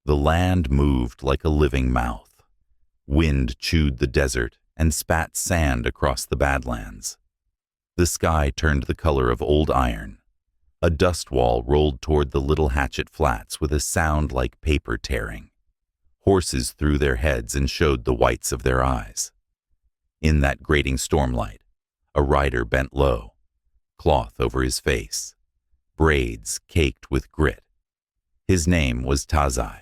The land moved like a living mouth. Wind chewed the desert and spat sand across the badlands. The sky turned the color of old iron. A dust wall rolled toward the Little Hatchet Flats with a sound like paper tearing. Horses threw their heads and showed the whites of their eyes. In that grating stormlight, a rider bent low, cloth over his face, braids caked with grit. His name was Tazai,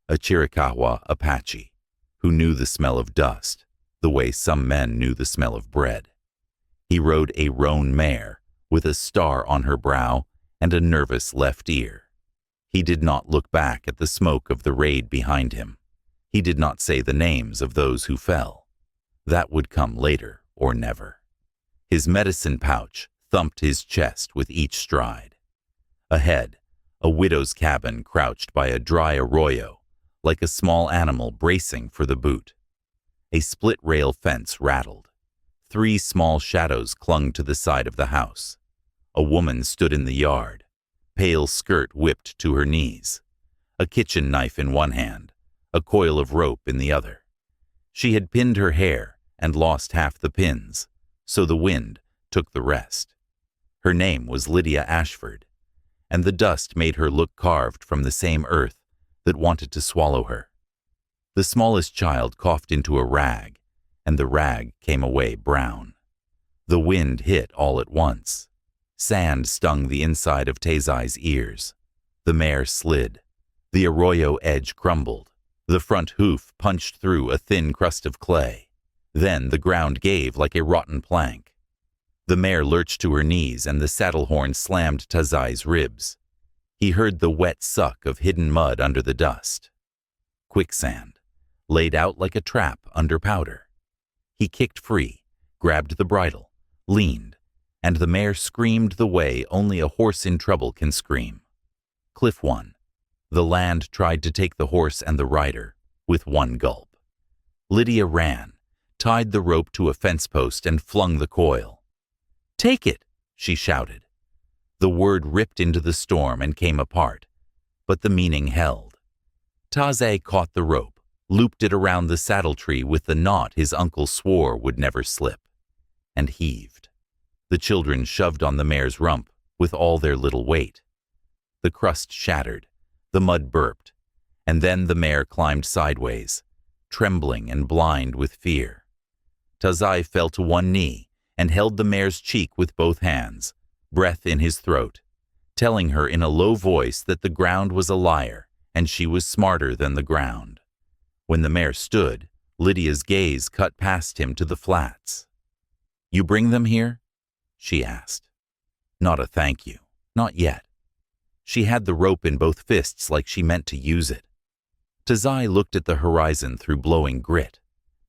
a Chiricahua Apache, who knew the smell of dust, the way some men knew the smell of bread. He rode a roan mare with a star on her brow and a nervous left ear. He did not look back at the smoke of the raid behind him. He did not say the names of those who fell. That would come later or never. His medicine pouch thumped his chest with each stride. Ahead, a widow's cabin crouched by a dry arroyo, like a small animal bracing for the boot. A split-rail fence rattled. 3 small shadows clung to the side of the house. A woman stood in the yard, pale skirt whipped to her knees, a kitchen knife in one hand, a coil of rope in the other. She had pinned her hair and lost half the pins, so the wind took the rest. Her name was Lydia Ashford, and the dust made her look carved from the same earth that wanted to swallow her. The smallest child coughed into a rag, and the rag came away brown. The wind hit all at once. Sand stung the inside of Tazai's ears. The mare slid. The arroyo edge crumbled. The front hoof punched through a thin crust of clay. Then the ground gave like a rotten plank. The mare lurched to her knees and the saddle horn slammed Tazai's ribs. He heard the wet suck of hidden mud under the dust. Quicksand, laid out like a trap under powder. He kicked free, grabbed the bridle, leaned, and the mare screamed the way only a horse in trouble can scream. Cliff won. The land tried to take the horse and the rider with one gulp. Lydia ran, tied the rope to a fence post and flung the coil. "Take it!" she shouted. The word ripped into the storm and came apart, but the meaning held. Tazai caught the rope, looped it around the saddle tree with the knot his uncle swore would never slip, and heaved. The children shoved on the mare's rump with all their little weight. The crust shattered, the mud burped, and then the mare climbed sideways, trembling and blind with fear. Tazai fell to one knee and held the mare's cheek with both hands, breath in his throat, telling her in a low voice that the ground was a liar and she was smarter than the ground. When the mare stood, Lydia's gaze cut past him to the flats. "You bring them here?" she asked. Not a thank you, not yet. She had the rope in both fists like she meant to use it. Tazai looked at the horizon through blowing grit.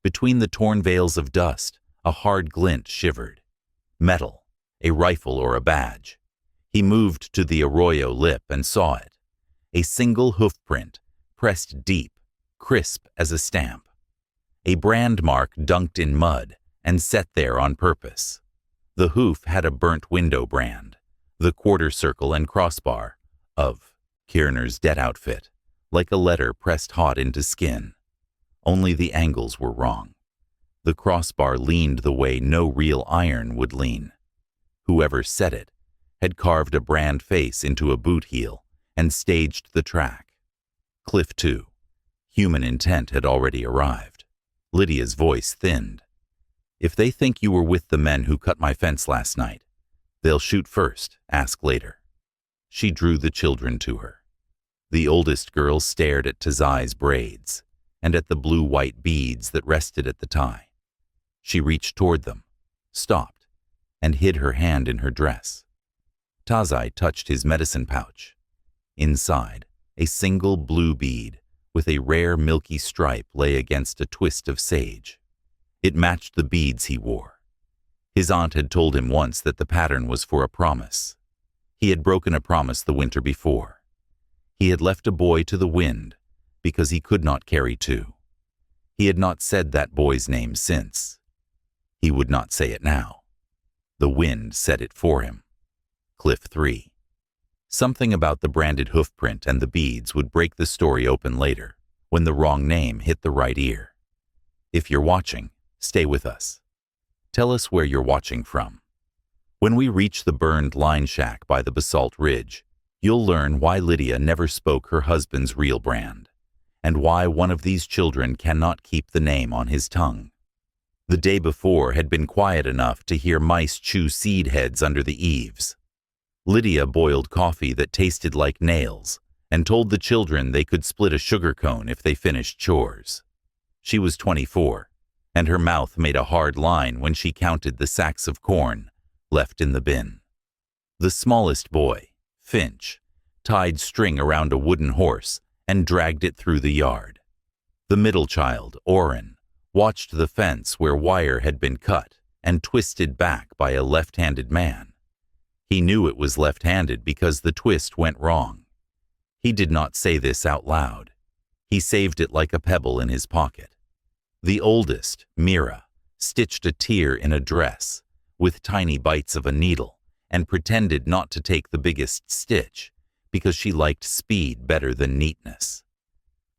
Between the torn veils of dust, a hard glint shivered. Metal, a rifle or a badge. He moved to the arroyo lip and saw it. A single hoof print, pressed deep, crisp as a stamp. A brand mark dunked in mud and set there on purpose. The hoof had a burnt window brand, the quarter circle and crossbar of Kierner's dead outfit, like a letter pressed hot into skin. Only the angles were wrong. The crossbar leaned the way no real iron would lean. Whoever set it had carved a brand face into a boot heel and staged the track. Cliff 2. Human intent had already arrived. Lydia's voice thinned. "If they think you were with the men who cut my fence last night, they'll shoot first, ask later." She drew the children to her. The oldest girl stared at Tazai's braids and at the blue-white beads that rested at the tie. She reached toward them, stopped, and hid her hand in her dress. Tazai touched his medicine pouch. Inside, a single blue bead with a rare milky stripe lay against a twist of sage. It matched the beads he wore. His aunt had told him once that the pattern was for a promise. He had broken a promise the winter before. He had left a boy to the wind because he could not carry 2. He had not said that boy's name since. He would not say it now. The wind said it for him. Cliff 3. Something about the branded hoofprint and the beads would break the story open later, when the wrong name hit the right ear. If you're watching, stay with us. Tell us where you're watching from. When we reach the burned line shack by the basalt ridge, you'll learn why Lydia never spoke her husband's real brand, and why one of these children cannot keep the name on his tongue. The day before had been quiet enough to hear mice chew seed heads under the eaves. Lydia boiled coffee that tasted like nails and told the children they could split a sugar cone if they finished chores. She was 24, and her mouth made a hard line when she counted the sacks of corn left in the bin. The smallest boy, Finch, tied string around a wooden horse and dragged it through the yard. The middle child, Orrin, watched the fence where wire had been cut and twisted back by a left-handed man. He knew it was left-handed because the twist went wrong. He did not say this out loud. He saved it like a pebble in his pocket. The oldest, Mira, stitched a tear in a dress with tiny bites of a needle and pretended not to take the biggest stitch because she liked speed better than neatness.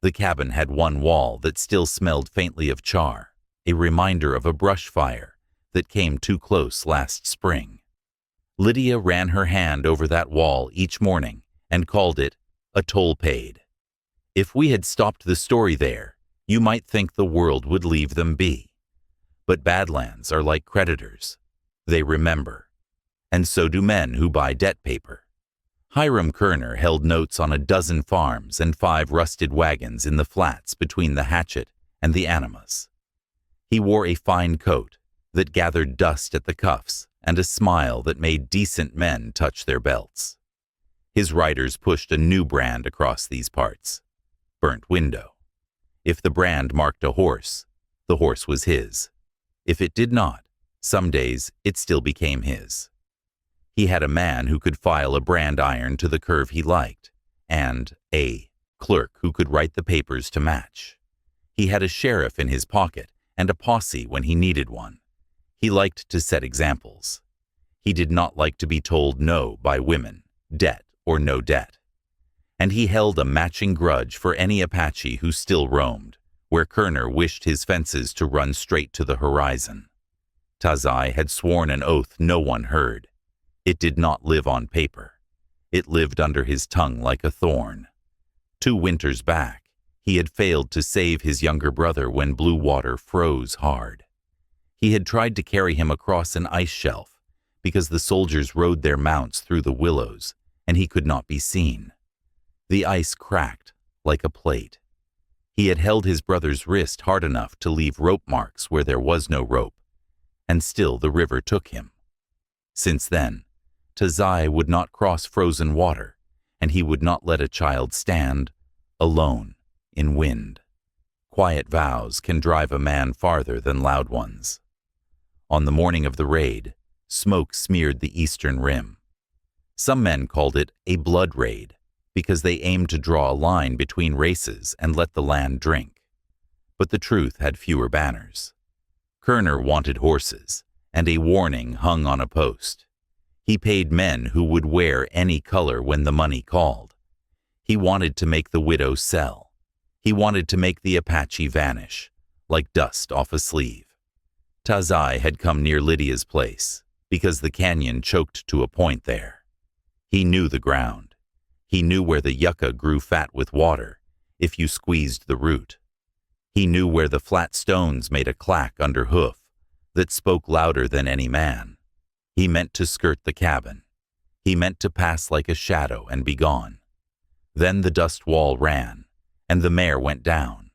The cabin had one wall that still smelled faintly of char, a reminder of a brush fire that came too close last spring. Lydia ran her hand over that wall each morning and called it a toll paid. If we had stopped the story there, you might think the world would leave them be. But Badlands are like creditors. They remember. And so do men who buy debt paper. Hiram Kerner held notes on a dozen farms and 5 rusted wagons in the flats between the Hatchet and the Animas. He wore a fine coat that gathered dust at the cuffs and a smile that made decent men touch their belts. His riders pushed a new brand across these parts: burnt window. If the brand marked a horse, the horse was his. If it did not, some days it still became his. He had a man who could file a brand iron to the curve he liked, and a clerk who could write the papers to match. He had a sheriff in his pocket and a posse when he needed one. He liked to set examples. He did not like to be told no by women, debt or no debt. And he held a matching grudge for any Apache who still roamed, where Kerner wished his fences to run straight to the horizon. Tazai had sworn an oath no one heard. It did not live on paper. It lived under his tongue like a thorn. 2 winters back, he had failed to save his younger brother when blue water froze hard. He had tried to carry him across an ice shelf because the soldiers rode their mounts through the willows and he could not be seen. The ice cracked like a plate. He had held his brother's wrist hard enough to leave rope marks where there was no rope, and still the river took him. Since then, Tazai would not cross frozen water, and he would not let a child stand alone in wind. Quiet vows can drive a man farther than loud ones. On the morning of the raid, smoke smeared the eastern rim. Some men called it a blood raid because they aimed to draw a line between races and let the land drink. But the truth had fewer banners. Kerner wanted horses, and a warning hung on a post. He paid men who would wear any color when the money called. He wanted to make the widow sell. He wanted to make the Apache vanish, like dust off a sleeve. Tazai had come near Lydia's place, because the canyon choked to a point there. He knew the ground. He knew where the yucca grew fat with water, if you squeezed the root. He knew where the flat stones made a clack under hoof that spoke louder than any man. He meant to skirt the cabin. He meant to pass like a shadow and be gone. Then the dust wall ran, and the mare went down,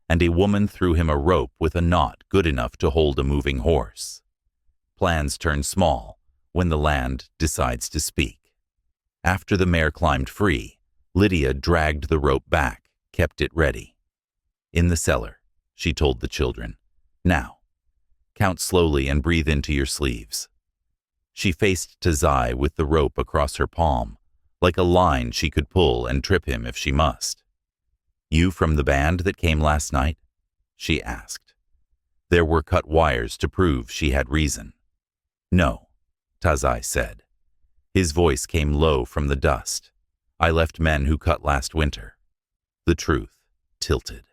and a woman threw him a rope with a knot good enough to hold a moving horse. Plans turn small when the land decides to speak. After the mare climbed free, Lydia dragged the rope back, kept it ready. In the cellar, she told the children. Now, count slowly and breathe into your sleeves. She faced Tazai with the rope across her palm, like a line she could pull and trip him if she must. You from the band that came last night? She asked. There were cut wires to prove she had reason. No, Tazai said. His voice came low from the dust. I left men who cut last winter. The truth tilted.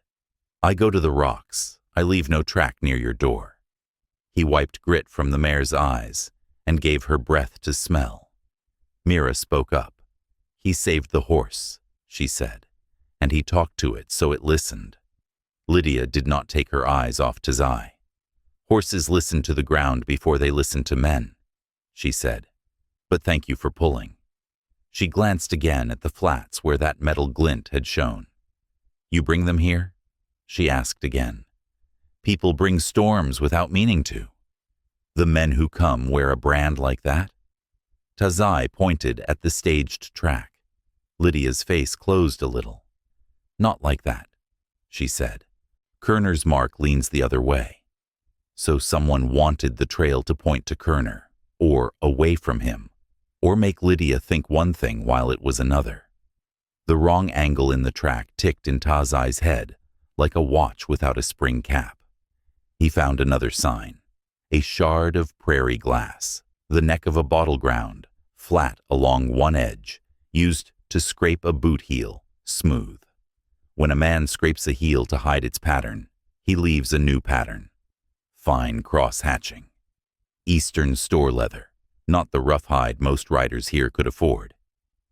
I go to the rocks. I leave no track near your door. He wiped grit from the mare's eyes and gave her breath to smell. Mira spoke up. He saved the horse, she said, and he talked to it so it listened. Lydia did not take her eyes off Tazai. Horses listen to the ground before they listen to men, she said, but thank you for pulling. She glanced again at the flats where that metal glint had shone. You bring them here? She asked again. People bring storms without meaning to. The men who come wear a brand like that? Tazai pointed at the staged track. Lydia's face closed a little. Not like that, she said. Kerner's mark leans the other way. So someone wanted the trail to point to Kerner, or away from him, or make Lydia think one thing while it was another. The wrong angle in the track ticked in Tazai's head, like a watch without a spring cap. He found another sign, a shard of prairie glass, the neck of a bottle ground, flat along one edge, used to scrape a boot heel, smooth. When a man scrapes a heel to hide its pattern, he leaves a new pattern. Fine cross-hatching. Eastern store leather, not the rough hide most riders here could afford.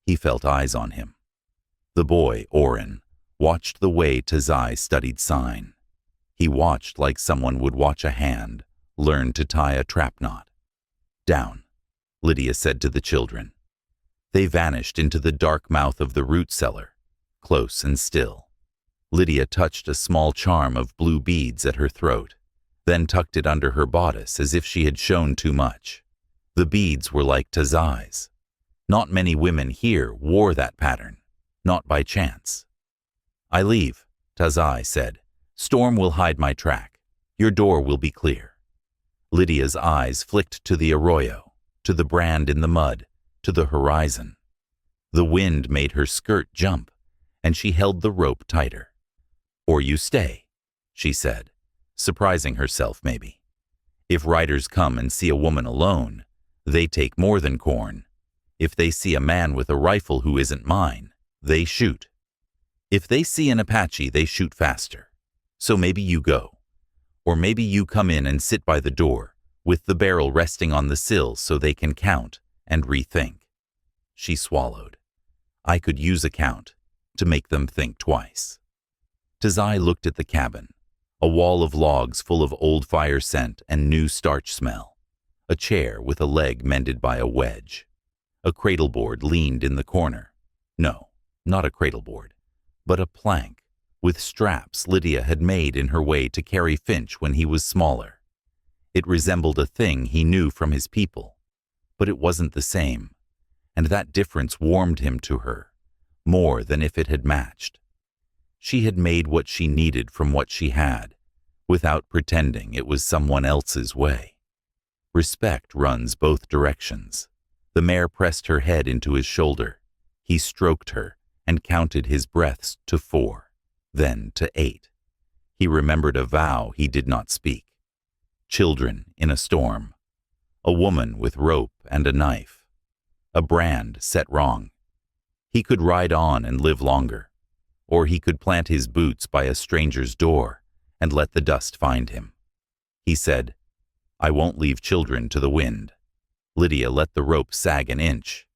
He felt eyes on him. The boy, Oren, watched the way Tazai studied sign. He watched like someone would watch a hand learn to tie a trap knot. Down, Lydia said to the children. They vanished into the dark mouth of the root cellar, close and still. Lydia touched a small charm of blue beads at her throat, then tucked it under her bodice as if she had shown too much. The beads were like Tazai's. Not many women here wore that pattern, not by chance. I leave, Tazai said. Storm will hide my track. Your door will be clear. Lydia's eyes flicked to the arroyo, to the brand in the mud, to the horizon. The wind made her skirt jump, and she held the rope tighter. Or you stay, she said, surprising herself maybe. If riders come and see a woman alone, they take more than corn. If they see a man with a rifle who isn't mine, they shoot. If they see an Apache, they shoot faster. So maybe you go. Or maybe you come in and sit by the door, with the barrel resting on the sill so they can count and rethink. She swallowed. I could use a count to make them think twice. Tazai looked at the cabin, a wall of logs full of old fire scent and new starch smell, a chair with a leg mended by a wedge. A cradleboard leaned in the corner. No, not a cradleboard, but a plank with straps Lydia had made in her way to carry Finch when he was smaller. It resembled a thing he knew from his people, but it wasn't the same, and that difference warmed him to her, more than if it had matched. She had made what she needed from what she had, without pretending it was someone else's way. Respect runs both directions. The mare pressed her head into his shoulder. He stroked her and counted his breaths to 4, then to 8. He remembered a vow he did not speak. Children in a storm. A woman with rope and a knife. A brand set wrong. He could ride on and live longer, or he could plant his boots by a stranger's door and let the dust find him. He said, I won't leave children to the wind. Lydia let the rope sag an inch.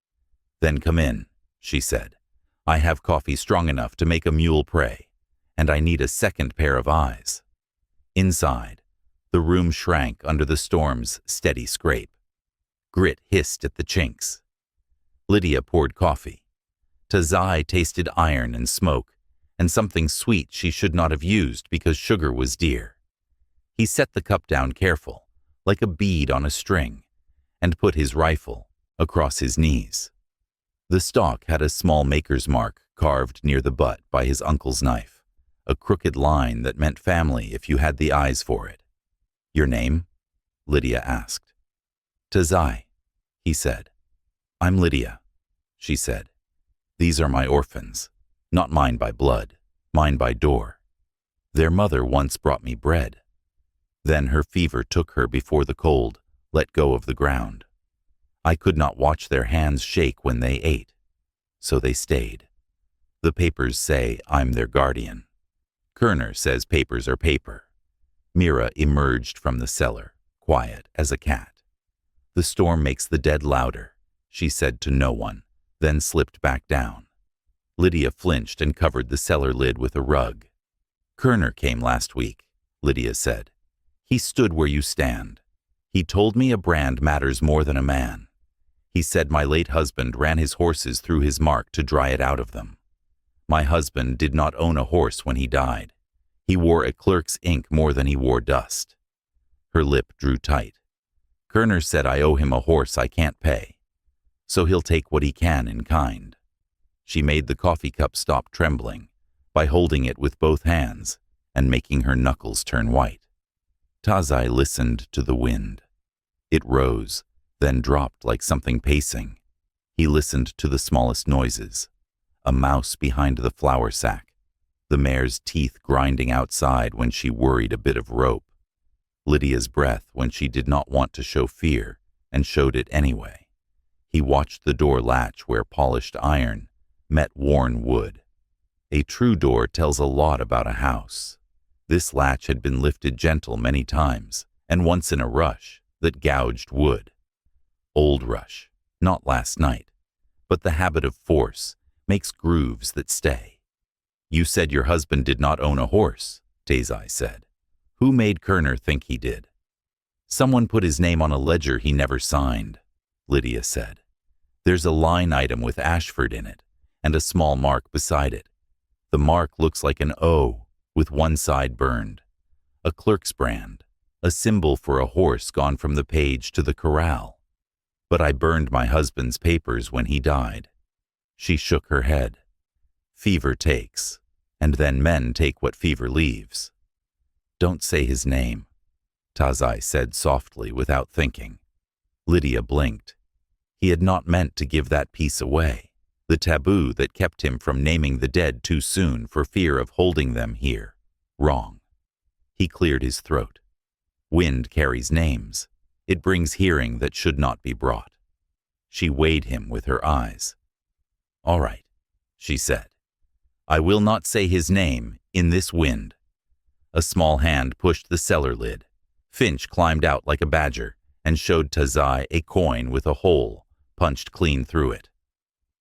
Then come in, she said. I have coffee strong enough to make a mule pray, and I need a second pair of eyes. Inside, the room shrank under the storm's steady scrape. Grit hissed at the chinks. Lydia poured coffee. Tazai tasted iron and smoke, and something sweet she should not have used because sugar was dear. He set the cup down careful, like a bead on a string, and put his rifle across his knees. The stock had a small maker's mark carved near the butt by his uncle's knife, a crooked line that meant family if you had the eyes for it. Your name? Lydia asked. Tazai, he said. I'm Lydia, she said. These are my orphans, not mine by blood, mine by door. Their mother once brought me bread. Then her fever took her before the cold let go of the ground. I could not watch their hands shake when they ate, so they stayed. The papers say I'm their guardian. Kerner says papers are paper. Mira emerged from the cellar, quiet as a cat. The storm makes the dead louder, she said to no one, then slipped back down. Lydia flinched and covered the cellar lid with a rug. Kerner came last week, Lydia said. He stood where you stand. He told me a brand matters more than a man. He said my late husband ran his horses through his mark to dry it out of them. My husband did not own a horse when he died. He wore a clerk's ink more than he wore dust. Her lip drew tight. Kerner said I owe him a horse I can't pay, so he'll take what he can in kind. She made the coffee cup stop trembling by holding it with both hands and making her knuckles turn white. Tazai listened to the wind. It rose, then dropped like something pacing. He listened to the smallest noises. A mouse behind the flour sack, the mare's teeth grinding outside when she worried a bit of rope, Lydia's breath when she did not want to show fear and showed it anyway. He watched the door latch where polished iron met worn wood. A true door tells a lot about a house. This latch had been lifted gentle many times, and once in a rush that gouged wood. Old rush, not last night, but the habit of force makes grooves that stay. You said your husband did not own a horse, Tazai said. Who made Kerner think he did? Someone put his name on a ledger he never signed, Lydia said. There's a line item with Ashford in it, and a small mark beside it. The mark looks like an O, with one side burned. A clerk's brand, a symbol for a horse gone from the page to the corral. But I burned my husband's papers when he died. She shook her head. Fever takes, and then men take what fever leaves. Don't say his name, Tazai said softly without thinking. Lydia blinked. He had not meant to give that piece away, the taboo that kept him from naming the dead too soon for fear of holding them here. Wrong. He cleared his throat. Wind carries names. It brings hearing that should not be brought. She weighed him with her eyes. All right, she said. I will not say his name in this wind. A small hand pushed the cellar lid. Finch climbed out like a badger and showed Tazai a coin with a hole punched clean through it.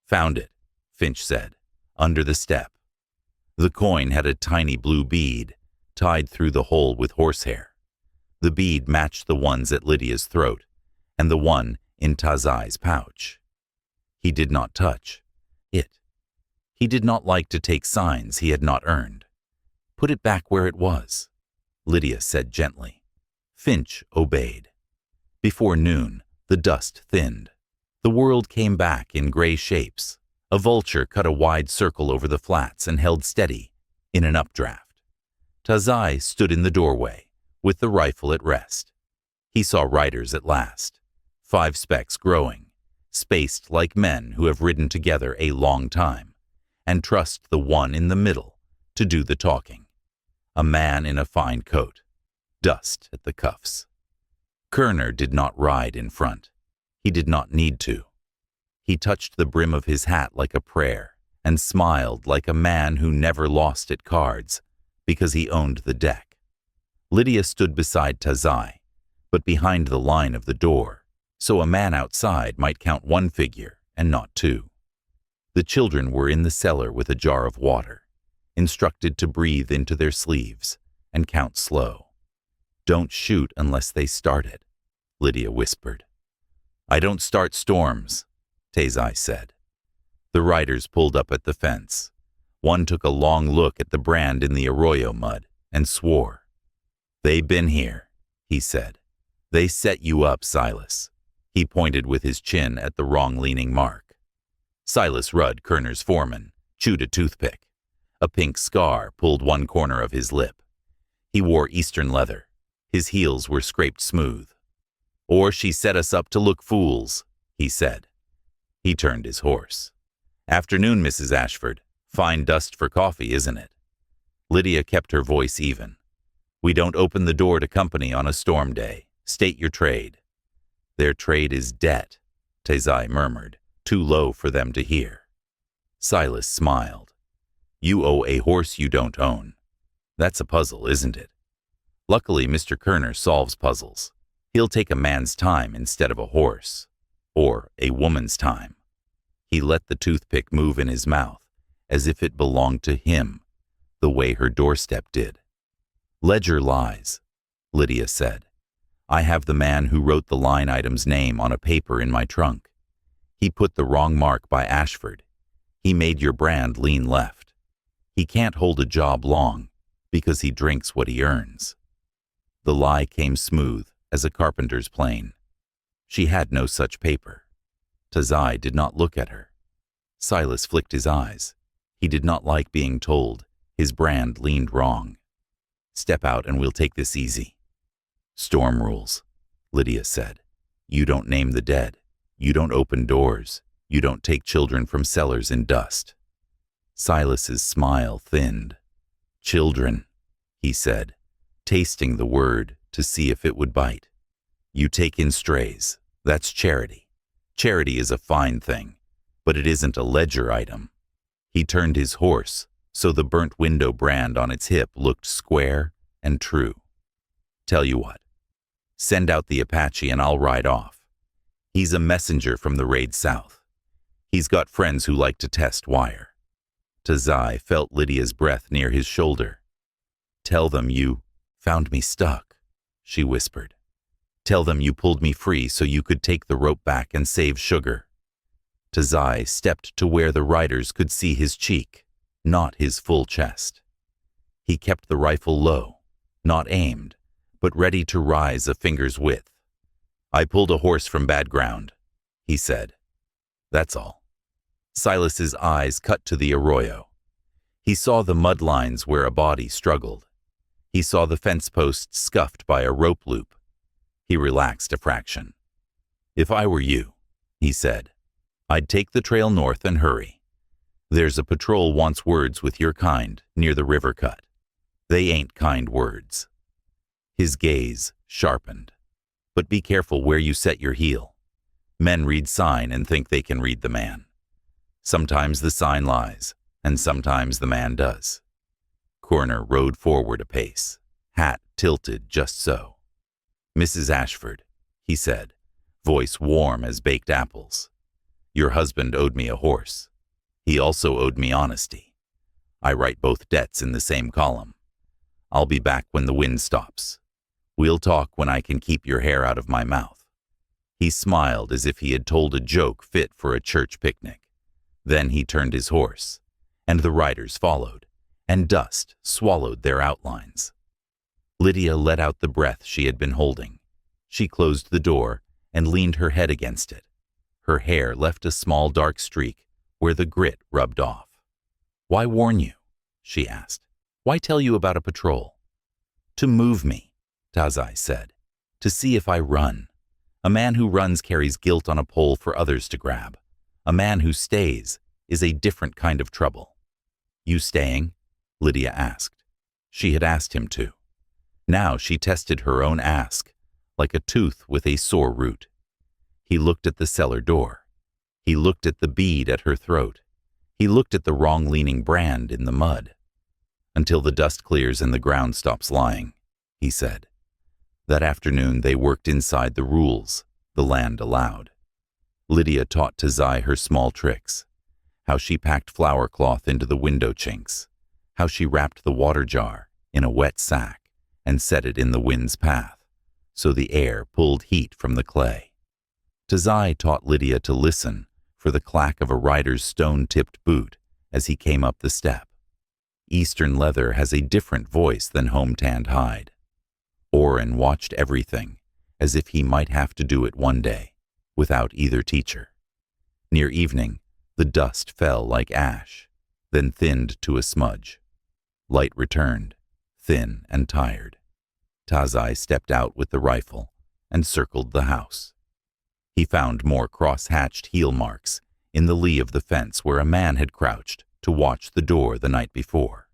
Found it, Finch said, under the step. The coin had a tiny blue bead tied through the hole with horsehair. The bead matched the ones at Lydia's throat and the one in Tazai's pouch. He did not touch it. He did not like to take signs he had not earned. Put it back where it was, Lydia said gently. Finch obeyed. Before noon, the dust thinned. The world came back in gray shapes. A vulture cut a wide circle over the flats and held steady in an updraft. Tazai stood in the doorway, with the rifle at rest. He saw riders at last, 5 specks growing, spaced like men who have ridden together a long time, and trust the one in the middle to do the talking. A man in a fine coat, dust at the cuffs. Kerner did not ride in front. He did not need to. He touched the brim of his hat like a prayer and smiled like a man who never lost at cards because he owned the deck. Lydia stood beside Tazai, but behind the line of the door, so a man outside might count 1 figure and not 2. The children were in the cellar with a jar of water, instructed to breathe into their sleeves and count slow. Don't shoot unless they start it, Lydia whispered. I don't start storms, Tazai said. The riders pulled up at the fence. One took a long look at the brand in the arroyo mud and swore. They've been here, he said. They set you up, Silas. He pointed with his chin at the wrong-leaning mark. Silas Rudd, Kerner's foreman, chewed a toothpick. A pink scar pulled one corner of his lip. He wore Eastern leather. His heels were scraped smooth. Or she set us up to look fools, he said. He turned his horse. Afternoon, Mrs. Ashford. Fine dust for coffee, isn't it? Lydia kept her voice even. We don't open the door to company on a storm day. State your trade. Their trade is debt, Tazai murmured, too low for them to hear. Silas smiled. You owe a horse you don't own. That's a puzzle, isn't it? Luckily, Mr. Kerner solves puzzles. He'll take a man's time instead of a horse. Or a woman's time. He let the toothpick move in his mouth, as if it belonged to him, the way her doorstep did. Ledger lies, Lydia said. I have the man who wrote the line item's name on a paper in my trunk. He put the wrong mark by Ashford. He made your brand lean left. He can't hold a job long, because he drinks what he earns. The lie came smooth as a carpenter's plane. She had no such paper. Tazai did not look at her. Silas flicked his eyes. He did not like being told his brand leaned wrong. Step out and we'll take this easy. Storm rules, Lydia said. You don't name the dead. You don't open doors. You don't take children from cellars in dust. Silas's smile thinned. Children, he said, tasting the word to see if it would bite. You take in strays. That's charity. Charity is a fine thing, but it isn't a ledger item. He turned his horse so the burnt window brand on its hip looked square and true. Tell you what, send out the Apache and I'll ride off. He's a messenger from the raid south. He's got friends who like to test wire. Tazai felt Lydia's breath near his shoulder. Tell them you found me stuck, she whispered. Tell them you pulled me free so you could take the rope back and save Sugar. Tazai stepped to where the riders could see his cheek, not his full chest. He kept the rifle low, not aimed, but ready to rise a finger's width. I pulled a horse from bad ground, he said. That's all. Silas's eyes cut to the arroyo. He saw the mud lines where a body struggled. He saw the fence posts scuffed by a rope loop. He relaxed a fraction. If I were you, he said, I'd take the trail north and hurry. There's a patrol wants words with your kind near the river cut. They ain't kind words. His gaze sharpened. But be careful where you set your heel. Men read sign and think they can read the man. Sometimes the sign lies, and sometimes the man does. Corner rode forward a pace, hat tilted just so. Mrs. Ashford, he said, voice warm as baked apples. Your husband owed me a horse. He also owed me honesty. I write both debts in the same column. I'll be back when the wind stops. We'll talk when I can keep your hair out of my mouth. He smiled as if he had told a joke fit for a church picnic. Then he turned his horse, and the riders followed, and dust swallowed their outlines. Lydia let out the breath she had been holding. She closed the door and leaned her head against it. Her hair left a small dark streak where the grit rubbed off. Why warn you? She asked. Why tell you about a patrol? To move me, Tazai said. To see if I run. A man who runs carries guilt on a pole for others to grab. A man who stays is a different kind of trouble. You staying? Lydia asked. She had asked him to. Now she tested her own ask, like a tooth with a sore root. He looked at the cellar door. He looked at the bead at her throat. He looked at the wrong-leaning brand in the mud. Until the dust clears and the ground stops lying, he said. That afternoon they worked inside the rules the land allowed. Lydia taught Tazai her small tricks, how she packed flour cloth into the window chinks, how she wrapped the water jar in a wet sack and set it in the wind's path, so the air pulled heat from the clay. Tazai taught Lydia to listen for the clack of a rider's stone-tipped boot as he came up the step. Eastern leather has a different voice than home-tanned hide. Orrin watched everything, as if he might have to do it one day, without either teacher. Near evening, the dust fell like ash, then thinned to a smudge. Light returned, thin and tired. Tazai stepped out with the rifle and circled the house. He found more cross-hatched heel marks in the lee of the fence where a man had crouched to watch the door the night before.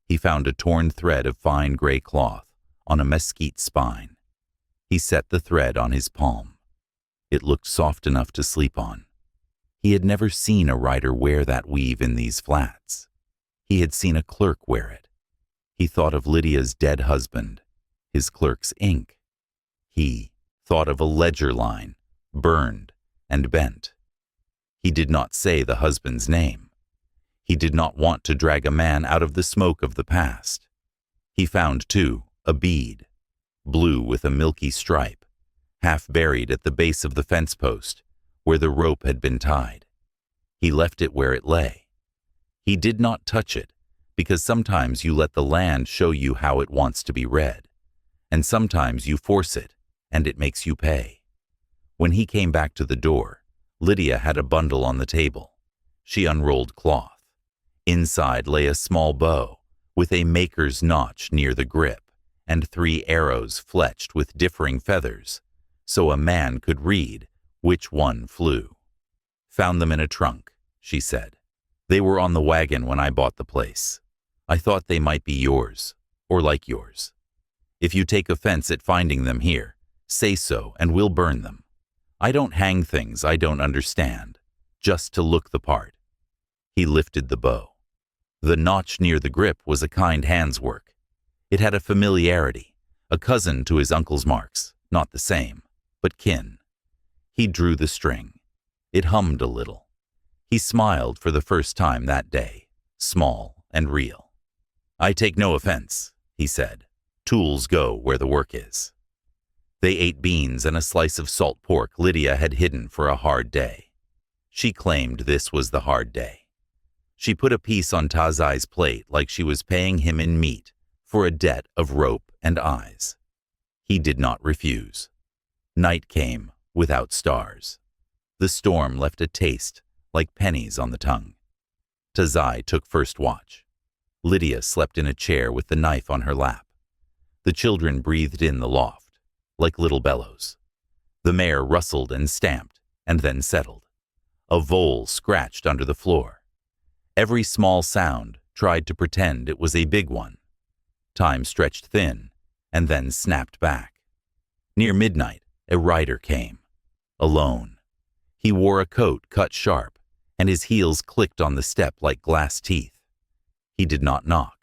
He found a torn thread of fine gray cloth on a mesquite spine. He set the thread on his palm. It looked soft enough to sleep on. He had never seen a rider wear that weave in these flats. He had seen a clerk wear it. He thought of Lydia's dead husband, his clerk's ink. He thought of a ledger line, burned and bent. He did not say the husband's name. He did not want to drag a man out of the smoke of the past. He found, too, a bead, blue with a milky stripe, half buried at the base of the fence post, where the rope had been tied. He left it where it lay. He did not touch it, because sometimes you let the land show you how it wants to be read, and sometimes you force it, and it makes you pay. When he came back to the door, Lydia had a bundle on the table. She unrolled cloth. Inside lay a small bow, with a maker's notch near the grip, and 3 arrows fletched with differing feathers, so a man could read which one flew. "Found them in a trunk," she said. "They were on the wagon when I bought the place. I thought they might be yours, or like yours. If you take offense at finding them here, say so and we'll burn them. I don't hang things I don't understand, just to look the part." He lifted the bow. The notch near the grip was a kind hand's work. It had a familiarity, a cousin to his uncle's marks, not the same, but kin. He drew the string. It hummed a little. He smiled for the first time that day, small and real. "I take no offense," he said. "Tools go where the work is." They ate beans and a slice of salt pork Lydia had hidden for a hard day. She claimed this was the hard day. She put a piece on Tazai's plate like she was paying him in meat for a debt of rope and eyes. He did not refuse. Night came without stars. The storm left a taste like pennies on the tongue. Tazai took first watch. Lydia slept in a chair with the knife on her lap. The children breathed in the loft, like little bellows. The mare rustled and stamped, and then settled. A vole scratched under the floor. Every small sound tried to pretend it was a big one. Time stretched thin, and then snapped back. Near midnight, a rider came. Alone. He wore a coat cut sharp, and his heels clicked on the step like glass teeth. He did not knock.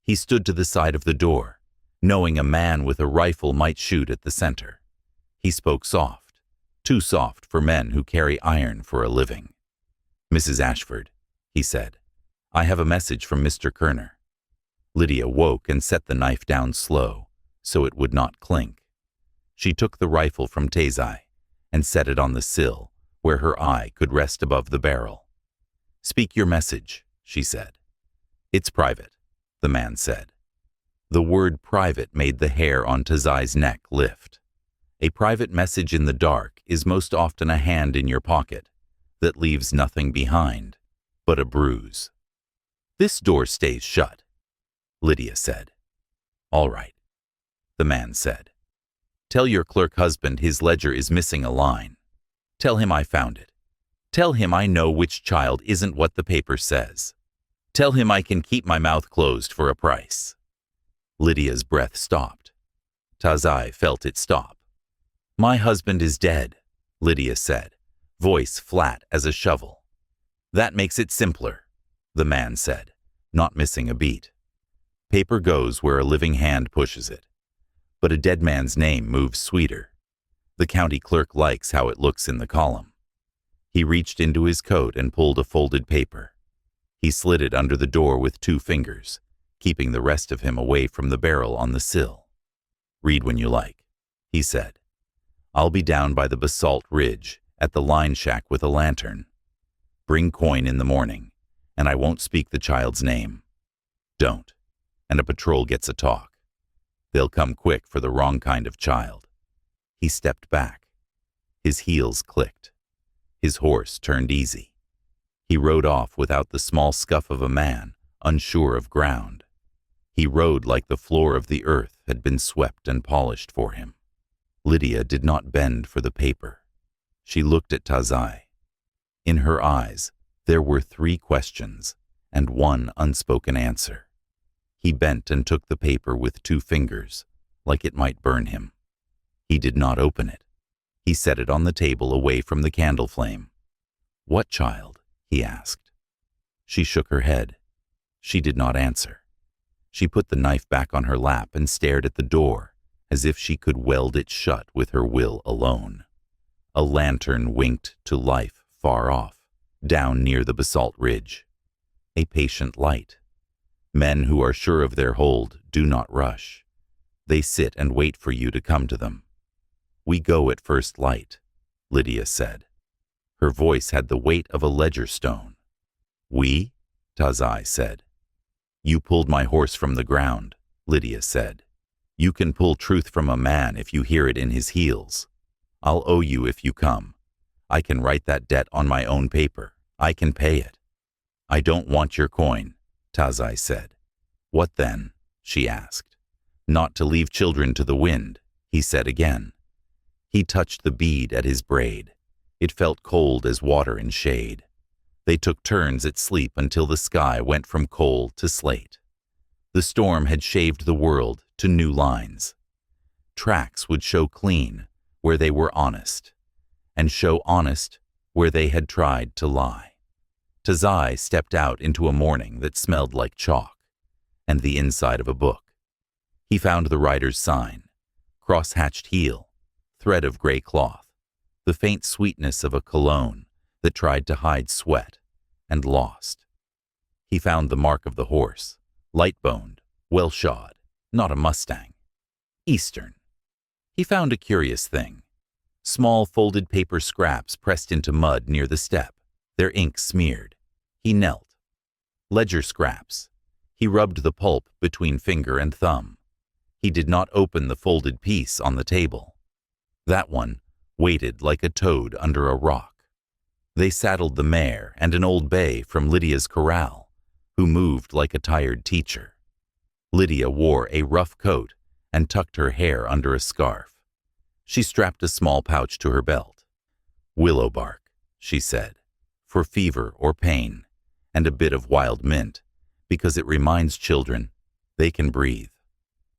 He stood to the side of the door, knowing a man with a rifle might shoot at the center. He spoke soft, too soft for men who carry iron for a living. "Mrs. Ashford," he said, "I have a message from Mr. Kerner." Lydia woke and set the knife down slow, so it would not clink. She took the rifle from Tazai and set it on the sill, where her eye could rest above the barrel. "Speak your message," she said. "It's private," the man said. The word private made the hair on Tazai's neck lift. A private message in the dark is most often a hand in your pocket that leaves nothing behind but a bruise. "This door stays shut," Lydia said. "All right," the man said. "Tell your clerk husband his ledger is missing a line. Tell him I found it. Tell him I know which child isn't what the paper says. Tell him I can keep my mouth closed for a price." Lydia's breath stopped. Tazai felt it stop. "My husband is dead," Lydia said, voice flat as a shovel. "That makes it simpler," the man said, not missing a beat. "Paper goes where a living hand pushes it. But a dead man's name moves sweeter. The county clerk likes how it looks in the column." He reached into his coat and pulled a folded paper. He slid it under the door with 2 fingers, keeping the rest of him away from the barrel on the sill. "Read when you like," he said. "I'll be down by the basalt ridge at the line shack with a lantern. Bring coin in the morning, and I won't speak the child's name. Don't, and a patrol gets a talk. They'll come quick for the wrong kind of child." He stepped back. His heels clicked. His horse turned easy. He rode off without the small scuff of a man, unsure of ground. He rode like the floor of the earth had been swept and polished for him. Lydia did not bend for the paper. She looked at Tazai. In her eyes, there were 3 questions and 1 unspoken answer. He bent and took the paper with 2 fingers, like it might burn him. He did not open it. He set it on the table away from the candle flame. "What child?" he asked. She shook her head. She did not answer. She put the knife back on her lap and stared at the door, as if she could weld it shut with her will alone. A lantern winked to life far off, down near the basalt ridge. A patient light. Men who are sure of their hold do not rush. They sit and wait for you to come to them. "We go at first light," Lydia said. Her voice had the weight of a ledger stone. "We?" Tazai said. "You pulled my horse from the ground," Lydia said. "You can pull truth from a man if you hear it in his heels. I'll owe you if you come. I can write that debt on my own paper. I can pay it." "I don't want your coin," Tazai said. "What then?" she asked. "Not to leave children to the wind," he said again. He touched the bead at his braid. It felt cold as water in shade. They took turns at sleep until the sky went from coal to slate. The storm had shaved the world to new lines. Tracks would show clean where they were honest, and show honest where they had tried to lie. Tazai stepped out into a morning that smelled like chalk and the inside of a book. He found the writer's sign, cross-hatched heel, thread of gray cloth, the faint sweetness of a cologne that tried to hide sweat and lost. He found the mark of the horse, light-boned, well-shod, not a Mustang. Eastern. He found a curious thing. Small folded paper scraps pressed into mud near the step, their ink smeared. He knelt. Ledger scraps. He rubbed the pulp between finger and thumb. He did not open the folded piece on the table. That one waited like a toad under a rock. They saddled the mare and an old bay from Lydia's corral, who moved like a tired teacher. Lydia wore a rough coat and tucked her hair under a scarf. She strapped a small pouch to her belt. "Willow bark," she said, "for fever or pain, and a bit of wild mint, because it reminds children they can breathe."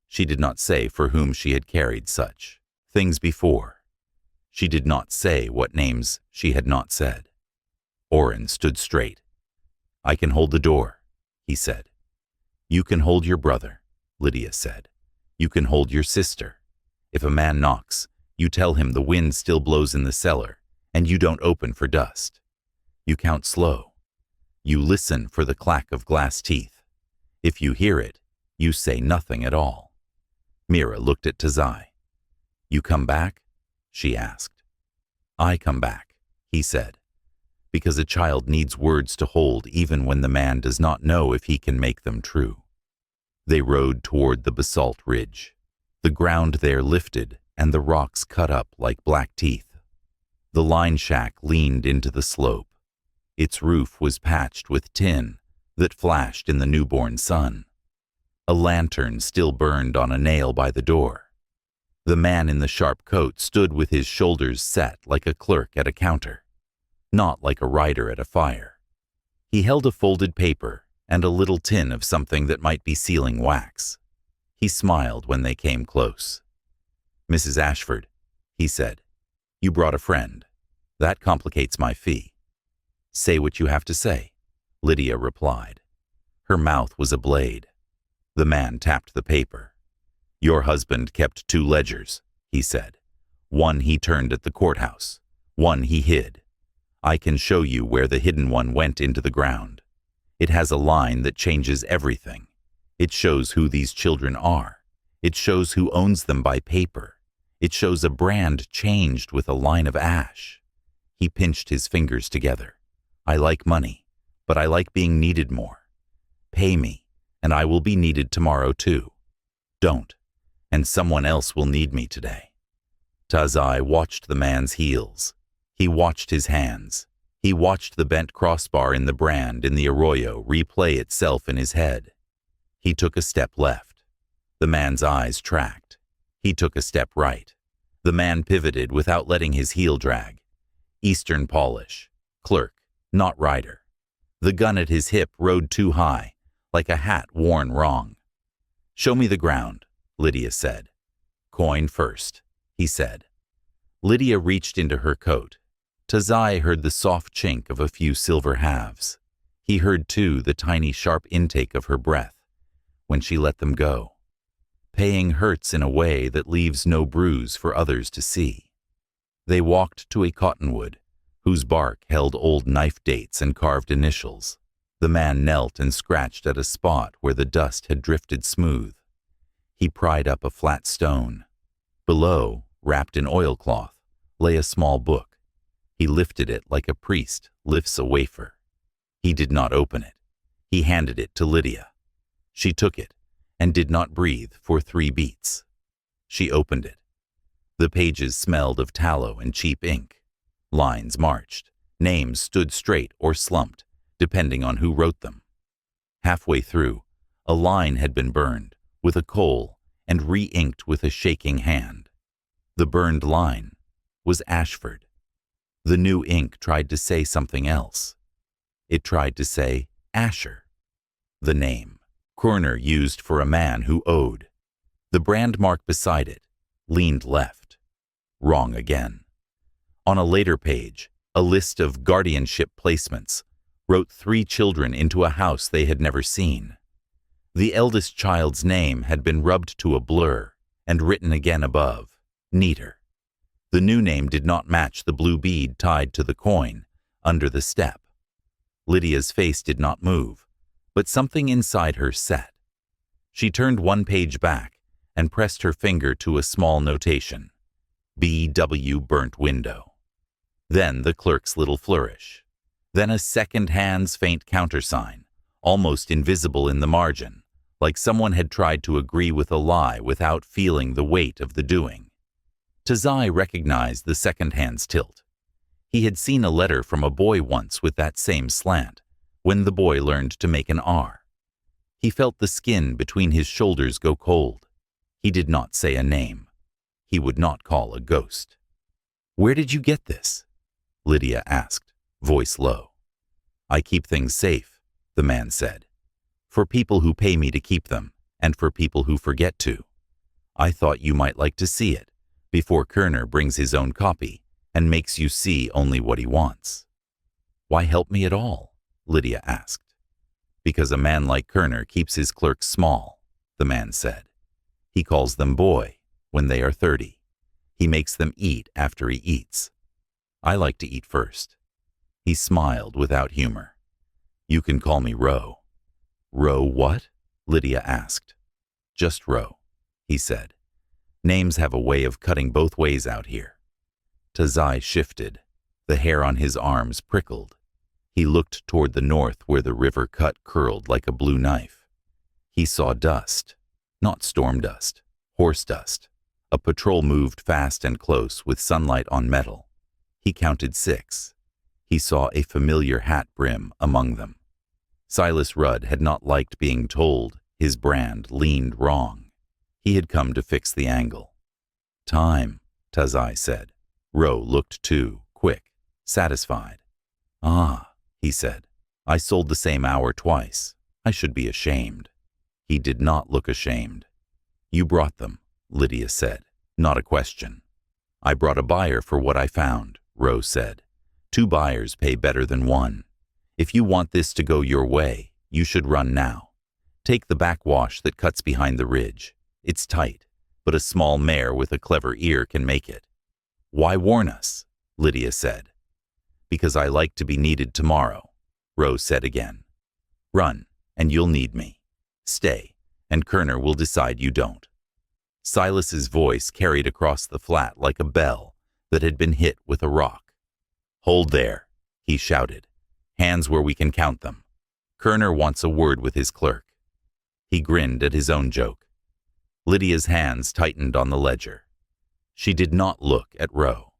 She did not say for whom she had carried such things before. She did not say what names she had not said. Oren stood straight. "I can hold the door," he said. "You can hold your brother," Lydia said. "You can hold your sister. If a man knocks, you tell him the wind still blows in the cellar, and you don't open for dust. You count slow. You listen for the clack of glass teeth. If you hear it, you say nothing at all." Mira looked at Tazai. "You come back?" she asked. "I come back," he said, "because a child needs words to hold even when the man does not know if he can make them true." They rode toward the basalt ridge. The ground there lifted and the rocks cut up like black teeth. The line shack leaned into the slope. Its roof was patched with tin that flashed in the newborn sun. A lantern still burned on a nail by the door. The man in the sharp coat stood with his shoulders set like a clerk at a counter, not like a rider at a fire. He held a folded paper and a little tin of something that might be sealing wax. He smiled when they came close. "Mrs. Ashford," he said, "you brought a friend. That complicates my fee." "Say what you have to say," Lydia replied. Her mouth was a blade. The man tapped the paper. "Your husband kept 2 ledgers," he said. "One he turned at the courthouse. One he hid. I can show you where the hidden one went into the ground. It has a line that changes everything. It shows who these children are. It shows who owns them by paper. It shows a brand changed with a line of ash." He pinched his fingers together. "I like money, but I like being needed more. Pay me, and I will be needed tomorrow too. Don't, and someone else will need me today." Tazai watched the man's heels. He watched his hands. He watched the bent crossbar in the brand in the arroyo replay itself in his head. He took a step left. The man's eyes tracked. He took a step right. The man pivoted without letting his heel drag. Eastern polish. Clerk, not rider. The gun at his hip rode too high, like a hat worn wrong. "Show me the ground," Lydia said. "Coin first," he said. Lydia reached into her coat. Tazai heard the soft chink of a few silver halves. He heard, too, the tiny sharp intake of her breath when she let them go. Paying hurts in a way that leaves no bruise for others to see. They walked to a cottonwood, whose bark held old knife dates and carved initials. The man knelt and scratched at a spot where the dust had drifted smooth. He pried up a flat stone. Below, wrapped in oilcloth, lay a small book. He lifted it like a priest lifts a wafer. He did not open it. He handed it to Lydia. She took it and did not breathe for 3 beats. She opened it. The pages smelled of tallow and cheap ink. Lines marched. Names stood straight or slumped, depending on who wrote them. Halfway through, a line had been burned with a coal and re-inked with a shaking hand. The burned line was Ashford. The new ink tried to say something else. It tried to say Asher, the name Körner used for a man who owed. The brand mark beside it leaned left. Wrong again. On a later page, a list of guardianship placements wrote 3 children into a house they had never seen. The eldest child's name had been rubbed to a blur and written again above, neater. The new name did not match the blue bead tied to the coin under the step. Lydia's face did not move, but something inside her set. She turned 1 page back and pressed her finger to a small notation. B.W. burnt window. Then the clerk's little flourish. Then a second hand's faint countersign, almost invisible in the margin, like someone had tried to agree with a lie without feeling the weight of the doing. Tazai recognized the second hand's tilt. He had seen a letter from a boy once with that same slant, when the boy learned to make an R. He felt the skin between his shoulders go cold. He did not say a name. He would not call a ghost. "Where did you get this?" Lydia asked, voice low. "I keep things safe," the man said. "For people who pay me to keep them, and for people who forget to. I thought you might like to see it, before Körner brings his own copy and makes you see only what he wants." "Why help me at all?" Lydia asked. "Because a man like Körner keeps his clerks small," the man said. "He calls them boy when they are 30. He makes them eat after he eats. I like to eat first." He smiled without humor. "You can call me Ro." "Ro what?" Lydia asked. "Just Ro," he said. "Names have a way of cutting both ways out here." Tazai shifted. The hair on his arms prickled. He looked toward the north where the river cut curled like a blue knife. He saw dust, not storm dust, horse dust. A patrol moved fast and close with sunlight on metal. He counted 6. He saw a familiar hat brim among them. Silas Rudd had not liked being told his brand leaned wrong. He had come to fix the angle. "Time," Tazai said. Ro looked too, quick, satisfied. "Ah," he said. "I sold the same hour twice. I should be ashamed." He did not look ashamed. "You brought them," Lydia said. "Not a question." "I brought a buyer for what I found," Ro said. "2 buyers pay better than 1. If you want this to go your way, you should run now. Take the backwash that cuts behind the ridge. It's tight, but a small mare with a clever ear can make it." "Why warn us?" Lydia said. "Because I like to be needed tomorrow," Ro said again. "Run, and you'll need me. Stay, and Körner will decide you don't." Silas's voice carried across the flat like a bell that had been hit with a rock. "Hold there," he shouted. "Hands where we can count them. Körner wants a word with his clerk." He grinned at his own joke. Lydia's hands tightened on the ledger. She did not look at Ro.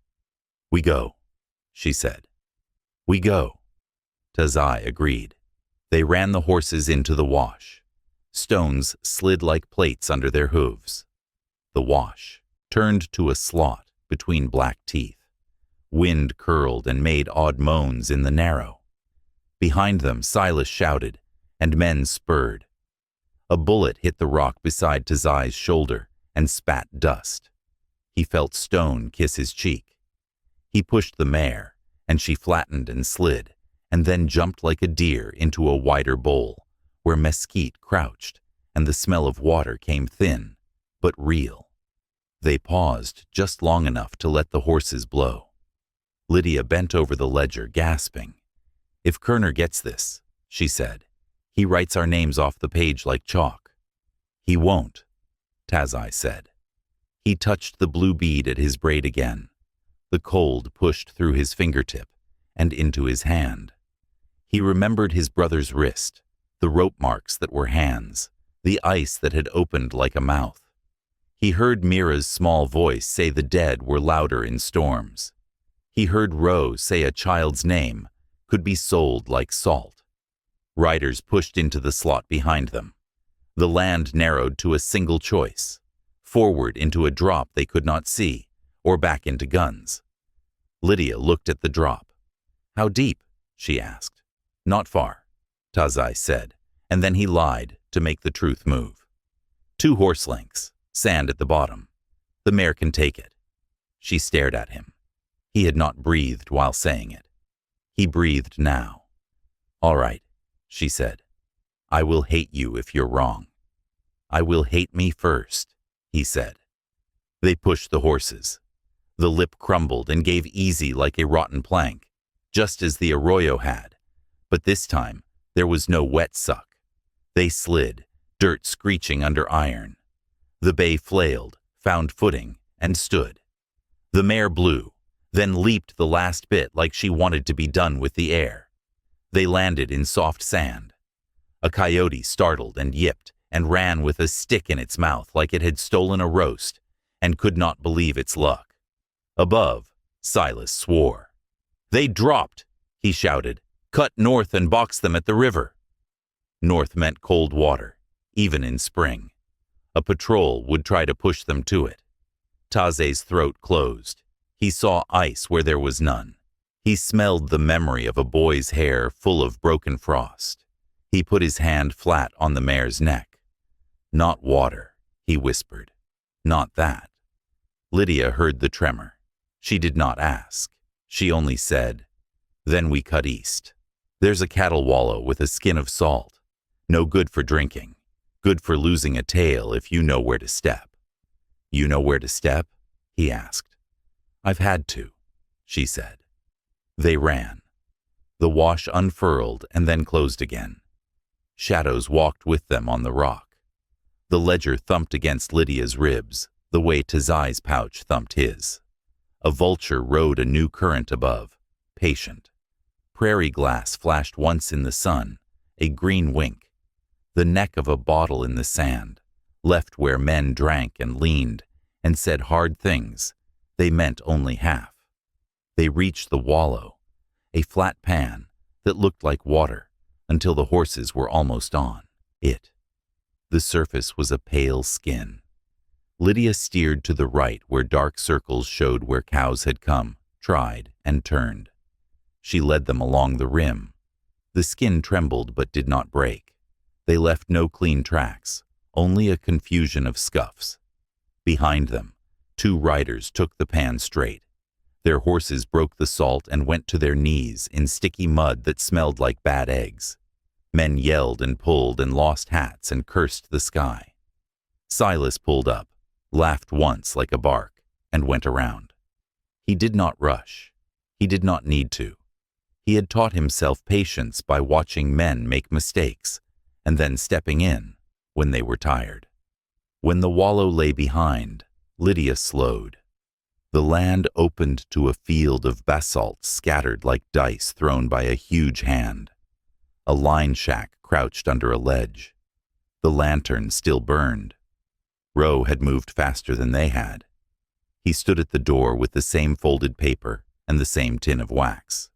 "We go," she said. "We go." Tazai agreed. They ran the horses into the wash. Stones slid like plates under their hooves. The wash turned to a slot between black teeth. Wind curled and made odd moans in the narrow. Behind them, Silas shouted, and men spurred. A bullet hit the rock beside Tazai's shoulder and spat dust. He felt stone kiss his cheek. He pushed the mare, and she flattened and slid, and then jumped like a deer into a wider bowl, where mesquite crouched, and the smell of water came thin, but real. They paused just long enough to let the horses blow. Lydia bent over the ledger, gasping. "If Kerner gets this," she said, "he writes our names off the page like chalk." "He won't," Tazai said. He touched the blue bead at his braid again. The cold pushed through his fingertip and into his hand. He remembered his brother's wrist, the rope marks that were hands, the ice that had opened like a mouth. He heard Mira's small voice say the dead were louder in storms. He heard Ro say a child's name could be sold like salt. Riders pushed into the slot behind them. The land narrowed to a single choice: forward into a drop they could not see, or back into guns. Lydia looked at the drop. "How deep?" she asked. "Not far," Tazai said, and then he lied to make the truth move. 2 horse lengths, sand at the bottom. The mare can take it." She stared at him. He had not breathed while saying it. He breathed now. "All right," she said. "I will hate you if you're wrong." "I will hate me first," he said. They pushed the horses. The lip crumbled and gave easy like a rotten plank, just as the arroyo had, but this time there was no wet suck. They slid, dirt screeching under iron. The bay flailed, found footing, and stood. The mare blew, then leaped the last bit like she wanted to be done with the air. They landed in soft sand. A coyote startled and yipped and ran with a stick in its mouth like it had stolen a roast and could not believe its luck. Above, Silas swore. "They dropped," he shouted. "Cut north and box them at the river." North meant cold water, even in spring. A patrol would try to push them to it. Tazai's throat closed. He saw ice where there was none. He smelled the memory of a boy's hair full of broken frost. He put his hand flat on the mare's neck. "Not water," he whispered. "Not that." Lydia heard the tremor. She did not ask. She only said, "Then we cut east. There's a cattle wallow with a skin of salt. No good for drinking. Good for losing a tail if you know where to step." "You know where to step?" he asked. "I've had to," she said. They ran. The wash unfurled and then closed again. Shadows walked with them on the rock. The ledger thumped against Lydia's ribs, the way Tazai's pouch thumped his. A vulture rode a new current above, patient. Prairie glass flashed once in the sun, a green wink. The neck of a bottle in the sand, left where men drank and leaned and said hard things. They meant only half. They reached the wallow, a flat pan that looked like water, until the horses were almost on it. The surface was a pale skin. Lydia steered to the right where dark circles showed where cows had come, tried, and turned. She led them along the rim. The skin trembled but did not break. They left no clean tracks, only a confusion of scuffs. Behind them, 2 riders took the pan straight. Their horses broke the salt and went to their knees in sticky mud that smelled like bad eggs. Men yelled and pulled and lost hats and cursed the sky. Silas pulled up, laughed once like a bark, and went around. He did not rush. He did not need to. He had taught himself patience by watching men make mistakes and then stepping in when they were tired. When the wallow lay behind, Lydia slowed. The land opened to a field of basalt scattered like dice thrown by a huge hand. A line shack crouched under a ledge. The lantern still burned. Ro had moved faster than they had. He stood at the door with the same folded paper and the same tin of wax.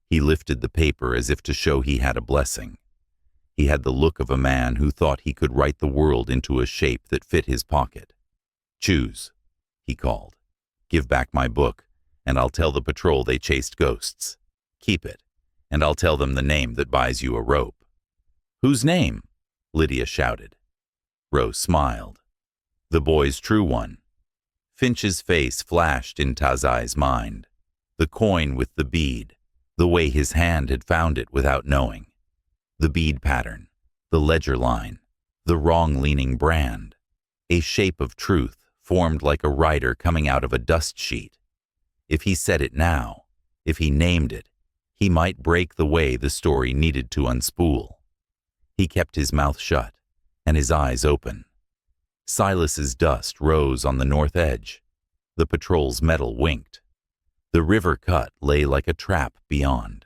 He lifted the paper as if to show he had a blessing. He had the look of a man who thought he could write the world into a shape that fit his pocket. "Choose," he called. "Give back my book, and I'll tell the patrol they chased ghosts. Keep it, and I'll tell them the name that buys you a rope." "Whose name?" Lydia shouted. Ro smiled. "The boy's true one." Finch's face flashed in Tazai's mind. The coin with the bead, the way his hand had found it without knowing. The bead pattern, the ledger line, the wrong-leaning brand. A shape of truth formed like a rider coming out of a dust sheet. If he said it now, if he named it, he might break the way the story needed to unspool. He kept his mouth shut and his eyes open. Silas's dust rose on the north edge. The patrol's metal winked. The river cut lay like a trap beyond.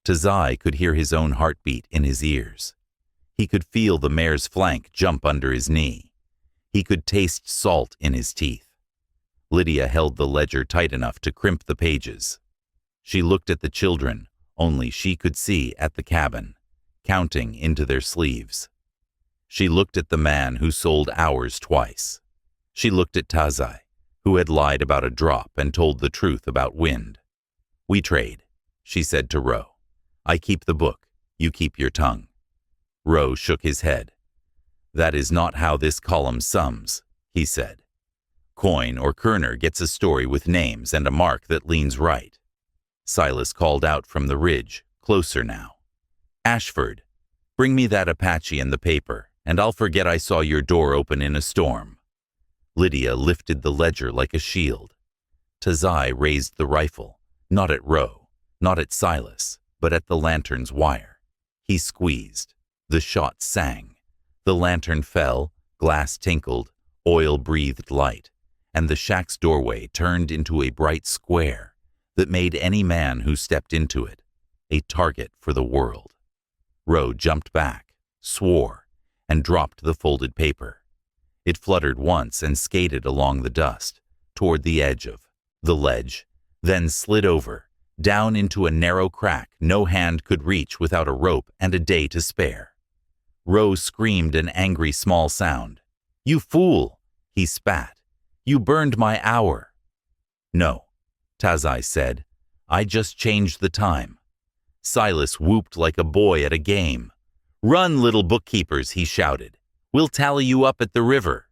Tazai could hear his own heartbeat in his ears. He could feel the mare's flank jump under his knee. He could taste salt in his teeth. Lydia held the ledger tight enough to crimp the pages. She looked at the children, only she could see at the cabin, counting into their sleeves. She looked at the man who sold hours twice. She looked at Tazai, who had lied about a drop and told the truth about wind. "We trade," she said to Ro. "I keep the book, you keep your tongue." Ro shook his head. "That is not how this column sums," he said. "Coin or Kerner gets a story with names and a mark that leans right." Silas called out from the ridge, closer now. "Ashford, bring me that Apache and the paper, and I'll forget I saw your door open in a storm." Lydia lifted the ledger like a shield. Tazai raised the rifle, not at Ro, not at Silas, but at the lantern's wire. He squeezed. The shot sang. The lantern fell, glass tinkled, oil breathed light, and the shack's doorway turned into a bright square that made any man who stepped into it a target for the world. Ro jumped back, swore, and dropped the folded paper. It fluttered once and skated along the dust, toward the edge of the ledge, then slid over, down into a narrow crack no hand could reach without a rope and a day to spare. Ro screamed an angry small sound. "You fool!" he spat. "You burned my hour." "No," Tazai said. "I just changed the time." Silas whooped like a boy at a game. "Run, little bookkeepers," he shouted. "We'll tally you up at the river."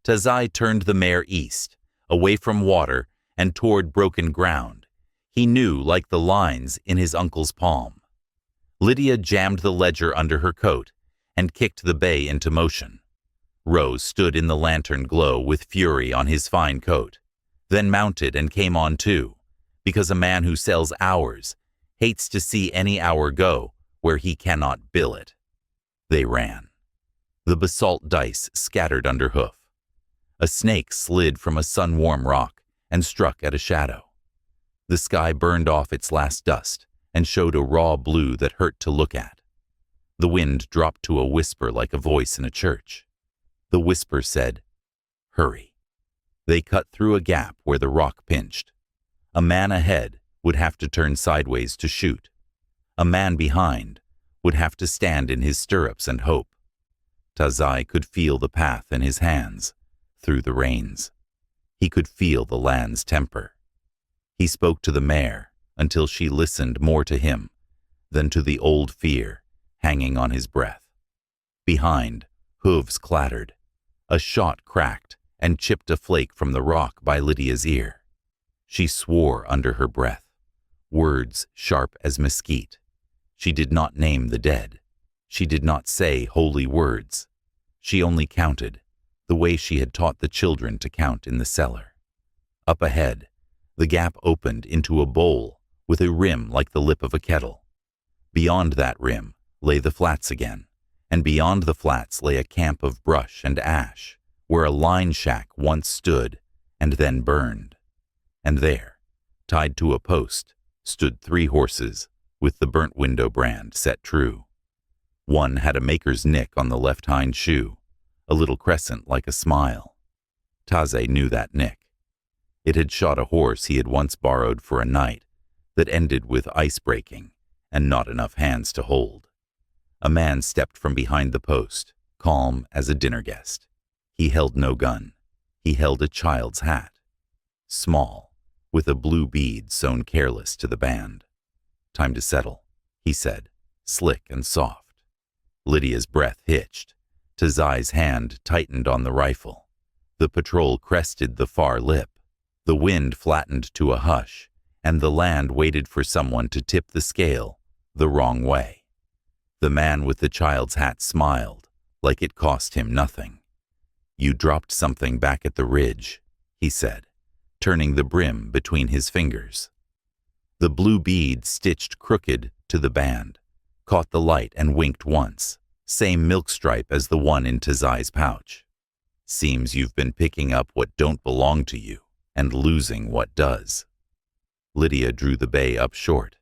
Tazai turned the mare east, away from water and toward broken ground. He knew like the lines in his uncle's palm. Lydia jammed the ledger under her coat and kicked the bay into motion. Rose stood in the lantern glow with fury on his fine coat, then mounted and came on too, because a man who sells hours hates to see any hour go where he cannot bill it. They ran. The basalt dice scattered under hoof. A snake slid from a sun-warm rock and struck at a shadow. The sky burned off its last dust and showed a raw blue that hurt to look at. The wind dropped to a whisper like a voice in a church. The whisper said, "Hurry." They cut through a gap where the rock pinched. A man ahead would have to turn sideways to shoot. A man behind would have to stand in his stirrups and hope. Tazai could feel the path in his hands, through the reins. He could feel the land's temper. He spoke to the mare until she listened more to him than to the old fear hanging on his breath. Behind, hooves clattered. A shot cracked and chipped a flake from the rock by Lydia's ear. She swore under her breath, words sharp as mesquite. She did not name the dead. She did not say holy words. She only counted, the way she had taught the children to count in the cellar. Up ahead, the gap opened into a bowl with a rim like the lip of a kettle. Beyond that rim lay the flats again, and beyond the flats lay a camp of brush and ash, where a line shack once stood and then burned. And there, tied to a post, stood 3 horses with the burnt window brand set true. One had a maker's nick on the left hind shoe, a little crescent like a smile. Tazai knew that nick. It had shot a horse he had once borrowed for a night that ended with ice breaking and not enough hands to hold. A man stepped from behind the post, calm as a dinner guest. He held no gun. He held a child's hat. Small, with a blue bead sewn careless to the band. "Time to settle," he said, slick and soft. Lydia's breath hitched. Tazai's hand tightened on the rifle. The patrol crested the far lip. The wind flattened to a hush, and the land waited for someone to tip the scale the wrong way. The man with the child's hat smiled, like it cost him nothing. "You dropped something back at the ridge," he said, turning the brim between his fingers. The blue bead, stitched crooked to the band, caught the light and winked once, same milk stripe as the one in Tazai's pouch. "Seems you've been picking up what don't belong to you and losing what does." Lydia drew the bay up short.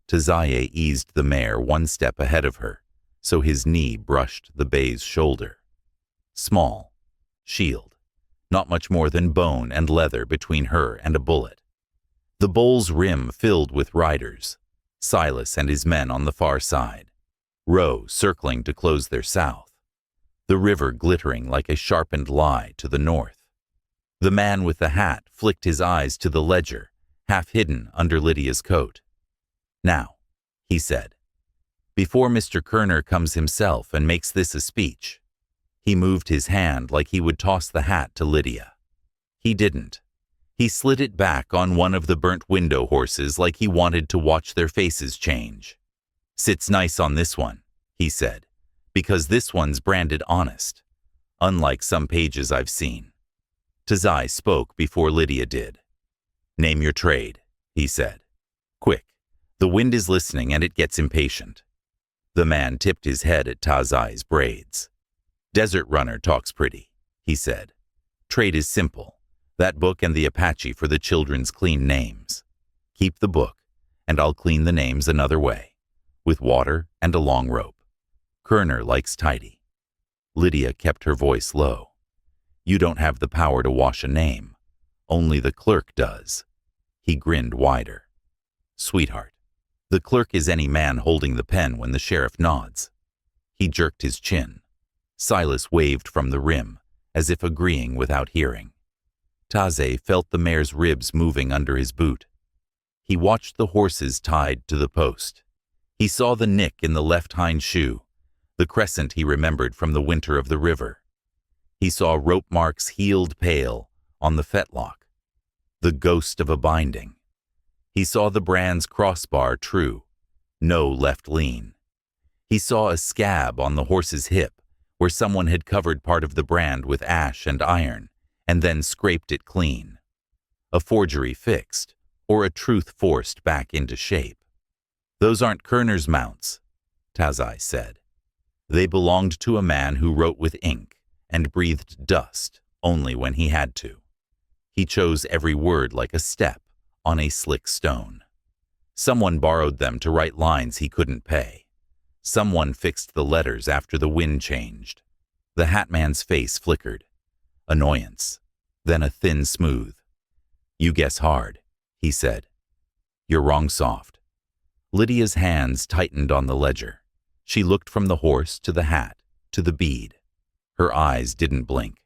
Tazai eased the mare one step ahead of her, so his knee brushed the bay's shoulder. Small, shield, not much more than bone and leather between her and a bullet. The bull's rim filled with riders, Silas and his men on the far side, Roe circling to close their south, the river glittering like a sharpened lie to the north. The man with the hat flicked his eyes to the ledger, half hidden under Lydia's coat. "Now," he said, "before Mr. Kerner comes himself and makes this a speech." He moved his hand like he would toss the hat to Lydia. He didn't. He slid it back on one of the burnt window horses like he wanted to watch their faces change. "Sits nice on this one," he said, "because this one's branded honest, unlike some pages I've seen." Tazai spoke before Lydia did. "Name your trade," he said. "Quick. The wind is listening and it gets impatient." The man tipped his head at Tazai's braids. "Desert Runner talks pretty," he said. "Trade is simple. That book and the Apache for the children's clean names. Keep the book, and I'll clean the names another way, with water and a long rope. Kerner likes tidy." Lydia kept her voice low. "You don't have the power to wash a name. Only the clerk does." He grinned wider. "Sweetheart, the clerk is any man holding the pen when the sheriff nods." He jerked his chin. Silas waved from the rim, as if agreeing without hearing. Tazai felt the mare's ribs moving under his boot. He watched the horses tied to the post. He saw the nick in the left hind shoe, the crescent he remembered from the winter of the river. He saw rope marks healed pale on the fetlock, the ghost of a binding. He saw the brand's crossbar true, no left lean. He saw a scab on the horse's hip where someone had covered part of the brand with ash and iron and then scraped it clean. A forgery fixed, or a truth forced back into shape. "Those aren't Kerner's mounts," Tazai said. "They belonged to a man who wrote with ink and breathed dust only when he had to. He chose every word like a step on a slick stone. Someone borrowed them to write lines he couldn't pay. Someone fixed the letters after the wind changed." The hat man's face flickered. Annoyance, then a thin smooth. "You guess hard," he said. "You're wrong soft." Lydia's hands tightened on the ledger. She looked from the horse to the hat, to the bead. Her eyes didn't blink.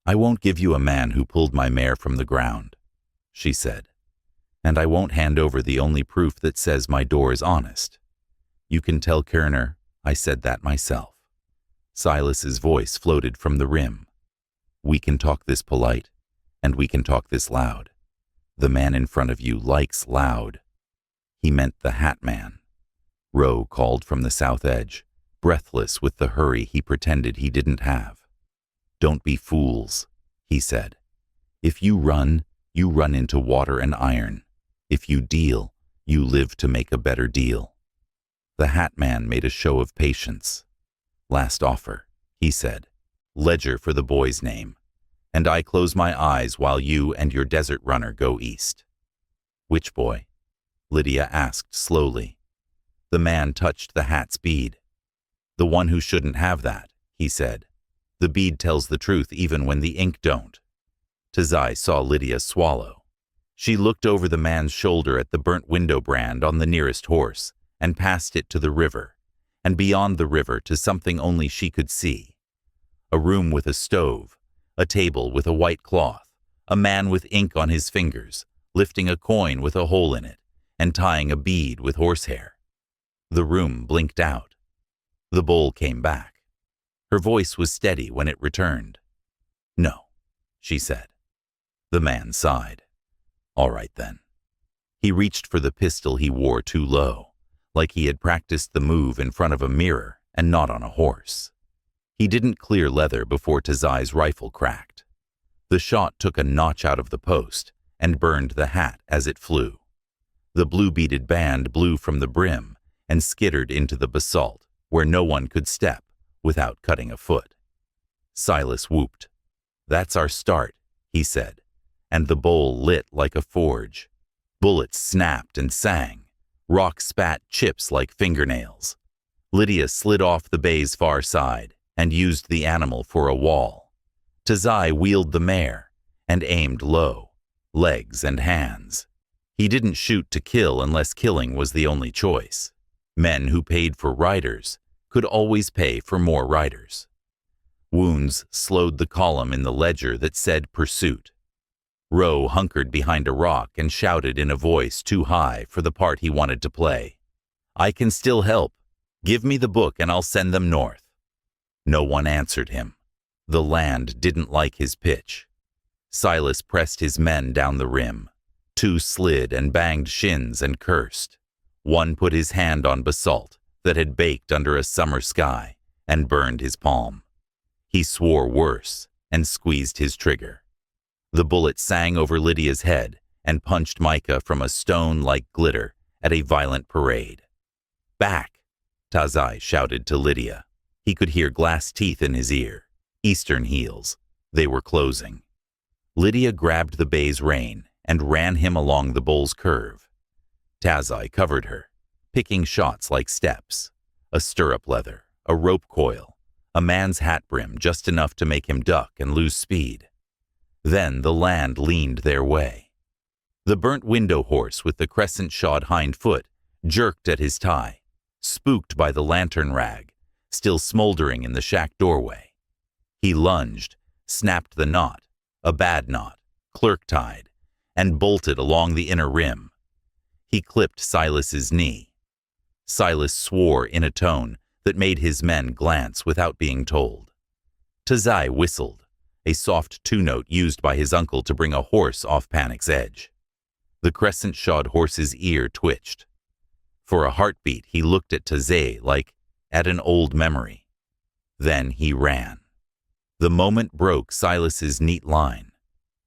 "I won't give you a man who pulled my mare from the ground," she said. "And I won't hand over the only proof that says my door is honest. You can tell Kerner I said that myself." Silas's voice floated from the rim. "We can talk this polite, and we can talk this loud. The man in front of you likes loud." He meant the hat man. Roe called from the south edge, breathless with the hurry he pretended he didn't have. "Don't be fools," he said. "If you run into water and iron. If you deal, you live to make a better deal." The hat man made a show of patience. "Last offer," he said. "Ledger for the boy's name. And I close my eyes while you and your desert runner go east." "Which boy?" Lydia asked slowly. The man touched the hat's bead. "The one who shouldn't have that," he said. "The bead tells the truth even when the ink don't." Tazai saw Lydia swallow. She looked over the man's shoulder at the burnt window brand on the nearest horse and past it to the river, and beyond the river to something only she could see. A room with a stove, a table with a white cloth, a man with ink on his fingers, lifting a coin with a hole in it, and tying a bead with horsehair. The room blinked out. The bull came back. Her voice was steady when it returned. "No," she said. The man sighed. "All right then." He reached for the pistol he wore too low, like he had practiced the move in front of a mirror and not on a horse. He didn't clear leather before Tazai's rifle cracked. The shot took a notch out of the post and burned the hat as it flew. The blue-beaded band blew from the brim and skittered into the basalt, where no one could step without cutting a foot. Silas whooped. "That's our start," he said, and the bowl lit like a forge. Bullets snapped and sang. Rocks spat chips like fingernails. Lydia slid off the bay's far side and used the animal for a wall. Tazai wheeled the mare and aimed low, legs and hands. He didn't shoot to kill unless killing was the only choice. Men who paid for riders could always pay for more riders. Wounds slowed the column in the ledger that said pursuit. Rowe hunkered behind a rock and shouted in a voice too high for the part he wanted to play. "I can still help. Give me the book and I'll send them north." No one answered him. The land didn't like his pitch. Silas pressed his men down the rim. Two slid and banged shins and cursed. One put his hand on basalt that had baked under a summer sky and burned his palm. He swore worse and squeezed his trigger. The bullet sang over Lydia's head and punched Micah from a stone like glitter at a violent parade. "Back!" Tazai shouted to Lydia. He could hear glass teeth in his ear. Eastern heels. They were closing. Lydia grabbed the bay's rein and ran him along the bull's curve. Tazai covered her, picking shots like steps. A stirrup leather, a rope coil, a man's hat brim just enough to make him duck and lose speed. Then the land leaned their way. The burnt window horse with the crescent-shod hind foot jerked at his tie, spooked by the lantern rag, still smoldering in the shack doorway. He lunged, snapped the knot, a bad knot, clerk-tied, and bolted along the inner rim. He clipped Silas's knee. Silas swore in a tone that made his men glance without being told. Tazai whistled, a soft two-note used by his uncle to bring a horse off panic's edge. The crescent-shod horse's ear twitched. For a heartbeat, he looked at Tazai like at an old memory. Then he ran. The moment broke Silas's neat line.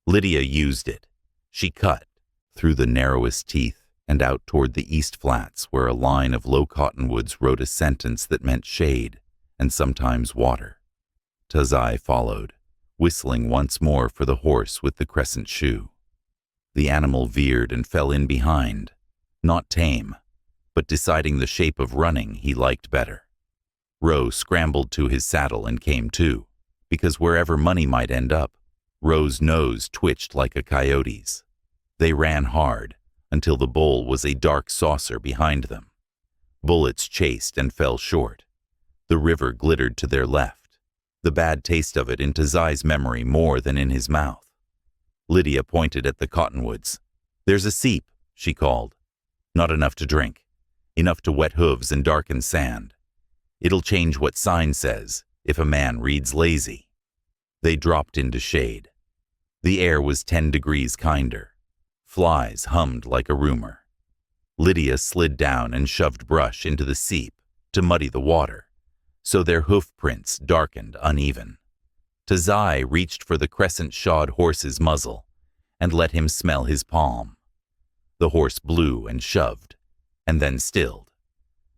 Lydia used it. She cut through the narrowest teeth and out toward the east flats where a line of low cottonwoods wrote a sentence that meant shade and sometimes water. Tazai followed, whistling once more for the horse with the crescent shoe. The animal veered and fell in behind, not tame, but deciding the shape of running he liked better. Rowe scrambled to his saddle and came to, because wherever money might end up, Rowe's nose twitched like a coyote's. They ran hard until the bull was a dark saucer behind them. Bullets chased and fell short. The river glittered to their left, the bad taste of it in Tazai's memory more than in his mouth. Lydia pointed at the cottonwoods. "There's a seep," she called. "Not enough to drink. Enough to wet hooves and darken sand. It'll change what sign says if a man reads lazy." They dropped into shade. The air was 10 degrees kinder. Flies hummed like a rumor. Lydia slid down and shoved brush into the seep to muddy the water, so their hoof prints darkened uneven. Tazai reached for the crescent-shod horse's muzzle and let him smell his palm. The horse blew and shoved, and then stilled.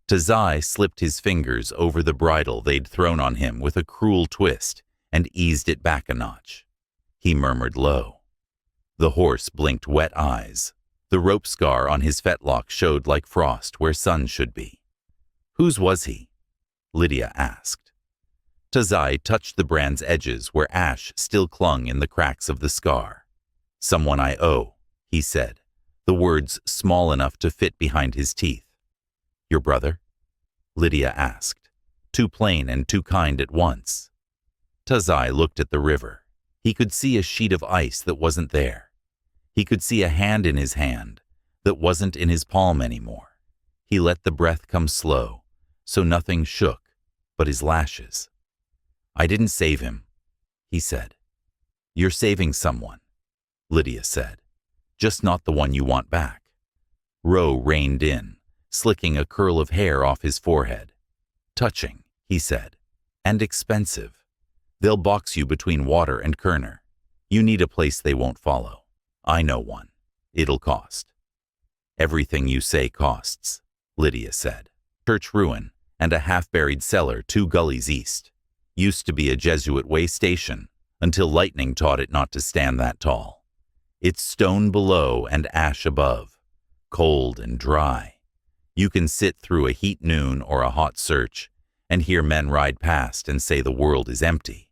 Tazai slipped his fingers over the bridle they'd thrown on him with a cruel twist and eased it back a notch. He murmured low. The horse blinked wet eyes. The rope scar on his fetlock showed like frost where sun should be. "Whose was he?" Lydia asked. Tazai touched the brand's edges where ash still clung in the cracks of the scar. "Someone I owe," he said, the words small enough to fit behind his teeth. "Your brother?" Lydia asked, too plain and too kind at once. Tazai looked at the river. He could see a sheet of ice that wasn't there. He could see a hand in his hand that wasn't in his palm anymore. He let the breath come slow, so nothing shook but his lashes. "I didn't save him," he said. "You're saving someone," Lydia said, "just not the one you want back. Roe reined in, slicking a curl of hair off his forehead. "Touching," he said, "and expensive. They'll box you between Water and Kerner. You need a place they won't follow. I know one. It'll cost." "Everything you say costs," Lydia said. "Church ruin and a half-buried cellar 2 gullies east. Used to be a Jesuit way station until lightning taught it not to stand that tall. It's stone below and ash above, cold and dry. You can sit through a heat noon or a hot search and hear men ride past and say the world is empty.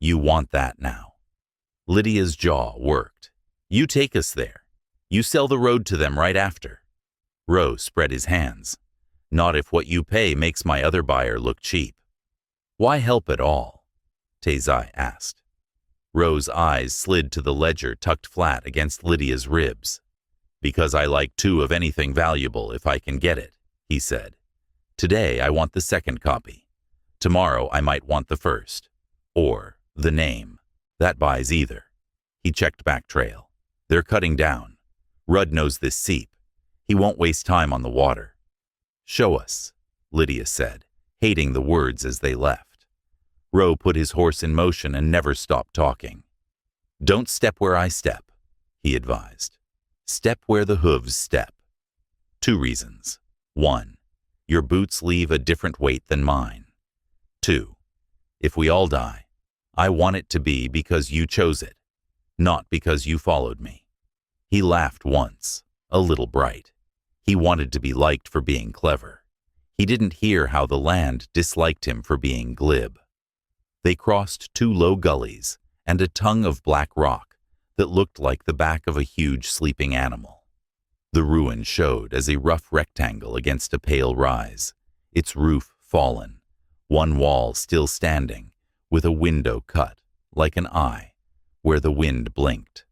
You want that now." Lydia's jaw worked. "You take us there. You sell the road to them right after." Roe spread his hands. "Not if what you pay makes my other buyer look cheap." "Why help at all?" Tazai asked. Roe's eyes slid to the ledger tucked flat against Lydia's ribs. "Because I like 2 of anything valuable if I can get it," he said. "Today I want the second copy. Tomorrow I might want the first. Or the name. That buys either." He checked back trail. "They're cutting down. Rudd knows this seep. He won't waste time on the water." "Show us," Lydia said, hating the words as they left. Roe put his horse in motion and never stopped talking. "Don't step where I step," he advised. "Step where the hooves step. 2 reasons. 1, your boots leave a different weight than mine. 2, if we all die, I want it to be because you chose it, not because you followed me." He laughed once, a little bright. He wanted to be liked for being clever. He didn't hear how the land disliked him for being glib. They crossed 2 low gullies and a tongue of black rock that looked like the back of a huge sleeping animal. The ruin showed as a rough rectangle against a pale rise, its roof fallen, one wall still standing, with a window cut, like an eye, where the wind blinked.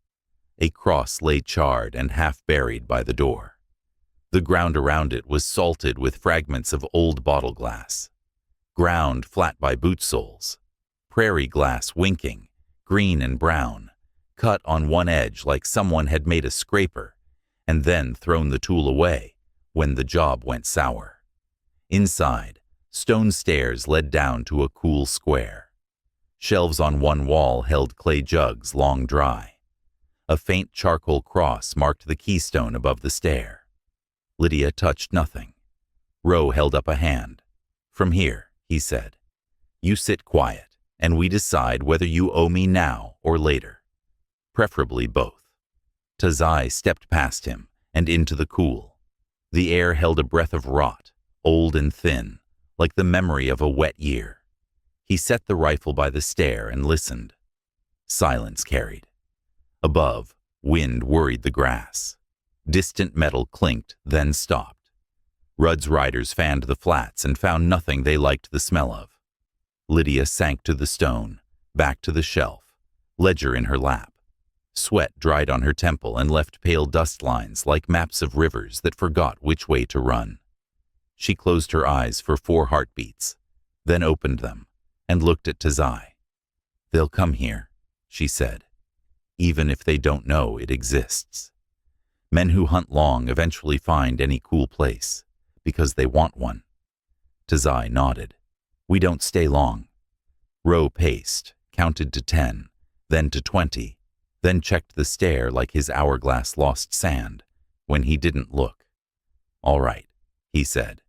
A cross lay charred and half-buried by the door. The ground around it was salted with fragments of old bottle glass, ground flat by boot soles, prairie glass winking, green and brown, cut on one edge like someone had made a scraper and then thrown the tool away when the job went sour. Inside, stone stairs led down to a cool square. Shelves on one wall held clay jugs long dry. A faint charcoal cross marked the keystone above the stair. Lydia touched nothing. Roe held up a hand. "From here," he said. "You sit quiet, and we decide whether you owe me now or later. Preferably both." Tazai stepped past him and into the cool. The air held a breath of rot, old and thin, like the memory of a wet year. He set the rifle by the stair and listened. Silence carried. Above, wind worried the grass. Distant metal clinked, then stopped. Rudd's riders fanned the flats and found nothing they liked the smell of. Lydia sank to the stone, back to the shelf, ledger in her lap. Sweat dried on her temple and left pale dust lines like maps of rivers that forgot which way to run. She closed her eyes for 4 heartbeats, then opened them and looked at Tazai. "They'll come here," she said, "even if they don't know it exists. Men who hunt long eventually find any cool place, because they want one." Tazai nodded. "We don't stay long." Roe paced, counted to 10, then to 20, then checked the stair like his hourglass lost sand when he didn't look. "All right," he said.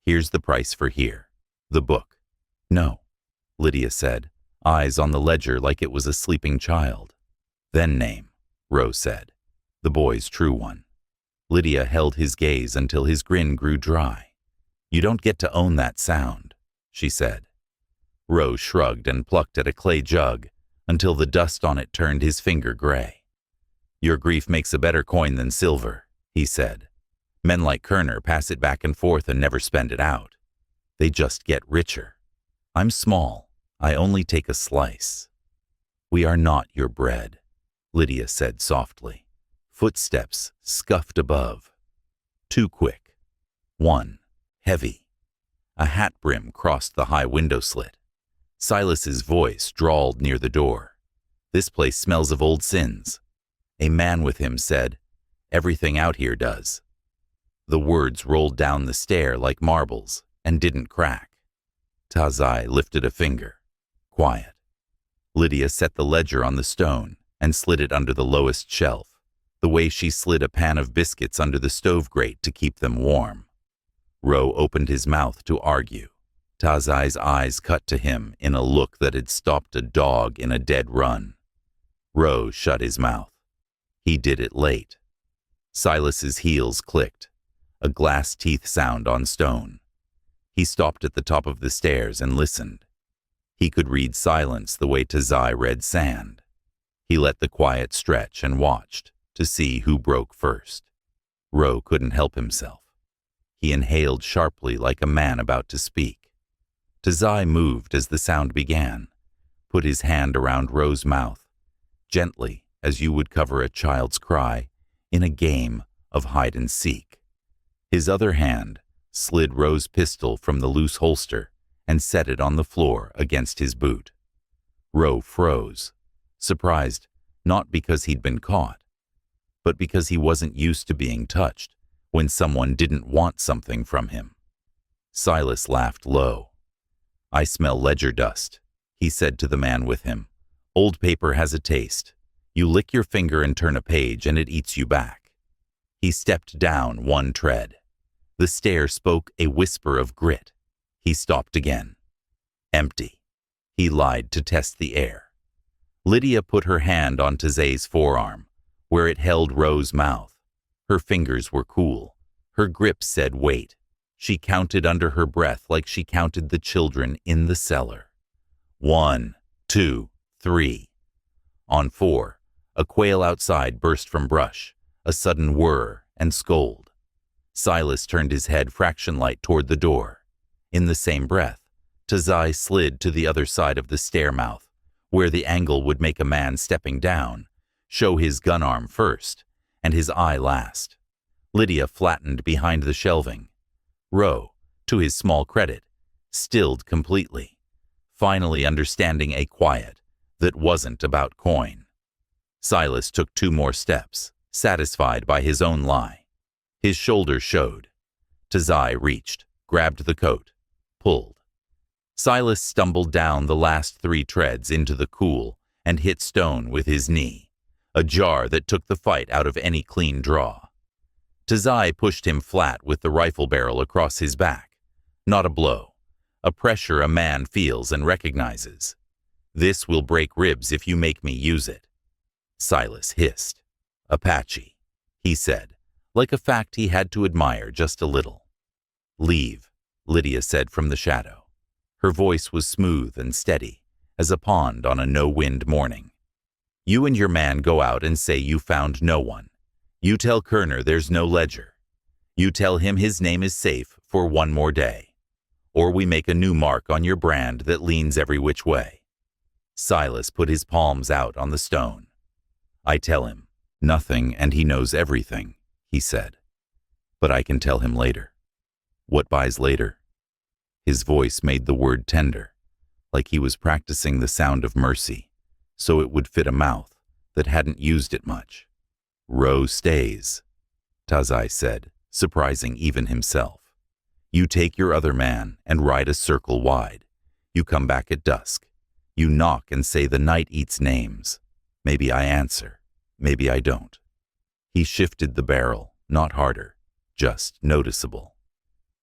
"Here's the price for here. The book." "No," Lydia said, eyes on the ledger like it was a sleeping child. "Then name," Roe said, "the boy's true one." Lydia held his gaze until his grin grew dry. "You don't get to own that sound," she said. Roe shrugged and plucked at a clay jug until the dust on it turned his finger gray. "Your grief makes a better coin than silver," he said. "Men like Kerner pass it back and forth and never spend it out. They just get richer. I'm small. I only take a slice." "We are not your bread," Lydia said softly. Footsteps scuffed above. 2 quick. 1, heavy. A hat brim crossed the high window slit. Silas's voice drawled near the door. "This place smells of old sins." A man with him said, "Everything out here does." The words rolled down the stair like marbles and didn't crack. Tazai lifted a finger. Quiet. Lydia set the ledger on the stone and slid it under the lowest shelf, the way she slid a pan of biscuits under the stove grate to keep them warm. Ro opened his mouth to argue. Tazai's eyes cut to him in a look that had stopped a dog in a dead run. Ro shut his mouth. He did it late. Silas's heels clicked, a glass teeth sound on stone. He stopped at the top of the stairs and listened. He could read silence the way Tazai read sand. He let the quiet stretch and watched to see who broke first. Ro couldn't help himself. He inhaled sharply like a man about to speak. Tazai moved as the sound began, put his hand around Ro's mouth, gently as you would cover a child's cry in a game of hide and seek. His other hand slid Ro's pistol from the loose holster and set it on the floor against his boot. Ro froze, surprised not because he'd been caught, but because he wasn't used to being touched when someone didn't want something from him. Silas laughed low. "I smell ledger dust," he said to the man with him. "Old paper has a taste. You lick your finger and turn a page and it eats you back." He stepped down one tread. The stair spoke a whisper of grit. He stopped again. Empty. He lied to test the air. Lydia put her hand on Tazai's forearm, where it held Ro's mouth. Her fingers were cool. Her grip said wait. She counted under her breath like she counted the children in the cellar. 1, 2, 3. On 4, a quail outside burst from brush, a sudden whir and scold. Silas turned his head fraction light toward the door. In the same breath, Tazai slid to the other side of the stair mouth, where the angle would make a man stepping down show his gun arm first and his eye last. Lydia flattened behind the shelving. Ro, to his small credit, stilled completely, finally understanding a quiet that wasn't about coin. Silas took 2 more steps, satisfied by his own lie. His shoulders showed. Tazai reached, grabbed the coat, pulled. Silas stumbled down the last 3 treads into the cool and hit stone with his knee, a jar that took the fight out of any clean draw. Tazai pushed him flat with the rifle barrel across his back. Not a blow, a pressure a man feels and recognizes. "This will break ribs if you make me use it." Silas hissed. "Apache," he said, like a fact he had to admire just a little. "Leave," Lydia said from the shadow. Her voice was smooth and steady, as a pond on a no-wind morning. "You and your man go out and say you found no one. You tell Kerner there's no ledger. You tell him his name is safe for 1 more day. Or we make a new mark on your brand that leans every which way." Silas put his palms out on the stone. "I tell him nothing and he knows everything," he said. "But I can tell him later." "What buys later?" His voice made the word tender, like he was practicing the sound of mercy, so it would fit a mouth that hadn't used it much. "Ro stays," Tazai said, surprising even himself. "You take your other man and ride a circle wide. You come back at dusk. You knock and say the night eats names. Maybe I answer, maybe I don't." He shifted the barrel, not harder, just noticeable.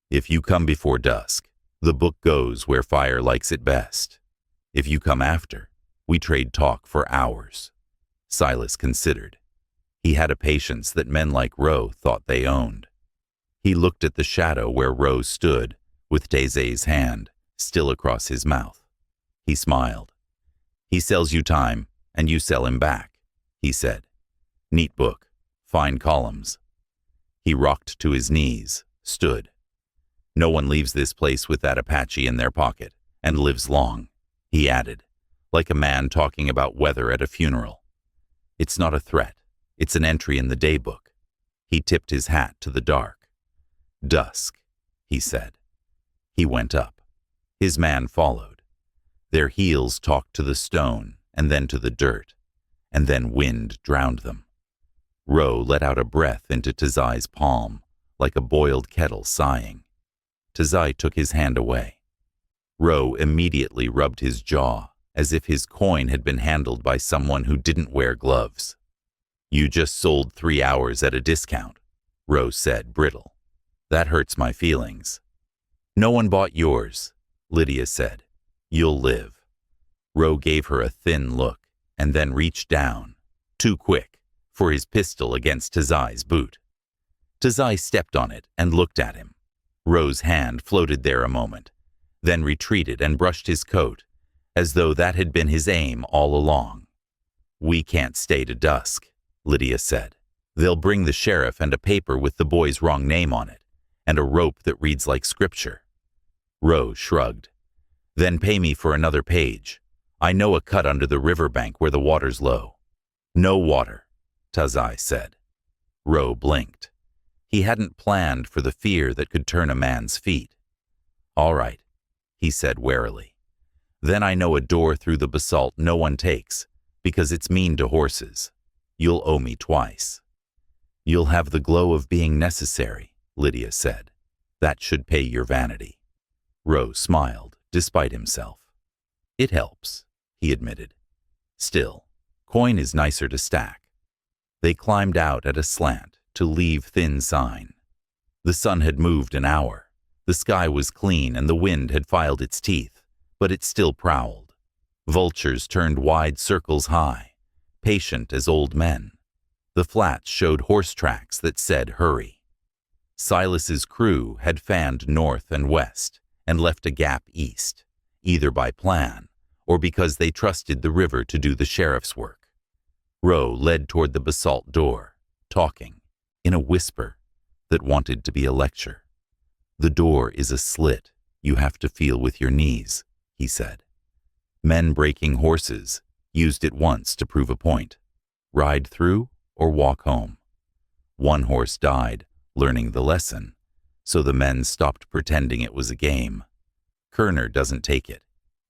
"If you come before dusk, the book goes where fire likes it best. If you come after, we trade talk for hours." Silas considered. He had a patience that men like Ro thought they owned. He looked at the shadow where Ro stood, with Tazai's hand still across his mouth. He smiled. "He sells you time, and you sell him back," he said. "Neat book, fine columns." He rocked to his knees, stood. "No one leaves this place with that Apache in their pocket, and lives long," he added, like a man talking about weather at a funeral. "It's not a threat. It's an entry in the daybook." He tipped his hat to the dark. "Dusk," he said. He went up. His man followed. Their heels talked to the stone and then to the dirt, and then wind drowned them. Ro let out a breath into Tazai's palm, like a boiled kettle sighing. Tazai took his hand away. Ro immediately rubbed his jaw, as if his coin had been handled by someone who didn't wear gloves. "You just sold 3 hours at a discount," Ro said, brittle. "That hurts my feelings." "No one bought yours," Lydia said. "You'll live." Ro gave her a thin look, and then reached down, too quick, for his pistol against Tazai's boot. Tazai stepped on it and looked at him. Ro's hand floated there a moment, then retreated and brushed his coat, as though that had been his aim all along. "We can't stay to dusk," Lydia said. "They'll bring the sheriff and a paper with the boy's wrong name on it, and a rope that reads like scripture." Ro shrugged. "Then pay me for another page. I know a cut under the riverbank where the water's low." "No water," Tazai said. Ro blinked. He hadn't planned for the fear that could turn a man's feet. "All right," he said warily. "Then I know a door through the basalt no one takes, because it's mean to horses. You'll owe me twice." "You'll have the glow of being necessary," Lydia said. "That should pay your vanity." Ro smiled, despite himself. "It helps," he admitted. "Still, coin is nicer to stack." They climbed out at a slant to leave Thin Sign. The sun had moved an hour. The sky was clean and the wind had filed its teeth, but it still prowled. Vultures turned wide circles high, patient as old men. The flats showed horse tracks that said hurry. Silas's crew had fanned north and west and left a gap east, either by plan or because they trusted the river to do the sheriff's work. Ro led toward the basalt door, talking, in a whisper that wanted to be a lecture. "The door is a slit you have to feel with your knees," he said. "Men breaking horses used it once to prove a point. Ride through or walk home. One horse died learning the lesson, so the men stopped pretending it was a game. Kerner doesn't take it.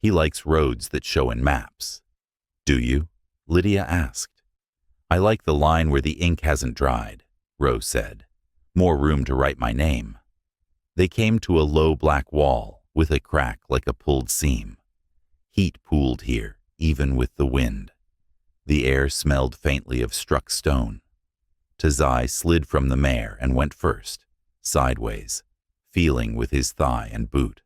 He likes roads that show in maps." "Do you?" Lydia asked. "I like the line where the ink hasn't dried," Ro said. "More room to write my name." They came to a low black wall with a crack like a pulled seam. Heat pooled here, even with the wind. The air smelled faintly of struck stone. Tazai slid from the mare and went first, sideways, feeling with his thigh and boot.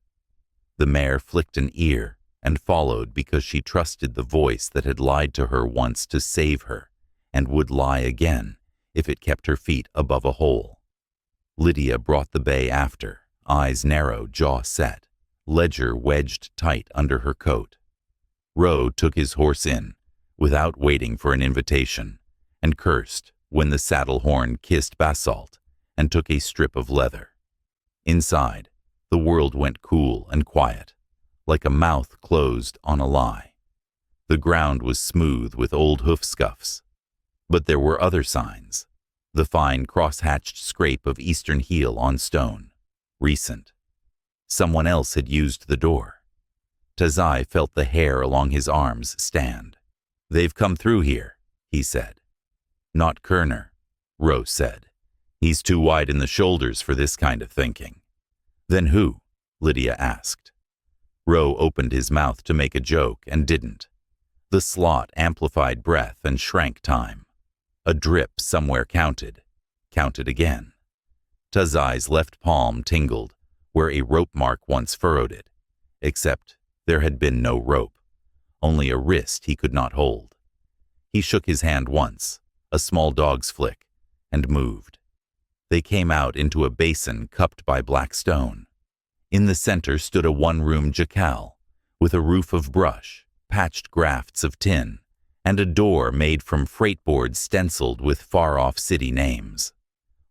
The mare flicked an ear and followed because she trusted the voice that had lied to her once to save her and would lie again if it kept her feet above a hole. Lydia brought the bay after, eyes narrow, jaw set, ledger wedged tight under her coat. Ro took his horse in, without waiting for an invitation, and cursed when the saddle horn kissed basalt and took a strip of leather. Inside, the world went cool and quiet, like a mouth closed on a lie. The ground was smooth with old hoof scuffs, but there were other signs. The fine cross-hatched scrape of eastern heel on stone, recent. Someone else had used the door. Tazai felt the hair along his arms stand. "They've come through here," he said. "Not Kerner," Ro said. "He's too wide in the shoulders for this kind of thinking." "Then who?" Lydia asked. Ro opened his mouth to make a joke and didn't. The slot amplified breath and shrank time. A drip somewhere counted again. Tazai's left palm tingled where a rope mark once furrowed it, except there had been no rope, only a wrist he could not hold. He shook his hand once, a small dog's flick, and moved. They came out into a basin cupped by black stone. In the center stood a one-room jacal, with a roof of brush, patched grafts of tin, and a door made from freight boards stenciled with far-off city names.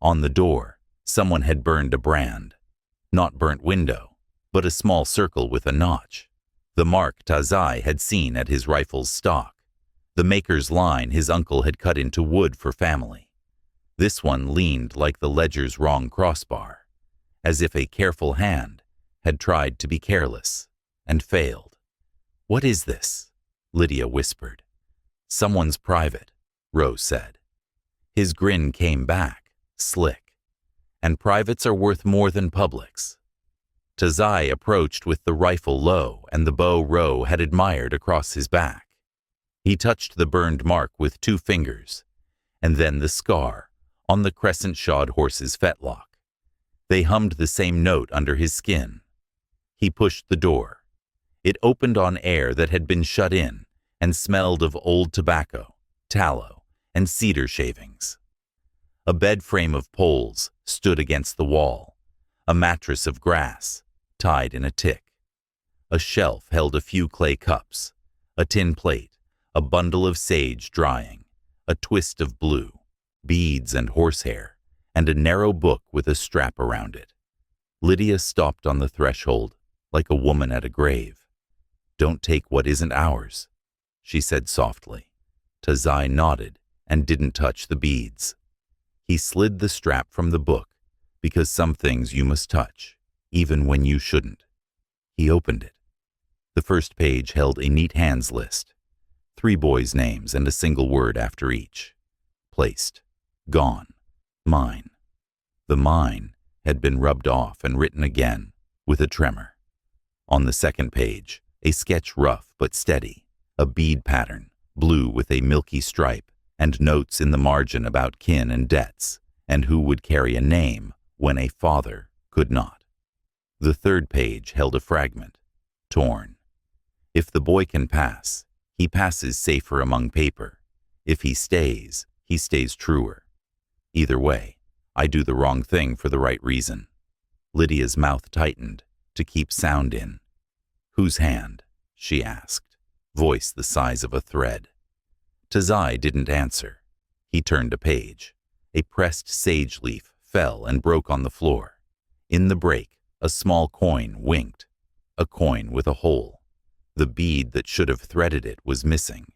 On the door, someone had burned a brand. Not burnt window, but a small circle with a notch. The mark Tazai had seen at his rifle's stock. The maker's line his uncle had cut into wood for family. This one leaned like the ledger's wrong crossbar, as if a careful hand had tried to be careless and failed. "What is this?" Lydia whispered. "Someone's private," Ro said. His grin came back, slick. and privates are worth more than publics. Tazai approached with the rifle low and the bow Ro had admired across his back. He touched the burned mark with 2 fingers, and then the scar on the crescent-shod horse's fetlock. They hummed the same note under his skin. He pushed the door. It opened on air that had been shut in and smelled of old tobacco, tallow, and cedar shavings. A bed frame of poles stood against the wall, a mattress of grass tied in a tick. A shelf held a few clay cups, a tin plate, a bundle of sage drying, a twist of blue, beads and horsehair, and a narrow book with a strap around it. Lydia stopped on the threshold, like a woman at a grave. "Don't take what isn't ours," she said softly. Tazai nodded and didn't touch the beads. He slid the strap from the book, because some things you must touch, even when you shouldn't. He opened it. The first page held a neat hands list, 3 boys' names and a single word after each. Placed, gone, mine. The mine had been rubbed off and written again, with a tremor. On the second page, a sketch rough but steady, a bead pattern, blue with a milky stripe, and notes in the margin about kin and debts, and who would carry a name when a father could not. The third page held a fragment, torn. If the boy can pass, he passes safer among paper. If he stays truer. Either way, I do the wrong thing for the right reason. Lydia's mouth tightened to keep sound in. "Whose hand?" she asked, voice the size of a thread. Tazai didn't answer. He turned a page. A pressed sage leaf fell and broke on the floor. In the break, a small coin winked, a coin with a hole. The bead that should have threaded it was missing.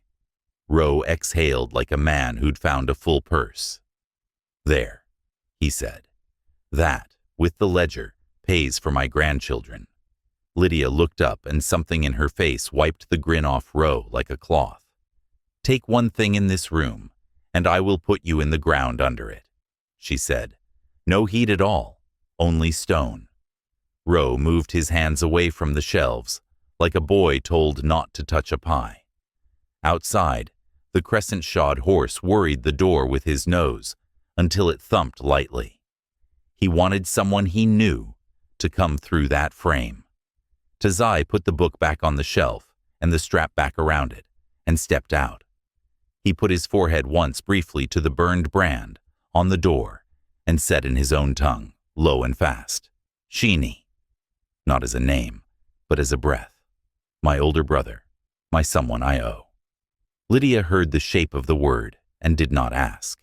Ro exhaled like a man who'd found a full purse. "There," he said. "That, with the ledger, pays for my grandchildren." Lydia looked up and something in her face wiped the grin off Ro like a cloth. "Take one thing in this room, and I will put you in the ground under it," she said. "No heat at all, only stone." Ro moved his hands away from the shelves, like a boy told not to touch a pie. Outside, the crescent-shod horse worried the door with his nose until it thumped lightly. He wanted someone he knew to come through that frame. Tazai put the book back on the shelf and the strap back around it and stepped out. He put his forehead once briefly to the burned brand on the door and said in his own tongue, low and fast, "Sheeny." Not as a name, but as a breath. My older brother, my someone I owe. Lydia heard the shape of the word and did not ask.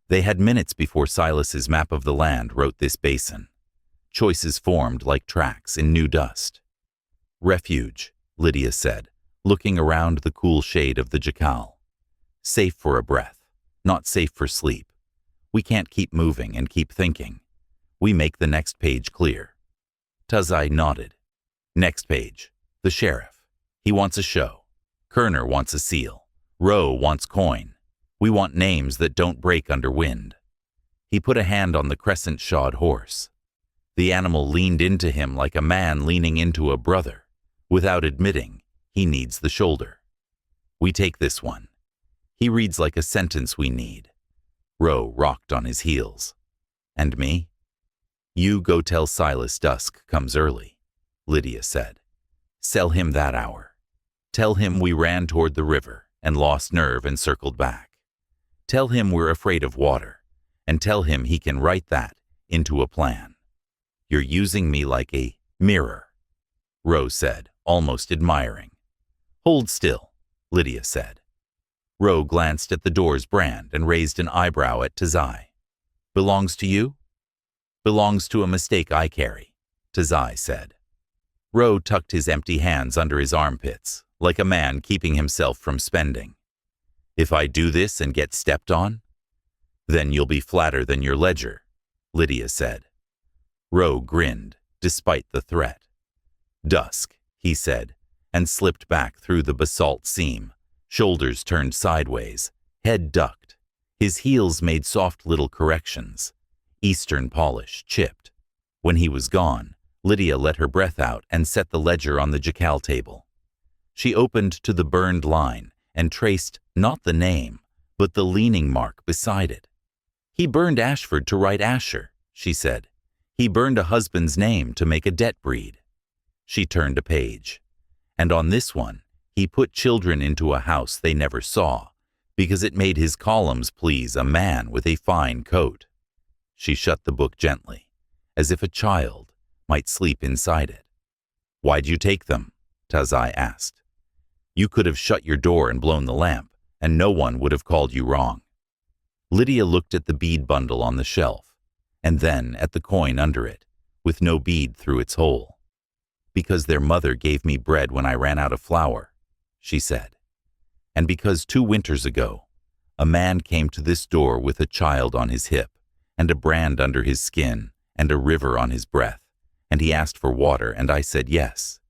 They had minutes before Silas's map of the land wrote this basin. Choices formed like tracks in new dust. "Refuge," Lydia said, looking around the cool shade of the jacal. "Safe for a breath, not safe for sleep. We can't keep moving and keep thinking. We make the next page clear." Tazai nodded. "Next page. The sheriff. He wants a show. Kerner wants a seal. Ro wants coin. We want names that don't break under wind." He put a hand on the crescent-shod horse. The animal leaned into him like a man leaning into a brother. Without admitting, he needs the shoulder. "We take this one. He reads like a sentence we need." Ro rocked on his heels. "And me?" "You go tell Silas dusk comes early," Lydia said. "Sell him that hour. Tell him we ran toward the river and lost nerve and circled back. Tell him we're afraid of water, and tell him he can write that into a plan. You're using me like a mirror," Ro said, almost admiring. "Hold still," Lydia said. Ro glanced at the door's brand and raised an eyebrow at Tazai. "Belongs to you?" "Belongs to a mistake I carry," Tazai said. Ro tucked his empty hands under his armpits, like a man keeping himself from spending. "If I do this and get stepped on?" "Then you'll be flatter than your ledger," Lydia said. Ro grinned, despite the threat. "Dusk," he said, and slipped back through the basalt seam, shoulders turned sideways, head ducked. His heels made soft little corrections. Eastern polish, chipped. When he was gone, Lydia let her breath out and set the ledger on the jacal table. She opened to the burned line and traced not the name, but the leaning mark beside it. "He burned Ashford to write Asher," she said. "He burned a husband's name to make a debt breed." She turned a page. "And on this one, he put children into a house they never saw, because it made his columns please a man with a fine coat." She shut the book gently, as if a child might sleep inside it. "Why'd you take them?" Tazai asked. "You could have shut your door and blown the lamp, and no one would have called you wrong." Lydia looked at the bead bundle on the shelf, and then at the coin under it, with no bead through its hole. "Because their mother gave me bread when I ran out of flour," she said. "And because 2 winters ago, a man came to this door with a child on his hip, and a brand under his skin, and a river on his breath, and he asked for water, and I said yes.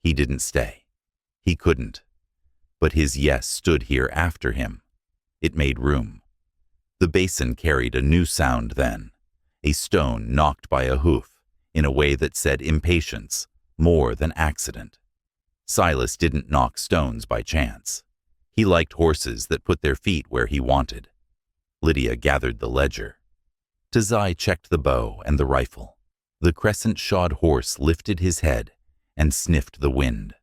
He didn't stay. He couldn't. But his yes stood here after him. It made room. The basin carried a new sound then, a stone knocked by a hoof, in a way that said impatience, more than accident. Silas didn't knock stones by chance. He liked horses that put their feet where he wanted. Lydia gathered the ledger. Tazai checked the bow and the rifle. The crescent-shod horse lifted his head and sniffed the wind.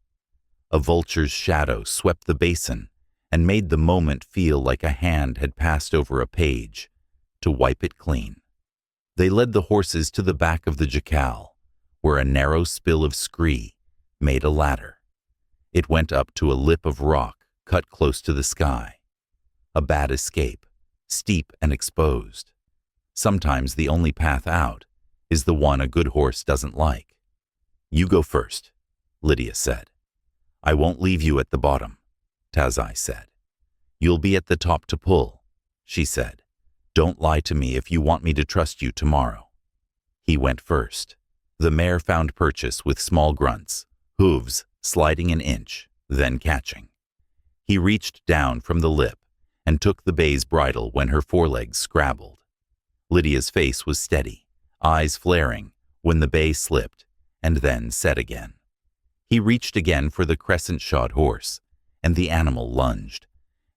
A vulture's shadow swept the basin and made the moment feel like a hand had passed over a page to wipe it clean. They led the horses to the back of the jacal, where a narrow spill of scree made a ladder. It went up to a lip of rock cut close to the sky. A bad escape, steep and exposed. Sometimes the only path out is the one a good horse doesn't like. "You go first," Lydia said. "I won't leave you at the bottom," Tazai said. "You'll be at the top to pull," she said. "Don't lie to me if you want me to trust you tomorrow." He went first. The mare found purchase with small grunts, hooves sliding an inch, then catching. He reached down from the lip and took the bay's bridle when her forelegs scrabbled. Lydia's face was steady, eyes flaring, when the bay slipped and then set again. He reached again for the crescent-shod horse, and the animal lunged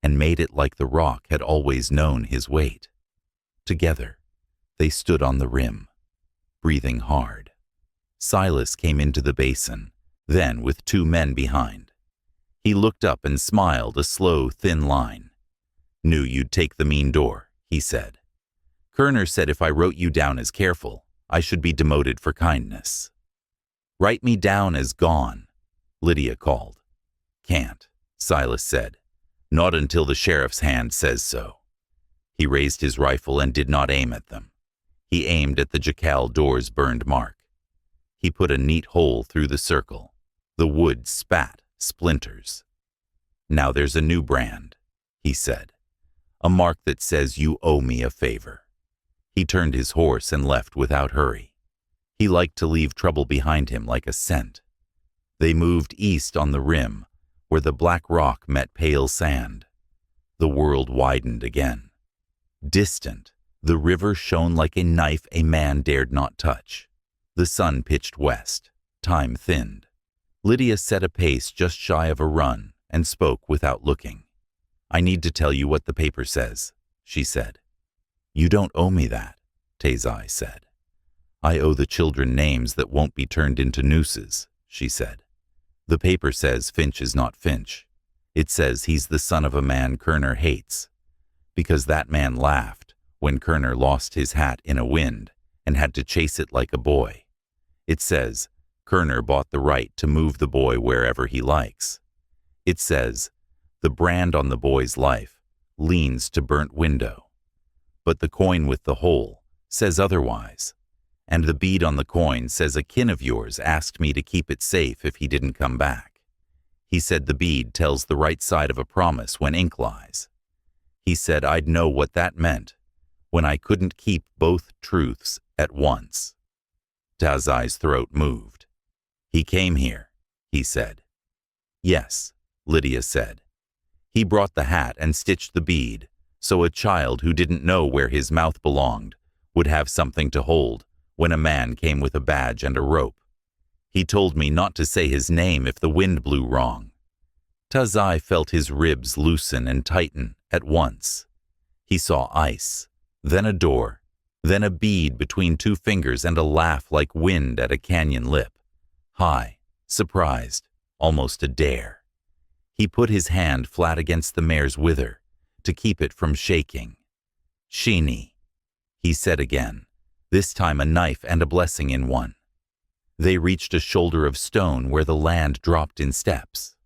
and made it like the rock had always known his weight. Together, they stood on the rim, breathing hard. Silas came into the basin, then with 2 men behind. He looked up and smiled a slow, thin line. "Knew you'd take the mean door," he said. "Kerner said if I wrote you down as careful, I should be demoted for kindness." "Write me down as gone," Lydia called. "Can't," Silas said. "Not until the sheriff's hand says so." He raised his rifle and did not aim at them. He aimed at the jacal door's burned mark. He put a neat hole through the circle. The wood spat splinters. "Now there's a new brand," he said. "A mark that says you owe me a favor." He turned his horse and left without hurry. He liked to leave trouble behind him like a scent. They moved east on the rim, where the black rock met pale sand. The world widened again. Distant, the river shone like a knife a man dared not touch. The sun pitched west. Time thinned. Lydia set a pace just shy of a run and spoke without looking. "I need to tell you what the paper says," she said. "You don't owe me that," Tazai said. "I owe the children names that won't be turned into nooses," she said. "The paper says Finch is not Finch. It says he's the son of a man Kerner hates, because that man laughed when Kerner lost his hat in a wind and had to chase it like a boy. It says Kerner bought the right to move the boy wherever he likes. It says the brand on the boy's life leans to burnt window. But the coin with the hole says otherwise, and the bead on the coin says a kin of yours asked me to keep it safe if he didn't come back. He said the bead tells the right side of a promise when ink lies. He said I'd know what that meant when I couldn't keep both truths at once." Tazai's throat moved. "He came here," he said. "Yes," Lydia said. "He brought the hat and stitched the bead, so a child who didn't know where his mouth belonged would have something to hold when a man came with a badge and a rope. He told me not to say his name if the wind blew wrong. Tazai felt his ribs loosen and tighten at once. He saw ice, then a door, then a bead between two fingers and a laugh like wind at a canyon lip. High, surprised, almost a dare. He put his hand flat against the mare's wither to keep it from shaking. "Sheeny," he said again, this time a knife and a blessing in one. They reached a shoulder of stone where the land dropped in steps.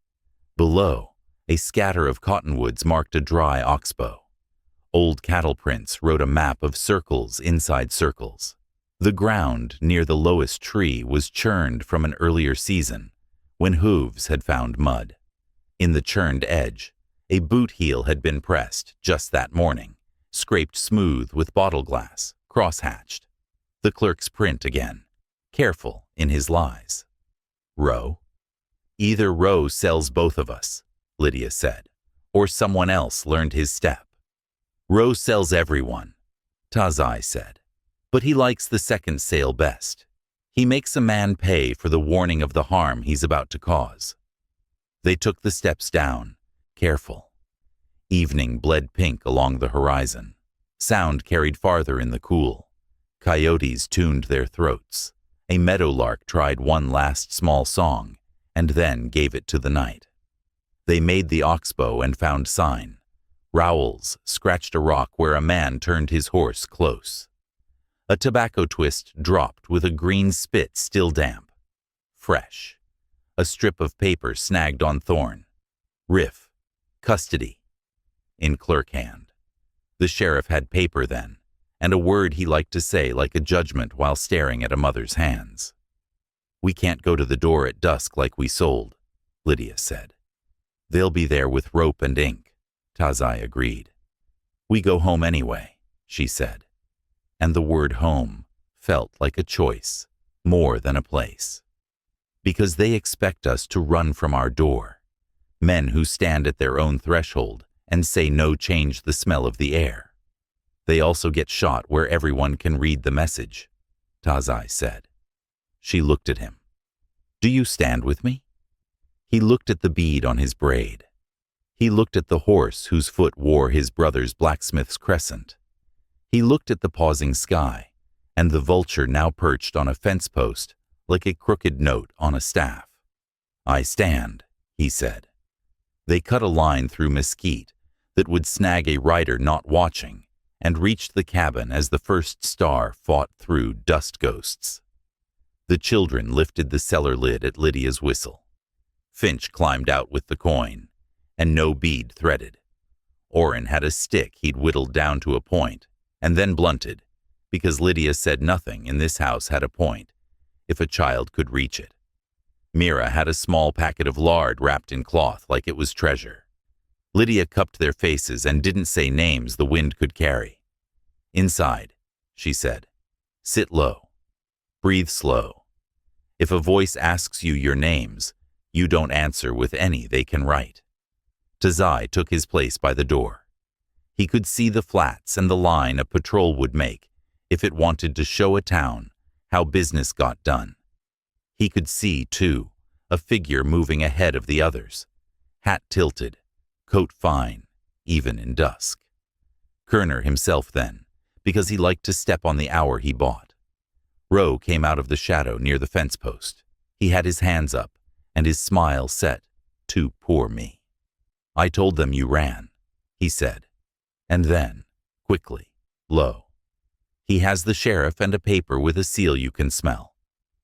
Below, a scatter of cottonwoods marked a dry oxbow. Old cattle prints wrote a map of circles inside circles. The ground near the lowest tree was churned from an earlier season, when hooves had found mud. In the churned edge, a boot heel had been pressed just that morning, scraped smooth with bottle glass, cross-hatched. The clerk's print again, careful in his lies. "Roe? Either Roe sells both of us," Lydia said, "or someone else learned his step." "Roe sells everyone," Tazai said, "but he likes the second sale best. He makes a man pay for the warning of the harm he's about to cause." They took the steps down, careful. Evening bled pink along the horizon. Sound carried farther in the cool. Coyotes tuned their throats. A meadowlark tried one last small song, and then gave it to the night. They made the oxbow and found sign. Rowels scratched a rock where a man turned his horse close. A tobacco twist dropped with a green spit still damp. Fresh. A strip of paper snagged on thorn. Riff. Custody. In clerk hand. The sheriff had paper then, and a word he liked to say like a judgment while staring at a mother's hands. "We can't go to the door at dusk like we sold," Lydia said. "They'll be there with rope and ink," Tazai agreed. "We go home anyway," she said. And the word home felt like a choice, more than a place. Because they expect us to run from our door. Men who stand at their own threshold and say no change the smell of the air. They also get shot where everyone can read the message, Tazai said. She looked at him. "Do you stand with me?" He looked at the bead on his braid. He looked at the horse whose foot wore his brother's blacksmith's crescent. He looked at the pausing sky and the vulture now perched on a fence post like a crooked note on a staff. "I stand," he said. They cut a line through mesquite that would snag a rider not watching and reached the cabin as the first star fought through dust ghosts. The children lifted the cellar lid at Lydia's whistle. Finch climbed out with the coin, and no bead threaded. Orrin had a stick he'd whittled down to a point, and then blunted, because Lydia said nothing in this house had a point, if a child could reach it. Mira had a small packet of lard wrapped in cloth like it was treasure. Lydia cupped their faces and didn't say names the wind could carry. "Inside," she said. "Sit low. Breathe slow. If a voice asks you your names, you don't answer with any they can write." Tazai took his place by the door. He could see the flats and the line a patrol would make if it wanted to show a town how business got done. He could see, too, a figure moving ahead of the others, hat tilted, coat fine, even in dusk. Kerner himself then, because he liked to step on the hour he bought. Roe came out of the shadow near the fence post. He had his hands up, and his smile set to poor me. "I told them you ran," he said, and then, quickly, low. "He has the sheriff and a paper with a seal you can smell.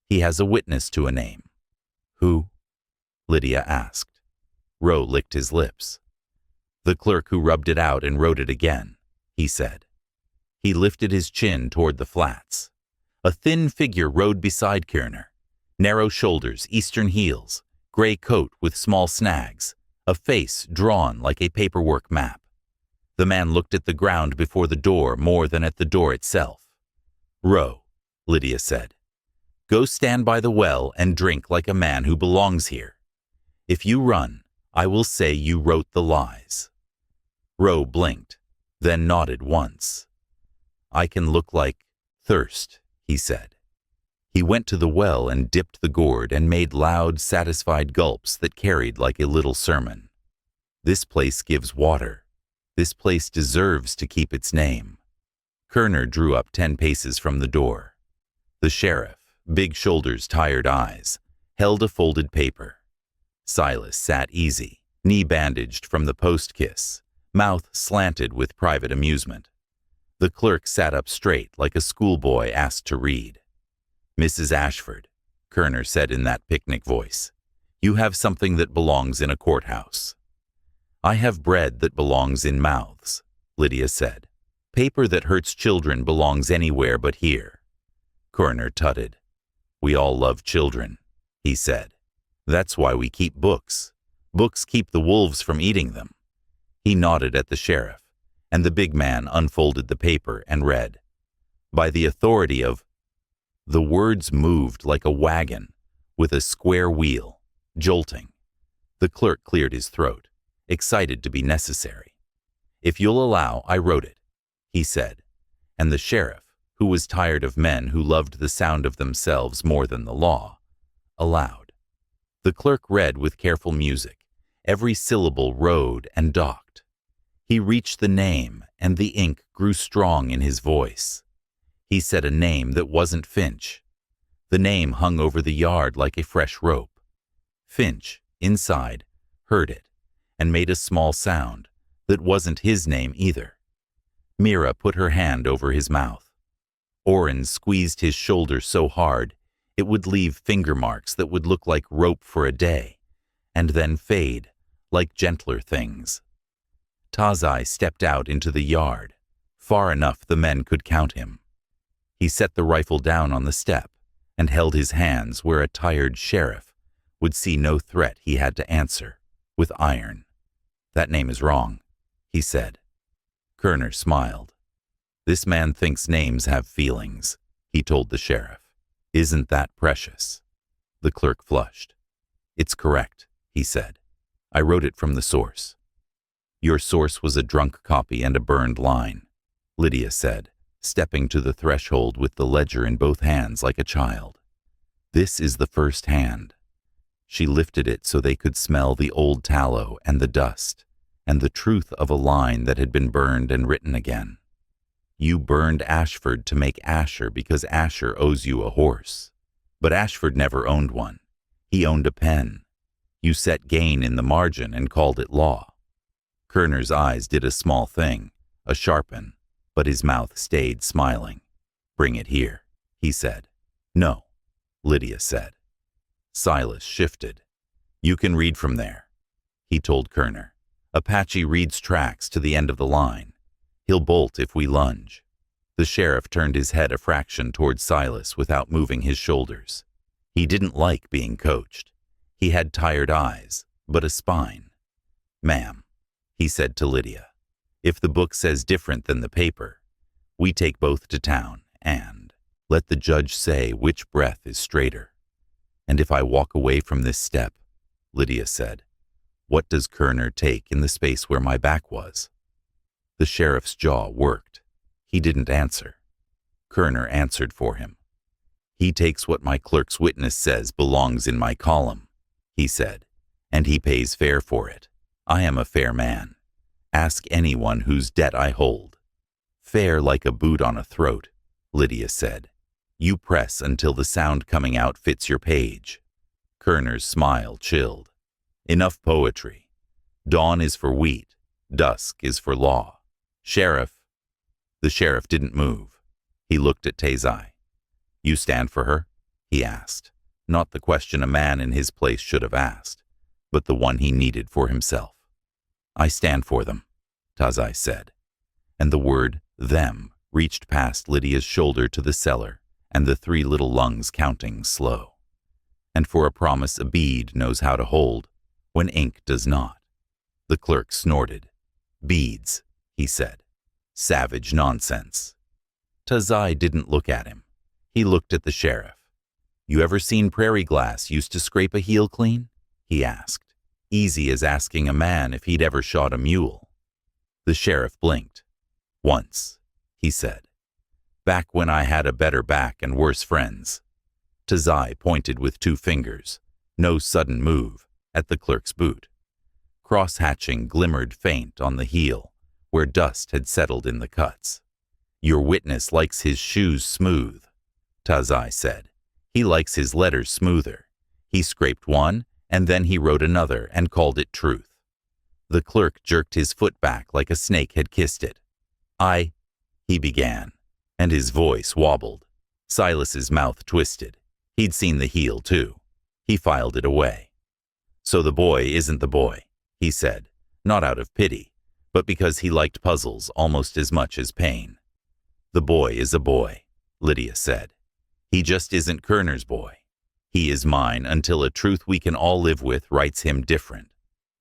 He has a witness to a name." "Who?" Lydia asked. Roe licked his lips. "The clerk who rubbed it out and wrote it again," he said. He lifted his chin toward the flats. A thin figure rode beside Kerner. Narrow shoulders, eastern heels, gray coat with small snags, a face drawn like a paperwork map. The man looked at the ground before the door more than at the door itself. "Roe," Lydia said. "Go stand by the well and drink like a man who belongs here. If you run, I will say you wrote the lies." Roe blinked, then nodded once. "I can look like Thirst, he said. He went to the well and dipped the gourd and made loud, satisfied gulps that carried like a little sermon. This place gives water. This place deserves to keep its name. Kerner drew up 10 paces from the door. The sheriff, big shoulders, tired eyes, held a folded paper. Silas sat easy, knee bandaged from the post-kiss, mouth slanted with private amusement. The clerk sat up straight like a schoolboy asked to read. "Mrs. Ashford," Kerner said in that picnic voice, "you have something that belongs in a courthouse." "I have bread that belongs in mouths," Lydia said. "Paper that hurts children belongs anywhere but here." Kerner tutted. "We all love children," he said. "That's why we keep books. Books keep the wolves from eating them." He nodded at the sheriff, and the big man unfolded the paper and read, "By the authority of—" The words moved like a wagon with a square wheel, jolting. The clerk cleared his throat, excited to be necessary. "If you'll allow, I wrote it," he said, and the sheriff, who was tired of men who loved the sound of themselves more than the law, allowed. The clerk read with careful music, every syllable rode and docked. He reached the name, and the ink grew strong in his voice. He said a name that wasn't Finch. The name hung over the yard like a fresh rope. Finch, inside, heard it, and made a small sound that wasn't his name either. Mira put her hand over his mouth. Orrin squeezed his shoulder so hard it would leave finger marks that would look like rope for a day, and then fade, like gentler things. Tazai stepped out into the yard, far enough the men could count him. He set the rifle down on the step and held his hands where a tired sheriff would see no threat he had to answer, with iron. "That name is wrong," he said. Kerner smiled. "This man thinks names have feelings," he told the sheriff. "Isn't that precious?" The clerk flushed. "It's correct," he said. "I wrote it from the source." "Your source was a drunk copy and a burned line," Lydia said, stepping to the threshold with the ledger in both hands like a child. "This is the first hand." She lifted it so they could smell the old tallow and the dust, and the truth of a line that had been burned and written again. "You burned Ashford to make Asher because Asher owes you a horse. But Ashford never owned one. He owned a pen. You set gain in the margin and called it law." Kerner's eyes did a small thing, a sharpen, but his mouth stayed smiling. "Bring it here," he said. "No," Lydia said. Silas shifted. "You can read from there," he told Kerner. "Apache reads tracks to the end of the line. He'll bolt if we lunge." The sheriff turned his head a fraction toward Silas without moving his shoulders. He didn't like being coached. He had tired eyes, but a spine. "Ma'am," he said to Lydia, "if the book says different than the paper, we take both to town and let the judge say which breath is straighter." "And if I walk away from this step," Lydia said, "what does Kerner take in the space where my back was?" The sheriff's jaw worked. He didn't answer. Kerner answered for him. "He takes what my clerk's witness says belongs in my column," he said, "and he pays fair for it. I am a fair man. Ask anyone whose debt I hold." "Fair like a boot on a throat," Lydia said. "You press until the sound coming out fits your page." Kerner's smile chilled. "Enough poetry. Dawn is for wheat. Dusk is for law. Sheriff." The sheriff didn't move. He looked at Tazai. "You stand for her?" he asked. Not the question a man in his place should have asked, but the one he needed for himself. "I stand for them," Tazai said, and the word "them" reached past Lydia's shoulder to the cellar, and the 3 little lungs counting slow. "And for a promise a bead knows how to hold, when ink does not." The clerk snorted. "Beads," he said. "Savage nonsense." Tazai didn't look at him. He looked at the sheriff. "You ever seen prairie glass used to scrape a heel clean?" he asked, easy as asking a man if he'd ever shot a mule. The sheriff blinked. "Once," he said. Back when I had a better back and worse friends. Tazai pointed with 2 fingers, no sudden move, at the clerk's boot. Cross-hatching glimmered faint on the heel, where dust had settled in the cuts. Your witness likes his shoes smooth, Tazai said. He likes his letters smoother. He scraped one, and then he wrote another and called it truth. The clerk jerked his foot back like a snake had kissed it. He began, and his voice wobbled. Silas's mouth twisted. He'd seen the heel, too. He filed it away. So the boy isn't the boy, he said, not out of pity, but because he liked puzzles almost as much as pain. The boy is a boy, Lydia said. He just isn't Kerner's boy. He is mine until a truth we can all live with writes him different.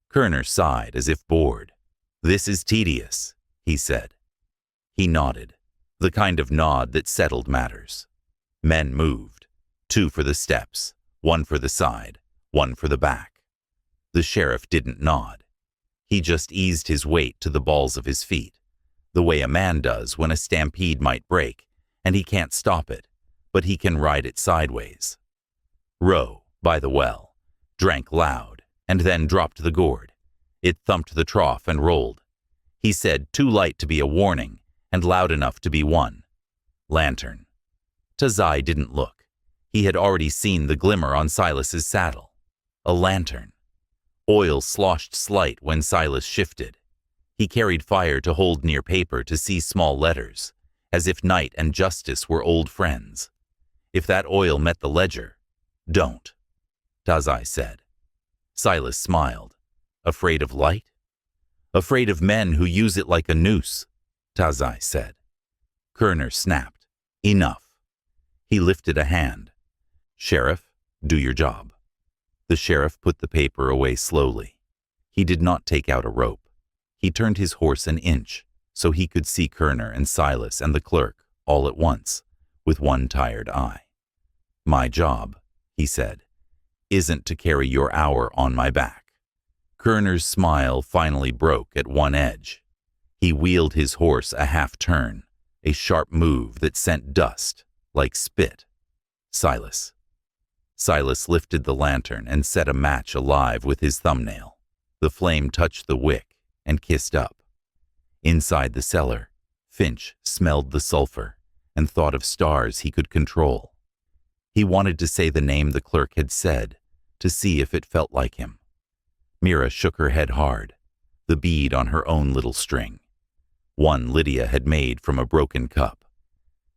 Kerner sighed as if bored. This is tedious, he said. He nodded, the kind of nod that settled matters. Men moved, 2 for the steps, 1 for the side, 1 for the back. The sheriff didn't nod. He just eased his weight to the balls of his feet, the way a man does when a stampede might break, and he can't stop it, but he can ride it sideways. Roe, by the well, drank loud, and then dropped the gourd. It thumped the trough and rolled. He said, too light to be a warning, and loud enough to be one. Lantern. Tazai didn't look. He had already seen the glimmer on Silas's saddle. A lantern. Oil sloshed slight when Silas shifted. He carried fire to hold near paper to see small letters, as if night and justice were old friends. If that oil met the ledger, don't, Tazai said. Silas smiled. Afraid of light? Afraid of men who use it like a noose, Tazai said. Kerner snapped. Enough. He lifted a hand. Sheriff, do your job. The sheriff put the paper away slowly. He did not take out a rope. He turned his horse an inch, so he could see Kerner and Silas and the clerk all at once, with one tired eye. My job, he said, isn't to carry your hour on my back. Kerner's smile finally broke at one edge. He wheeled his horse a half turn, a sharp move that sent dust, like spit. Silas. Silas lifted the lantern and set a match alive with his thumbnail. The flame touched the wick and kissed up. Inside the cellar, Finch smelled the sulfur and thought of stars he could control. He wanted to say the name the clerk had said, to see if it felt like him. Mira shook her head hard, the bead on her own little string. One Lydia had made from a broken cup,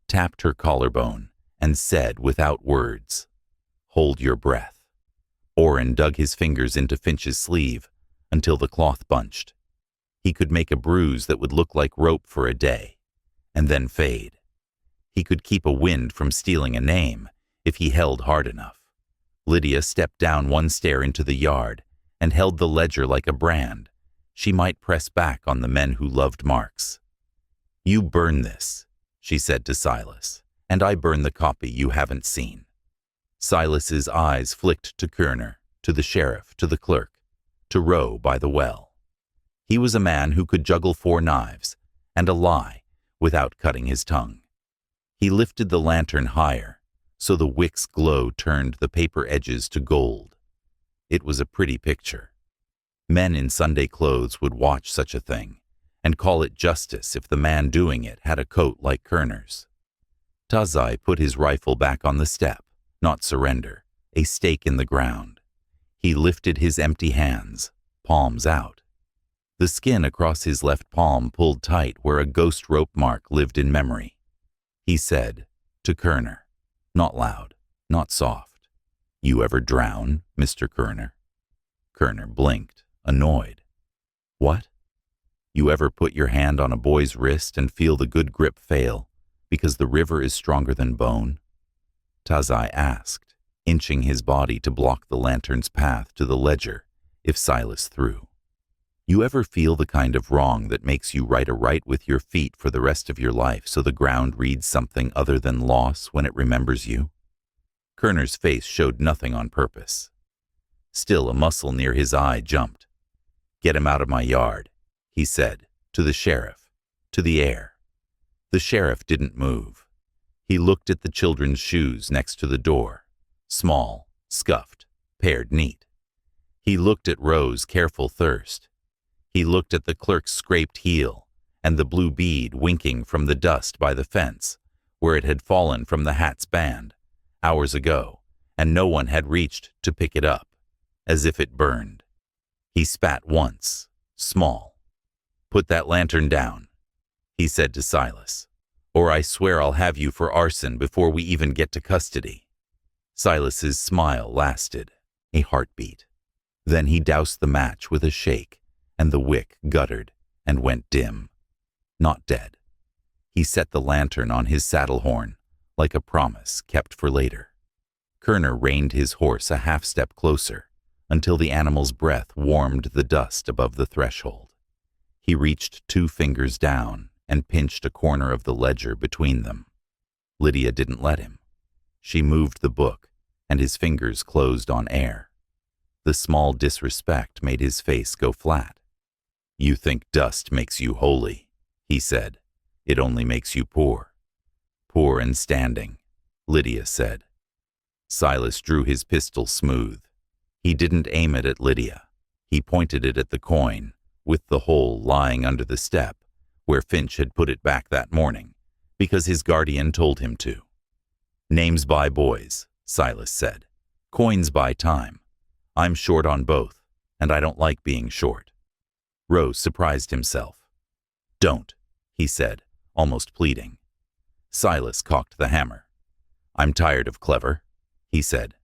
tapped her collarbone, and said without words, "Hold your breath." Orrin dug his fingers into Finch's sleeve until the cloth bunched. He could make a bruise that would look like rope for a day, and then fade. He could keep a wind from stealing a name if he held hard enough. Lydia stepped down one stair into the yard and held the ledger like a brand. She might press back on the men who loved Marx. "You burn this," she said to Silas, "and I burn the copy you haven't seen." Silas's eyes flicked to Kerner, to the sheriff, to the clerk, to Roe by the well. He was a man who could juggle 4 knives and a lie without cutting his tongue. He lifted the lantern higher, so the wick's glow turned the paper edges to gold. It was a pretty picture. Men in Sunday clothes would watch such a thing and call it justice if the man doing it had a coat like Kerner's. Tazai put his rifle back on the step, not surrender, a stake in the ground. He lifted his empty hands, palms out. The skin across his left palm pulled tight where a ghost rope mark lived in memory. He said, to Kerner, not loud, not soft, "You ever drown, Mr. Kerner?" Kerner blinked, annoyed. "What? You ever put your hand on a boy's wrist and feel the good grip fail because the river is stronger than bone?" Tazai asked, inching his body to block the lantern's path to the ledger if Silas threw. "You ever feel the kind of wrong that makes you write a right with your feet for the rest of your life so the ground reads something other than loss when it remembers you?" Kerner's face showed nothing on purpose. Still, a muscle near his eye jumped. "Get him out of my yard," he said, to the sheriff, to the air. The sheriff didn't move. He looked at the children's shoes next to the door, small, scuffed, paired neat. He looked at Ro's careful thirst. He looked at the clerk's scraped heel and the blue bead winking from the dust by the fence, where it had fallen from the hat's band hours ago, and no one had reached to pick it up, as if it burned. He spat once, small. "Put that lantern down," he said to Silas, "or I swear I'll have you for arson before we even get to custody." Silas's smile lasted, a heartbeat. Then he doused the match with a shake, and the wick guttered and went dim. Not dead. He set the lantern on his saddle horn, like a promise kept for later. Kerner reined his horse a half-step closer, until the animal's breath warmed the dust above the threshold. He reached 2 fingers down and pinched a corner of the ledger between them. Lydia didn't let him. She moved the book, and his fingers closed on air. The small disrespect made his face go flat. "You think dust makes you holy," he said. "It only makes you poor." "Poor and standing," Lydia said. Silas drew his pistol smooth. He didn't aim it at Lydia. He pointed it at the coin, with the hole lying under the step, where Finch had put it back that morning, because his guardian told him to. "Names buy boys," Silas said. "Coins buy time. I'm short on both, and I don't like being short." Rose surprised himself. "Don't," he said, almost pleading. Silas cocked the hammer. "I'm tired of clever," he said.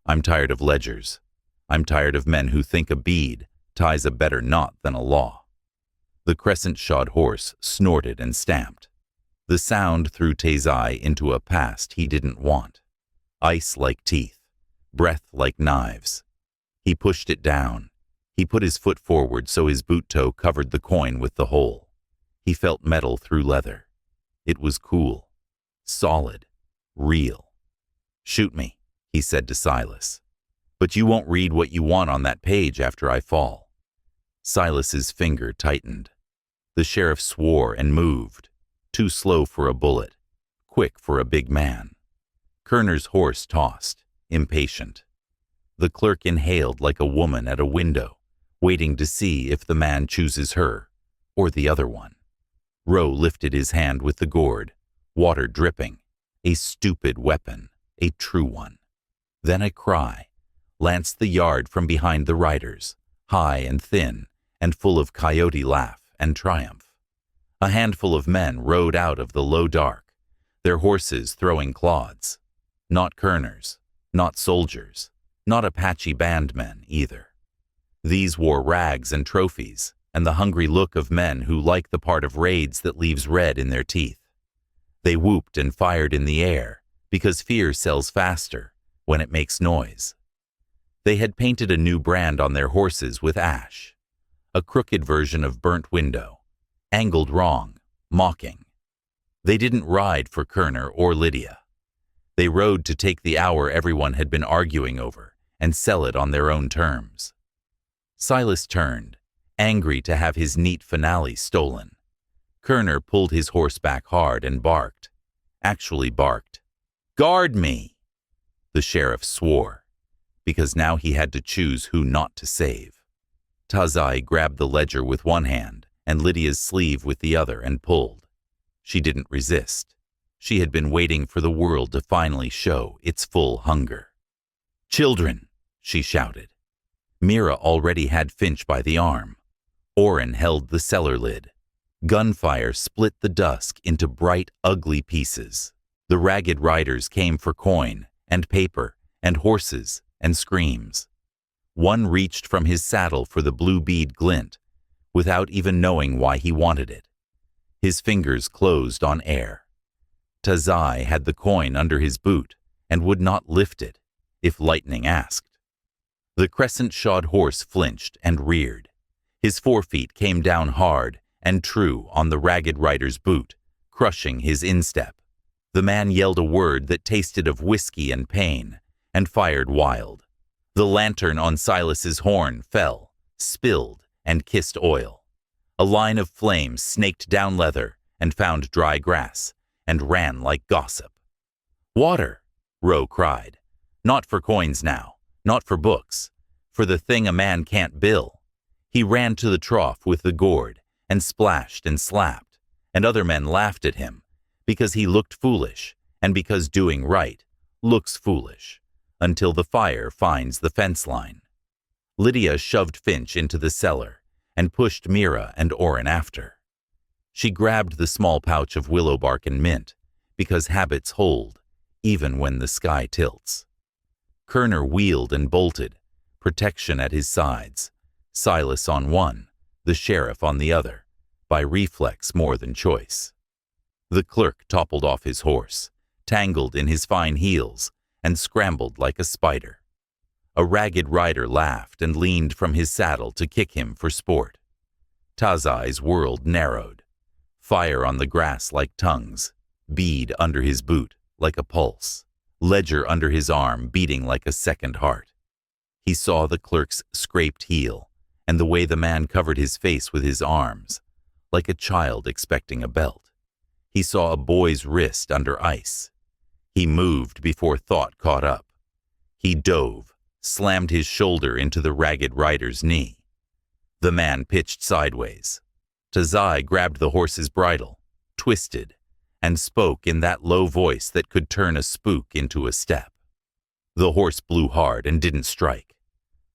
"I'm tired of ledgers. I'm tired of men who think a bead ties a better knot than a law." The crescent-shod horse snorted and stamped. The sound threw Tazai into a past he didn't want. Ice like teeth, breath like knives. He pushed it down. He put his foot forward so his boot toe covered the coin with the hole. He felt metal through leather. It was cool, solid, real. "Shoot me," he said to Silas. "But you won't read what you want on that page after I fall." Silas's finger tightened. The sheriff swore and moved, too slow for a bullet, quick for a big man. Kerner's horse tossed, impatient. The clerk inhaled like a woman at a window, waiting to see if the man chooses her or the other one. Roe lifted his hand with the gourd, water dripping, a stupid weapon, a true one. Then a cry lanced the yard from behind the riders, high and thin and full of coyote laugh and triumph. A handful of men rode out of the low dark, their horses throwing clods. Not Kerner's, not soldiers, not Apache bandmen either. These wore rags and trophies, and the hungry look of men who like the part of raids that leaves red in their teeth. They whooped and fired in the air, because fear sells faster when it makes noise. They had painted a new brand on their horses with ash, a crooked version of burnt window, angled wrong, mocking. They didn't ride for Kerner or Lydia. They rode to take the hour everyone had been arguing over and sell it on their own terms. Silas turned, angry to have his neat finale stolen. Kerner pulled his horse back hard and barked. Actually barked. "Guard me!" The sheriff swore, because now he had to choose who not to save. Tazai grabbed the ledger with one hand and Lydia's sleeve with the other and pulled. She didn't resist. She had been waiting for the world to finally show its full hunger. "Children!" she shouted. Mira already had Finch by the arm. Orrin held the cellar lid. Gunfire split the dusk into bright, ugly pieces. The ragged riders came for coin and paper and horses and screams. One reached from his saddle for the blue bead glint, without even knowing why he wanted it. His fingers closed on air. Tazai had the coin under his boot and would not lift it if Lightning asked. The crescent-shod horse flinched and reared. His forefeet came down hard and true on the ragged rider's boot, crushing his instep. The man yelled a word that tasted of whiskey and pain, and fired wild. The lantern on Silas's horn fell, spilled, and kissed oil. A line of flames snaked down leather and found dry grass, and ran like gossip. Water, Roe cried. Not for coins now, not for books, for the thing a man can't bill. He ran to the trough with the gourd and splashed and slapped, and other men laughed at him because he looked foolish and because doing right looks foolish, until the fire finds the fence line. Lydia shoved Finch into the cellar and pushed Mira and Oren after. She grabbed the small pouch of willow bark and mint because habits hold, even when the sky tilts. Kerner wheeled and bolted, protection at his sides, Silas on one, the sheriff on the other, by reflex more than choice. The clerk toppled off his horse, tangled in his fine heels, and scrambled like a spider. A ragged rider laughed and leaned from his saddle to kick him for sport. Tazai's world narrowed. Fire on the grass like tongues, bead under his boot like a pulse, ledger under his arm beating like a second heart. He saw the clerk's scraped heel and the way the man covered his face with his arms, like a child expecting a belt. He saw a boy's wrist under ice. He moved before thought caught up. He dove, slammed his shoulder into the ragged rider's knee. The man pitched sideways. Tazai grabbed the horse's bridle, twisted, and spoke in that low voice that could turn a spook into a step. The horse blew hard and didn't strike.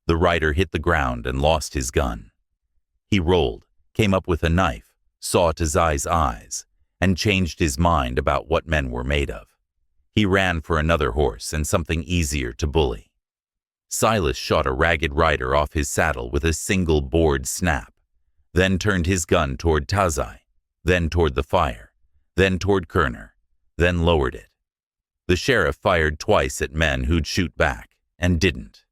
The rider hit the ground and lost his gun. He rolled, came up with a knife, saw Tazai's eyes, and changed his mind about what men were made of. He ran for another horse and something easier to bully. Silas shot a ragged rider off his saddle with a single board snap, then turned his gun toward Tazai, then toward the fire, then toward Kerner, then lowered it. The sheriff fired twice at men who'd shoot back, and didn't.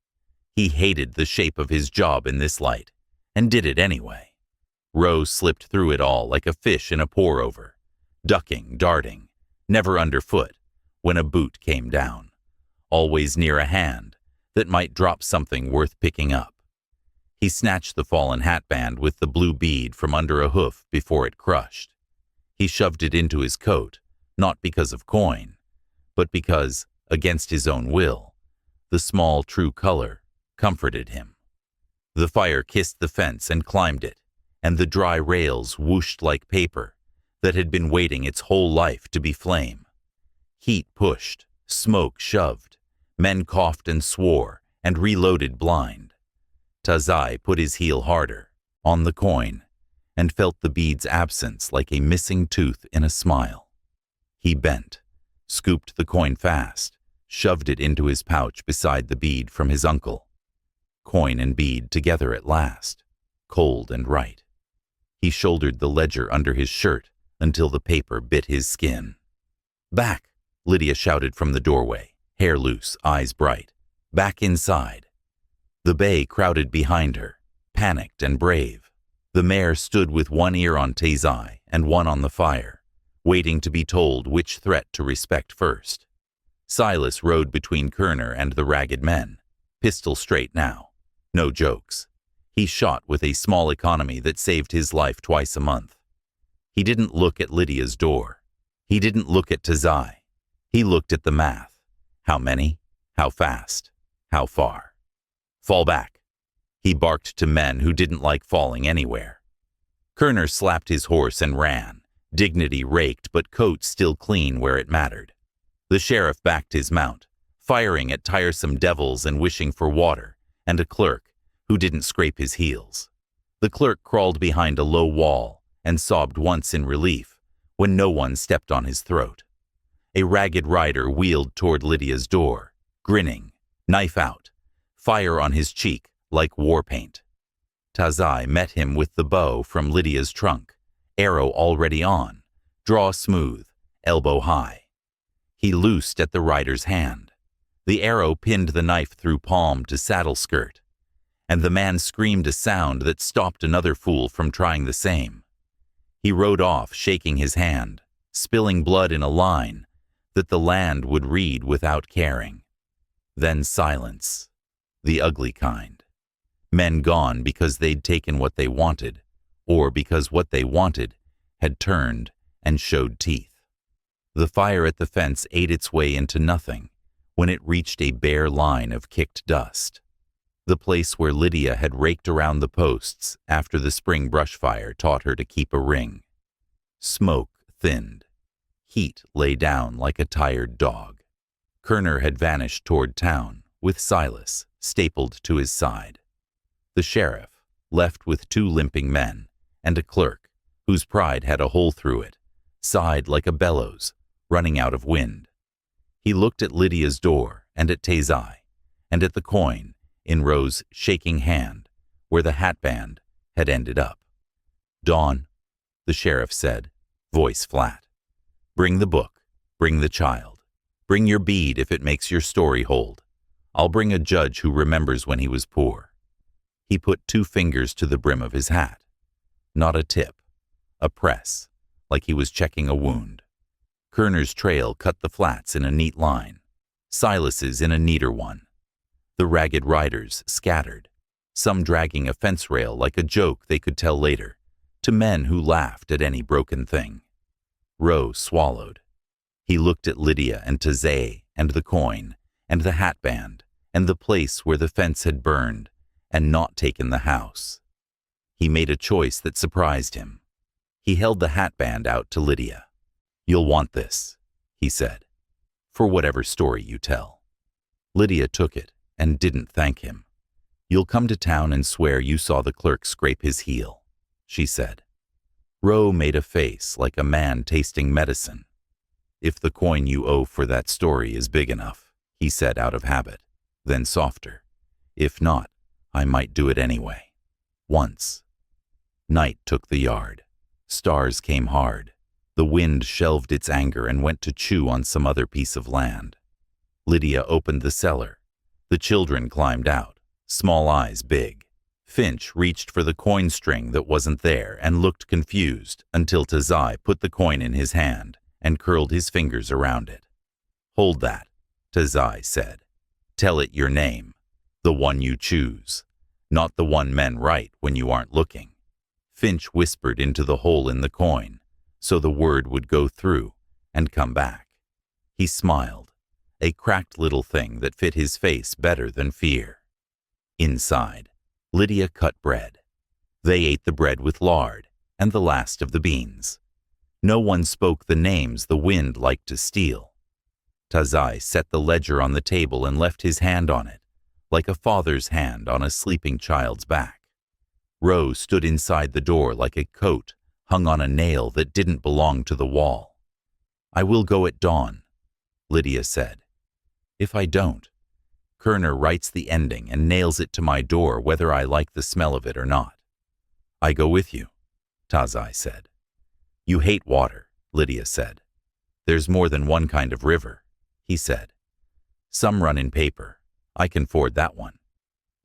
He hated the shape of his job in this light, and did it anyway. Rose slipped through it all like a fish in a pour-over, ducking, darting, never underfoot, when a boot came down, always near a hand that might drop something worth picking up. He snatched the fallen hatband with the blue bead from under a hoof before it crushed. He shoved it into his coat, not because of coin, but because, against his own will, the small true color comforted him. The fire kissed the fence and climbed it, and the dry rails whooshed like paper that had been waiting its whole life to be flame. Heat pushed, smoke shoved, men coughed and swore and reloaded blind. Tazai put his heel harder, on the coin, and felt the bead's absence like a missing tooth in a smile. He bent, scooped the coin fast, shoved it into his pouch beside the bead from his uncle. Coin and bead together at last, cold and right. He shouldered the ledger under his shirt until the paper bit his skin. "Back!" Lydia shouted from the doorway, hair loose, eyes bright. "Back inside!" The bay crowded behind her, panicked and brave. The mare stood with one ear on Tazai and one on the fire, waiting to be told which threat to respect first. Silas rode between Kerner and the ragged men, pistol straight now. No jokes. He shot with a small economy that saved his life twice a month. He didn't look at Lydia's door. He didn't look at Tazai. He looked at the math. How many? How fast? How far? "Fall back," he barked to men who didn't like falling anywhere. Kerner slapped his horse and ran, dignity raked but coat still clean where it mattered. The sheriff backed his mount, firing at tiresome devils and wishing for water, and a clerk who didn't scrape his heels. The clerk crawled behind a low wall and sobbed once in relief when no one stepped on his throat. A ragged rider wheeled toward Lydia's door, grinning, knife out, fire on his cheek like war paint. Tazai met him with the bow from Lydia's trunk, arrow already on, draw smooth, elbow high. He loosed at the rider's hand. The arrow pinned the knife through palm to saddle skirt, and the man screamed a sound that stopped another fool from trying the same. He rode off, shaking his hand, spilling blood in a line that the land would read without caring. Then silence, the ugly kind. Men gone because they'd taken what they wanted, or because what they wanted had turned and showed teeth. The fire at the fence ate its way into nothing when it reached a bare line of kicked dust. The place where Lydia had raked around the posts after the spring brush fire taught her to keep a ring. Smoke thinned. Heat lay down like a tired dog. Kerner had vanished toward town, with Silas stapled to his side. The sheriff, left with 2 limping men and a clerk, whose pride had a hole through it, sighed like a bellows, running out of wind. He looked at Lydia's door and at Tazai, and at the coin in Rose's shaking hand, where the hatband had ended up. "Dawn," the sheriff said, voice flat. "Bring the book, bring the child. Bring your bead if it makes your story hold. I'll bring a judge who remembers when he was poor." He put 2 fingers to the brim of his hat. Not a tip, a press, like he was checking a wound. Kerner's trail cut the flats in a neat line, Silas's in a neater one. The ragged riders scattered, some dragging a fence rail like a joke they could tell later, to men who laughed at any broken thing. Roe swallowed. He looked at Lydia and Tazay and the coin and the hatband and the place where the fence had burned and not taken the house. He made a choice that surprised him. He held the hatband out to Lydia. "You'll want this," he said, "for whatever story you tell." Lydia took it and didn't thank him. "You'll come to town and swear you saw the clerk scrape his heel," she said. Roe made a face like a man tasting medicine. "If the coin you owe for that story is big enough," he said out of habit, then softer. "If not, I might do it anyway. Once." Night took the yard. Stars came hard. The wind shelved its anger and went to chew on some other piece of land. Lydia opened the cellar. The children climbed out, small eyes big. Finch reached for the coin string that wasn't there and looked confused until Tazai put the coin in his hand and curled his fingers around it. "Hold that," Tazai said. "Tell it your name, the one you choose, not the one men write when you aren't looking." Finch whispered into the hole in the coin, so the word would go through and come back. He smiled, a cracked little thing that fit his face better than fear. Inside, Lydia cut bread. They ate the bread with lard and the last of the beans. No one spoke the names the wind liked to steal. Tazai set the ledger on the table and left his hand on it, like a father's hand on a sleeping child's back. Roe stood inside the door like a coat hung on a nail that didn't belong to the wall. "I will go at dawn," Lydia said. "If I don't, Kerner writes the ending and nails it to my door whether I like the smell of it or not." "I go with you," Tazai said. "You hate water," Lydia said. "There's more than one kind of river," he said. "Some run in paper. I can ford that one."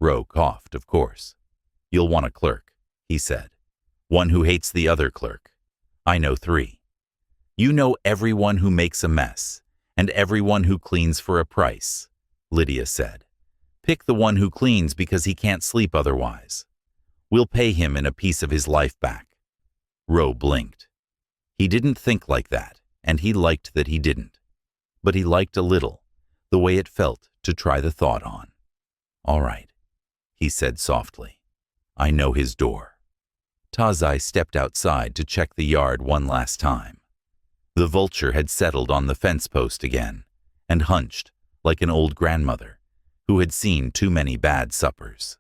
Roe coughed, of course. "You'll want a clerk," he said. "One who hates the other clerk. I know 3. You know everyone who makes a mess, and everyone who cleans for a price," Lydia said. "Pick the one who cleans because he can't sleep otherwise. We'll pay him in a piece of his life back." Roe blinked. He didn't think like that, and he liked that he didn't. But he liked a little, the way it felt to try the thought on. "All right," he said softly. "I know his door." Tazai stepped outside to check the yard one last time. The vulture had settled on the fence post again, and hunched like an old grandmother who had seen too many bad suppers.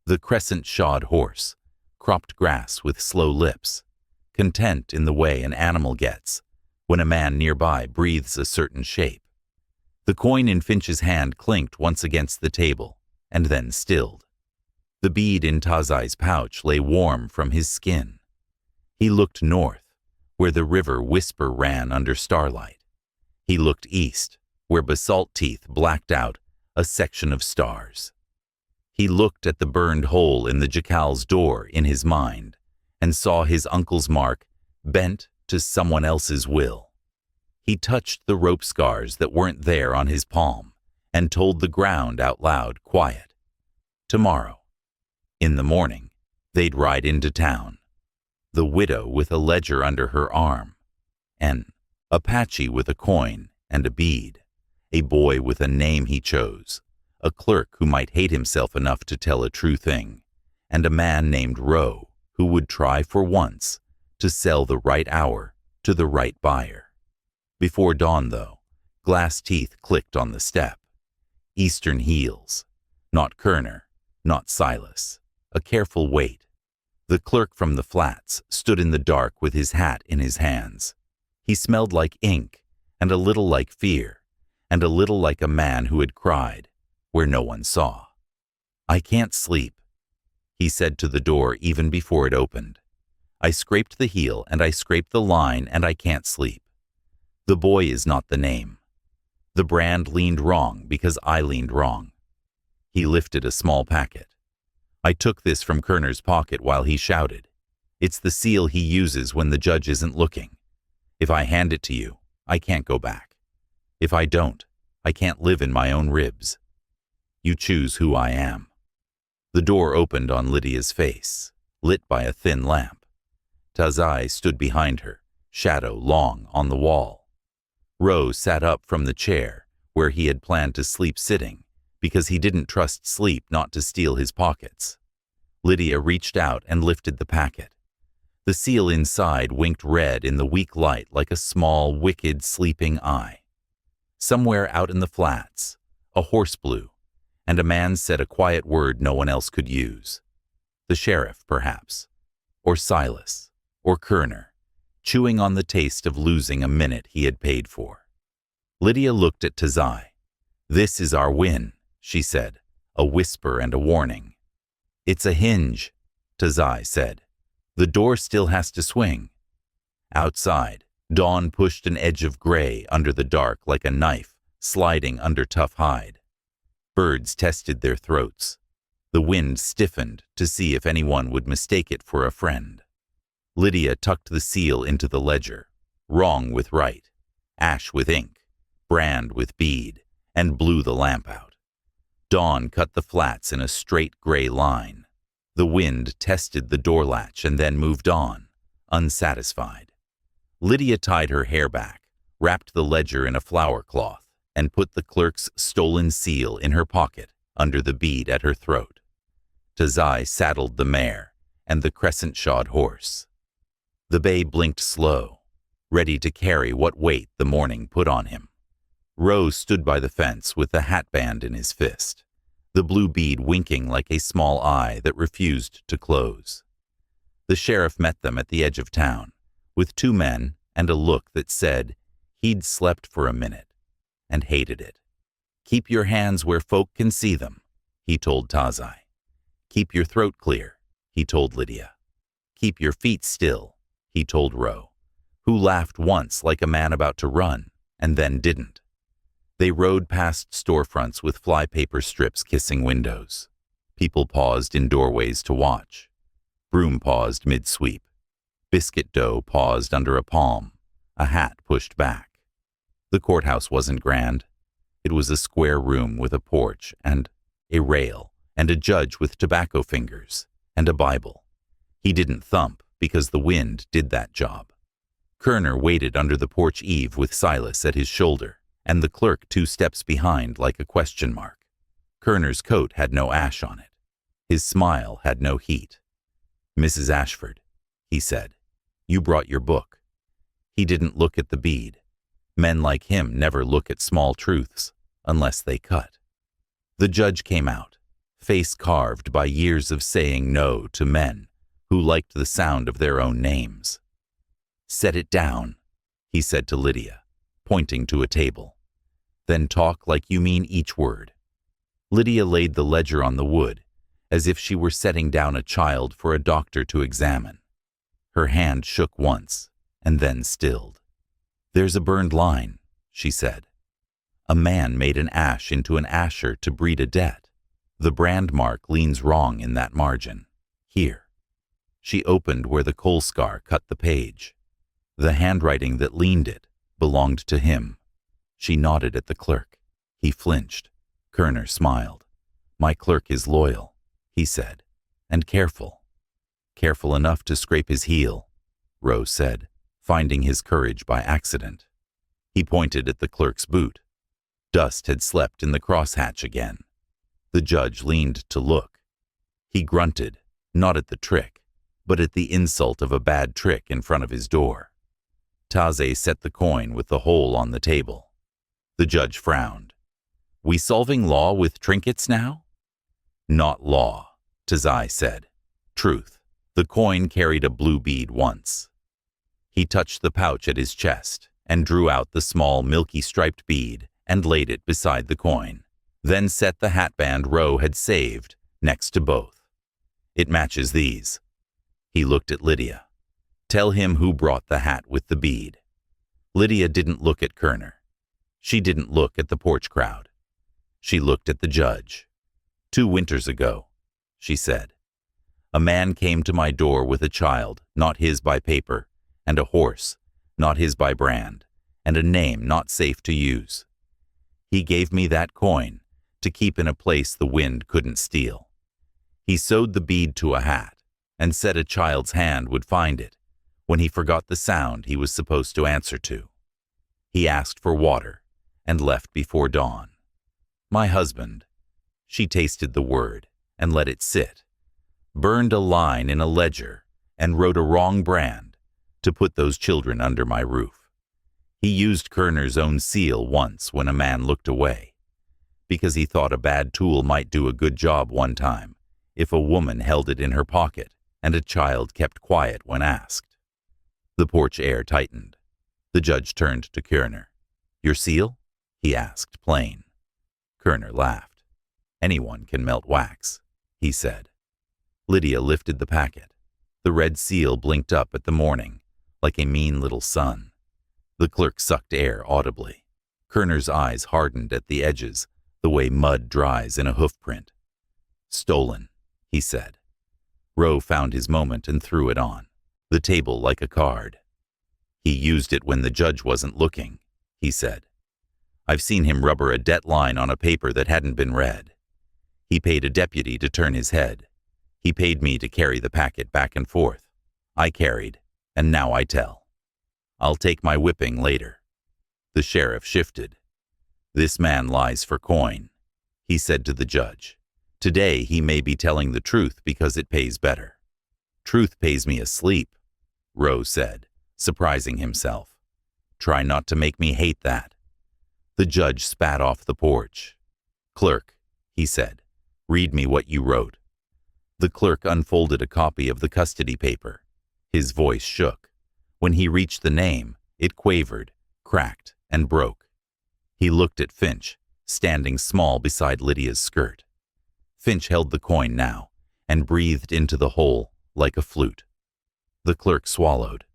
The crescent-shod horse cropped grass with slow lips, content in the way an animal gets when a man nearby breathes a certain shape. The coin in Finch's hand clinked once against the table and then stilled. The bead in Tazai's pouch lay warm from his skin. He looked north, where the river whisper ran under starlight. He looked east, where basalt teeth blacked out a section of stars. He looked at the burned hole in the jackal's door in his mind and saw his uncle's mark bent to someone else's will. He touched the rope scars that weren't there on his palm and told the ground out loud, quiet. Tomorrow, in the morning, they'd ride into town. The widow with a ledger under her arm, and Apache with a coin and a bead, a boy with a name he chose, a clerk who might hate himself enough to tell a true thing, and a man named Roe who would try for once to sell the right hour to the right buyer. Before dawn, though, glass teeth clicked on the step. Eastern heels. Not Kerner, not Silas. A careful wait. The clerk from the flats stood in the dark with his hat in his hands. He smelled like ink, and a little like fear, and a little like a man who had cried where no one saw. "I can't sleep," he said to the door even before it opened. "I scraped the heel and I scraped the line and I can't sleep. The boy is not the name. The brand leaned wrong because I leaned wrong." He lifted a small packet. "I took this from Kerner's pocket while he shouted. It's the seal he uses when the judge isn't looking. If I hand it to you, I can't go back. If I don't, I can't live in my own ribs. You choose who I am." The door opened on Lydia's face, lit by a thin lamp. Tazai stood behind her, shadow long on the wall. Roe sat up from the chair where he had planned to sleep sitting because he didn't trust sleep not to steal his pockets. Lydia reached out and lifted the packet. The seal inside winked red in the weak light like a small, wicked, sleeping eye. Somewhere out in the flats, a horse blew, and a man said a quiet word no one else could use. The sheriff, perhaps, or Silas, or Kerner, chewing on the taste of losing a minute he had paid for. Lydia looked at Tazai. "This is our win," she said, a whisper and a warning. "It's a hinge," Tazai said. "The door still has to swing." Outside, dawn pushed an edge of gray under the dark like a knife sliding under tough hide. Birds tested their throats. The wind stiffened to see if anyone would mistake it for a friend. Lydia tucked the seal into the ledger, wrong with right, ash with ink, brand with bead, and blew the lamp out. Dawn cut the flats in a straight gray line. The wind tested the door latch and then moved on, unsatisfied. Lydia tied her hair back, wrapped the ledger in a flour cloth, and put the clerk's stolen seal in her pocket under the bead at her throat. Tazai saddled the mare and the crescent-shod horse. The bay blinked slow, ready to carry what weight the morning put on him. Rose stood by the fence with the hatband in his fist, the blue bead winking like a small eye that refused to close. The sheriff met them at the edge of town, with 2 men and a look that said he'd slept for a minute and hated it. "Keep your hands where folk can see them," he told Tazai. "Keep your throat clear," he told Lydia. "Keep your feet still," he told Roe, who laughed once like a man about to run and then didn't. They rode past storefronts with flypaper strips kissing windows. People paused in doorways to watch. Broom paused mid-sweep. Biscuit dough paused under a palm, a hat pushed back. The courthouse wasn't grand. It was a square room with a porch and a rail and a judge with tobacco fingers and a Bible. He didn't thump because the wind did that job. Kerner waited under the porch eave with Silas at his shoulder and the clerk 2 steps behind like a question mark. Kerner's coat had no ash on it. His smile had no heat. "Mrs. Ashford," he said, "you brought your book." He didn't look at the bead. Men like him never look at small truths unless they cut. The judge came out, face carved by years of saying no to men who liked the sound of their own names. "Set it down," he said to Lydia, pointing to a table. "Then talk like you mean each word." Lydia laid the ledger on the wood, as if she were setting down a child for a doctor to examine. Her hand shook once, and then stilled. "There's a burned line," she said. "A man made an ash into an asher to breed a debt. The brand mark leans wrong in that margin. Here." She opened where the coal scar cut the page. The handwriting that leaned it belonged to him. She nodded at the clerk. He flinched. Kerner smiled. "My clerk is loyal," he said, "and careful." "Careful enough to scrape his heel," Rose said, finding his courage by accident. He pointed at the clerk's boot. Dust had slept in the crosshatch again. The judge leaned to look. He grunted, not at the trick, but at the insult of a bad trick in front of his door. Taze set the coin with the hole on the table. The judge frowned. We solving law with trinkets now? Not law, Taze said. Truth. The coin carried a blue bead once. He touched the pouch at his chest and drew out the small milky striped bead and laid it beside the coin, then set the hatband Ro had saved next to both. It matches these. He looked at Lydia. Tell him who brought the hat with the bead. Lydia didn't look at Kerner. She didn't look at the porch crowd. She looked at the judge. 2 winters ago, she said. A man came to my door with a child, not his by paper, and a horse, not his by brand, and a name not safe to use. He gave me that coin to keep in a place the wind couldn't steal. He sewed the bead to a hat and said a child's hand would find it when he forgot the sound he was supposed to answer to. He asked for water and left before dawn. My husband, she tasted the word and let it sit, burned a line in a ledger and wrote a wrong brand to put those children under my roof. He used Kerner's own seal once when a man looked away, because he thought a bad tool might do a good job one time if a woman held it in her pocket and a child kept quiet when asked. The porch air tightened. The judge turned to Kerner. Your seal? He asked, plain. Kerner laughed. Anyone can melt wax, he said. Lydia lifted the packet. The red seal blinked up at the morning, like a mean little sun. The clerk sucked air audibly. Kerner's eyes hardened at the edges, the way mud dries in a hoofprint. Stolen, he said. Ro found his moment and threw it on the table like a card. He used it when the judge wasn't looking, he said. I've seen him rubber a debt line on a paper that hadn't been read. He paid a deputy to turn his head. He paid me to carry the packet back and forth. I carried, and now I tell. I'll take my whipping later. The sheriff shifted. This man lies for coin, he said to the judge. Today he may be telling the truth because it pays better. Truth pays me asleep, Ro said, surprising himself. Try not to make me hate that. The judge spat off the porch. Clerk, he said, read me what you wrote. The clerk unfolded a copy of the custody paper. His voice shook. When he reached the name, it quavered, cracked, and broke. He looked at Finch, standing small beside Lydia's skirt. Finch held the coin now, and breathed into the hole like a flute. The clerk swallowed.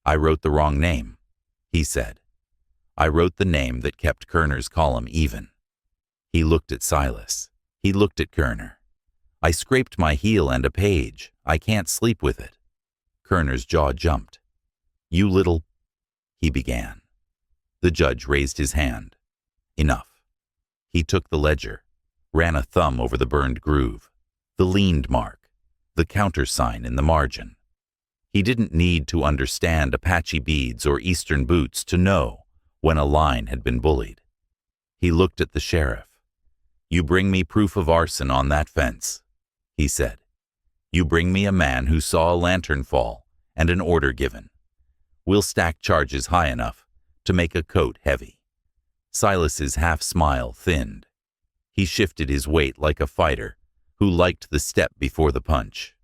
I wrote the wrong name, he said. I wrote the name that kept Kerner's column even. He looked at Silas. He looked at Kerner. I scraped my heel and a page. I can't sleep with it. Kerner's jaw jumped. You little... he began. The judge raised his hand. Enough. He took the ledger, ran a thumb over the burned groove, the leaned mark, the countersign in the margin. He didn't need to understand Apache beads or Eastern boots to know when a line had been bullied. He looked at the sheriff. You bring me proof of arson on that fence, he said. You bring me a man who saw a lantern fall and an order given. We'll stack charges high enough to make a coat heavy. Silas's half-smile thinned. He shifted his weight like a fighter who liked the step before the punch.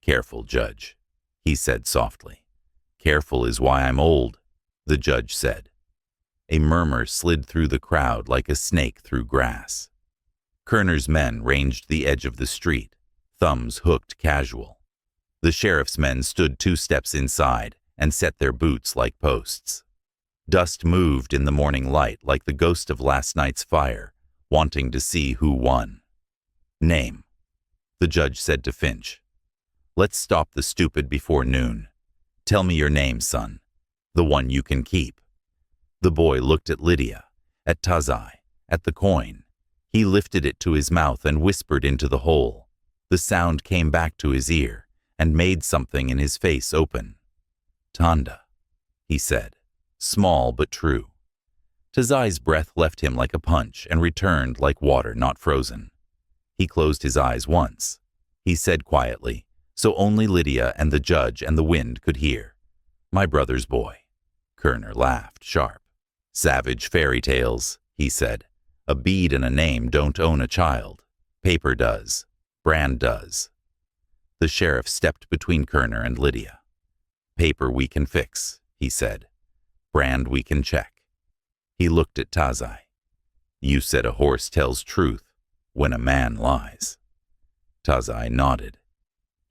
Careful, Judge, he said softly. Careful is why I'm old, the judge said. A murmur slid through the crowd like a snake through grass. Kerner's men ranged the edge of the street, thumbs hooked casual. The sheriff's men stood 2 steps inside and set their boots like posts. Dust moved in the morning light like the ghost of last night's fire, wanting to see who won. Name, the judge said to Finch. Let's stop the stupid before noon. Tell me your name, son, the one you can keep. The boy looked at Lydia, at Taze, at the coin. He lifted it to his mouth and whispered into the hole. The sound came back to his ear and made something in his face open. Tanda, he said, small but true. Tazai's breath left him like a punch and returned like water not frozen. He closed his eyes once. He said quietly, so only Lydia and the judge and the wind could hear, "My brother's boy." Kerner laughed sharp. "Savage fairy tales," he said. "A bead and a name don't own a child. Paper does. Brand does." The sheriff stepped between Kerner and Lydia. "Paper we can fix," he said. "Brand we can check." He looked at Tazai. "You said a horse tells truth when a man lies." Tazai nodded.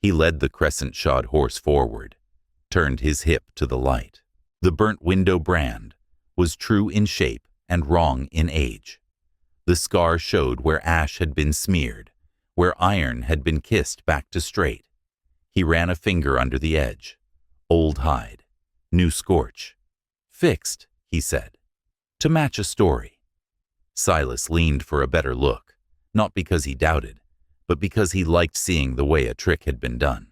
He led the crescent-shod horse forward, turned his hip to the light. The burnt window brand was true in shape and wrong in age. The scar showed where ash had been smeared, where iron had been kissed back to straight. He ran a finger under the edge. Old hide. New scorch. "Fixed," he said. "To match a story." Silas leaned for a better look, not because he doubted, but because he liked seeing the way a trick had been done.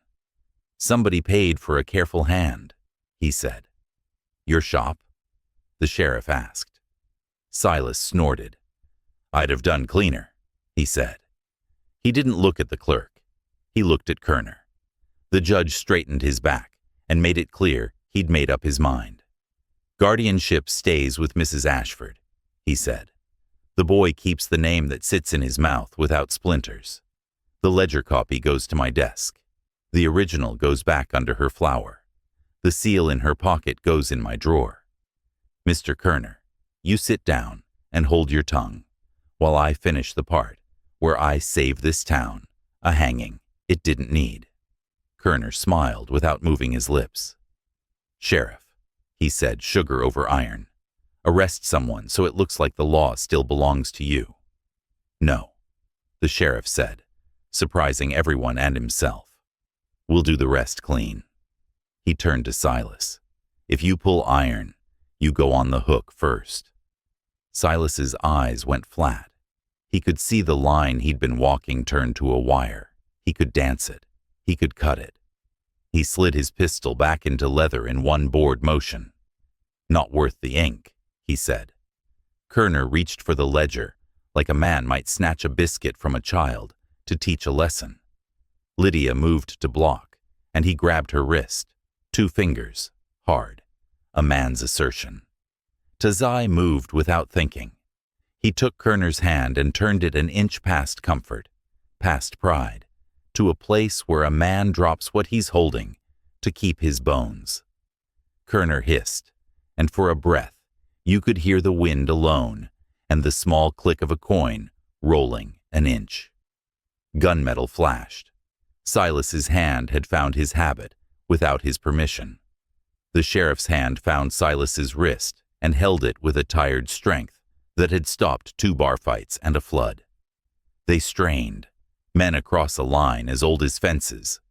"Somebody paid for a careful hand," he said. "Your shop?" the sheriff asked. Silas snorted. "I'd have done cleaner," he said. He didn't look at the clerk. He looked at Kerner. The judge straightened his back and made it clear he'd made up his mind. "Guardianship stays with Mrs. Ashford," he said. "The boy keeps the name that sits in his mouth without splinters. The ledger copy goes to my desk. The original goes back under her flower. The seal in her pocket goes in my drawer. Mr. Kerner, you sit down and hold your tongue while I finish the part where I save this town a hanging it didn't need." Kerner smiled without moving his lips. "Sheriff," he said, sugar over iron, "arrest someone so it looks like the law still belongs to you." "No," the sheriff said, surprising everyone and himself. "We'll do the rest clean." He turned to Silas. "If you pull iron, you go on the hook first." Silas's eyes went flat. He could see the line he'd been walking turn to a wire. He could dance it. He could cut it. He slid his pistol back into leather in one bored motion. "Not worth the ink," he said. Kerner reached for the ledger, like a man might snatch a biscuit from a child to teach a lesson. Lydia moved to block, and he grabbed her wrist. 2 fingers, hard. A man's assertion. Tazai moved without thinking. He took Kerner's hand and turned it an inch past comfort, past pride, to a place where a man drops what he's holding to keep his bones. Kerner hissed, and for a breath you could hear the wind alone and the small click of a coin rolling an inch. Gunmetal flashed. Silas's hand had found his habit without his permission. The sheriff's hand found Silas's wrist and held it with a tired strength that had stopped 2 bar fights and a flood. They strained, men across a line as old as fences.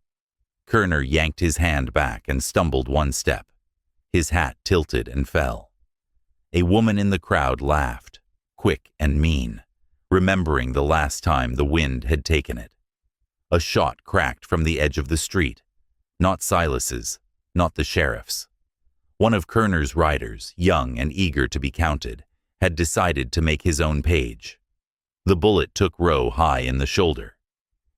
Kerner yanked his hand back and stumbled 1 step. His hat tilted and fell. A woman in the crowd laughed, quick and mean, remembering the last time the wind had taken it. A shot cracked from the edge of the street. Not Silas's, not the sheriff's. One of Kerner's riders, young and eager to be counted, had decided to make his own page. The bullet took Rowe high in the shoulder.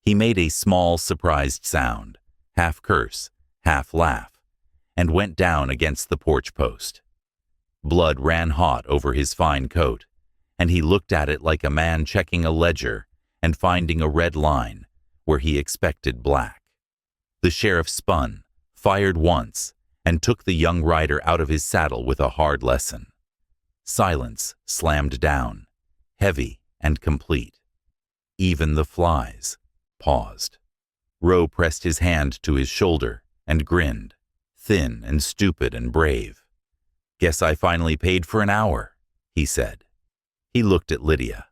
He made a small, surprised sound, half curse, half laugh, and went down against the porch post. Blood ran hot over his fine coat, and he looked at it like a man checking a ledger and finding a red line where he expected black. The sheriff spun, fired once, and took the young rider out of his saddle with a hard lesson. Silence slammed down, heavy and complete. Even the flies paused. Rowe pressed his hand to his shoulder and grinned, thin and stupid and brave. "Guess I finally paid for an hour," he said. He looked at Lydia.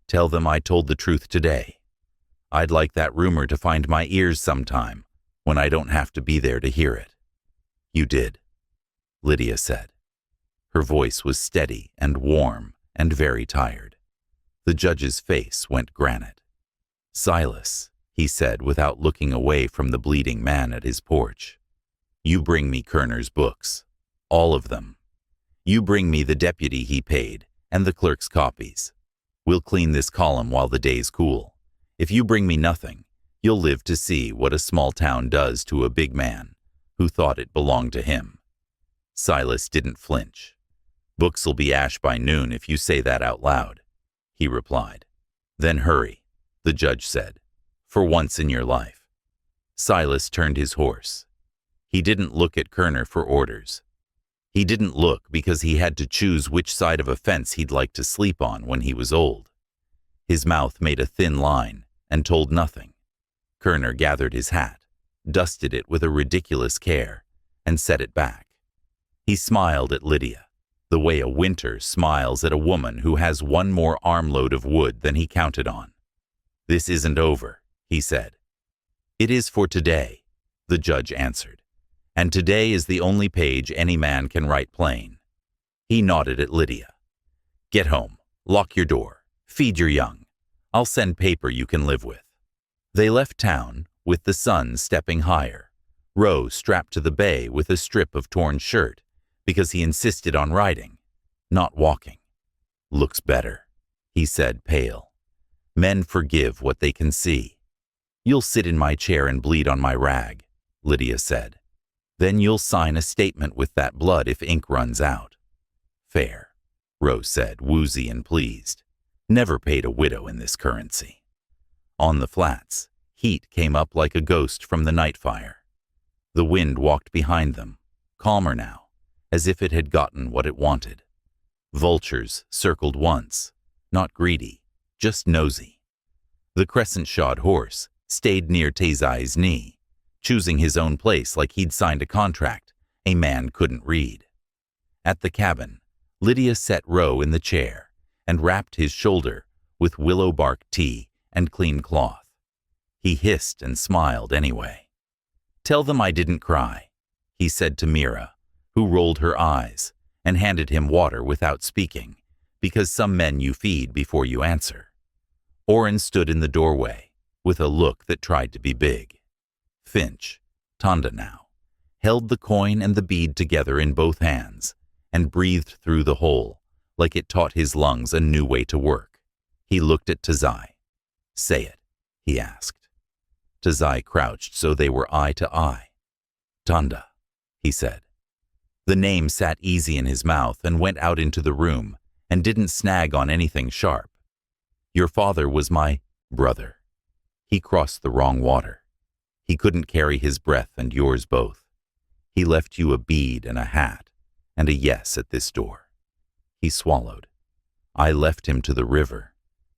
"Tell them I told the truth today. I'd like that rumor to find my ears sometime when I don't have to be there to hear it." "You did," Lydia said. Her voice was steady and warm and very tired. The judge's face went granite. "Silas," he said without looking away from the bleeding man at his porch, "you bring me Kerner's books. All of them. You bring me the deputy he paid and the clerk's copies. We'll clean this column while the day's cool. If you bring me nothing, you'll live to see what a small town does to a big man who thought it belonged to him." Silas didn't flinch. "Books'll be ash by noon if you say that out loud," he replied. "Then hurry," the judge said, "for once in your life." Silas turned his horse. He didn't look at Kerner for orders. He didn't look because he had to choose which side of a fence he'd like to sleep on when he was old. His mouth made a thin line and told nothing. Kerner gathered his hat, dusted it with a ridiculous care, and set it back. He smiled at Lydia, the way a winter smiles at a woman who has one more armload of wood than he counted on. "This isn't over," he said. "It is for today," the judge answered, "and today is the only page any man can write plain." He nodded at Lydia. "Get home, lock your door, feed your young. I'll send paper you can live with." They left town, with the sun stepping higher, Roe strapped to the bay with a strip of torn shirt, because he insisted on riding, not walking. "Looks better," he said, pale. "Men forgive what they can see." "You'll sit in my chair and bleed on my rag," Lydia said. "Then you'll sign a statement with that blood if ink runs out." "Fair," Roe said, woozy and pleased. "Never paid a widow in this currency." On the flats, heat came up like a ghost from the night fire. The wind walked behind them, calmer now, as if it had gotten what it wanted. Vultures circled once, not greedy, just nosy. The crescent-shod horse stayed near Tazai's knee, choosing his own place like he'd signed a contract a man couldn't read. At the cabin, Lydia set Roe in the chair and wrapped his shoulder with willow bark tea and clean cloth. He hissed and smiled anyway. "Tell them I didn't cry," he said to Mira, who rolled her eyes and handed him water without speaking, because some men you feed before you answer. Oren stood in the doorway with a look that tried to be big. Finch, Tonda now, held the coin and the bead together in both hands and breathed through the hole like it taught his lungs a new way to work. He looked at Tazai. "Say it," he asked. Tazai crouched so they were eye to eye. "Tonda," he said. The name sat easy in his mouth and went out into the room and didn't snag on anything sharp. "Your father was my brother. He crossed the wrong water. He couldn't carry his breath and yours both. He left you a bead and a hat and a yes at this door." He swallowed. "I left him to the river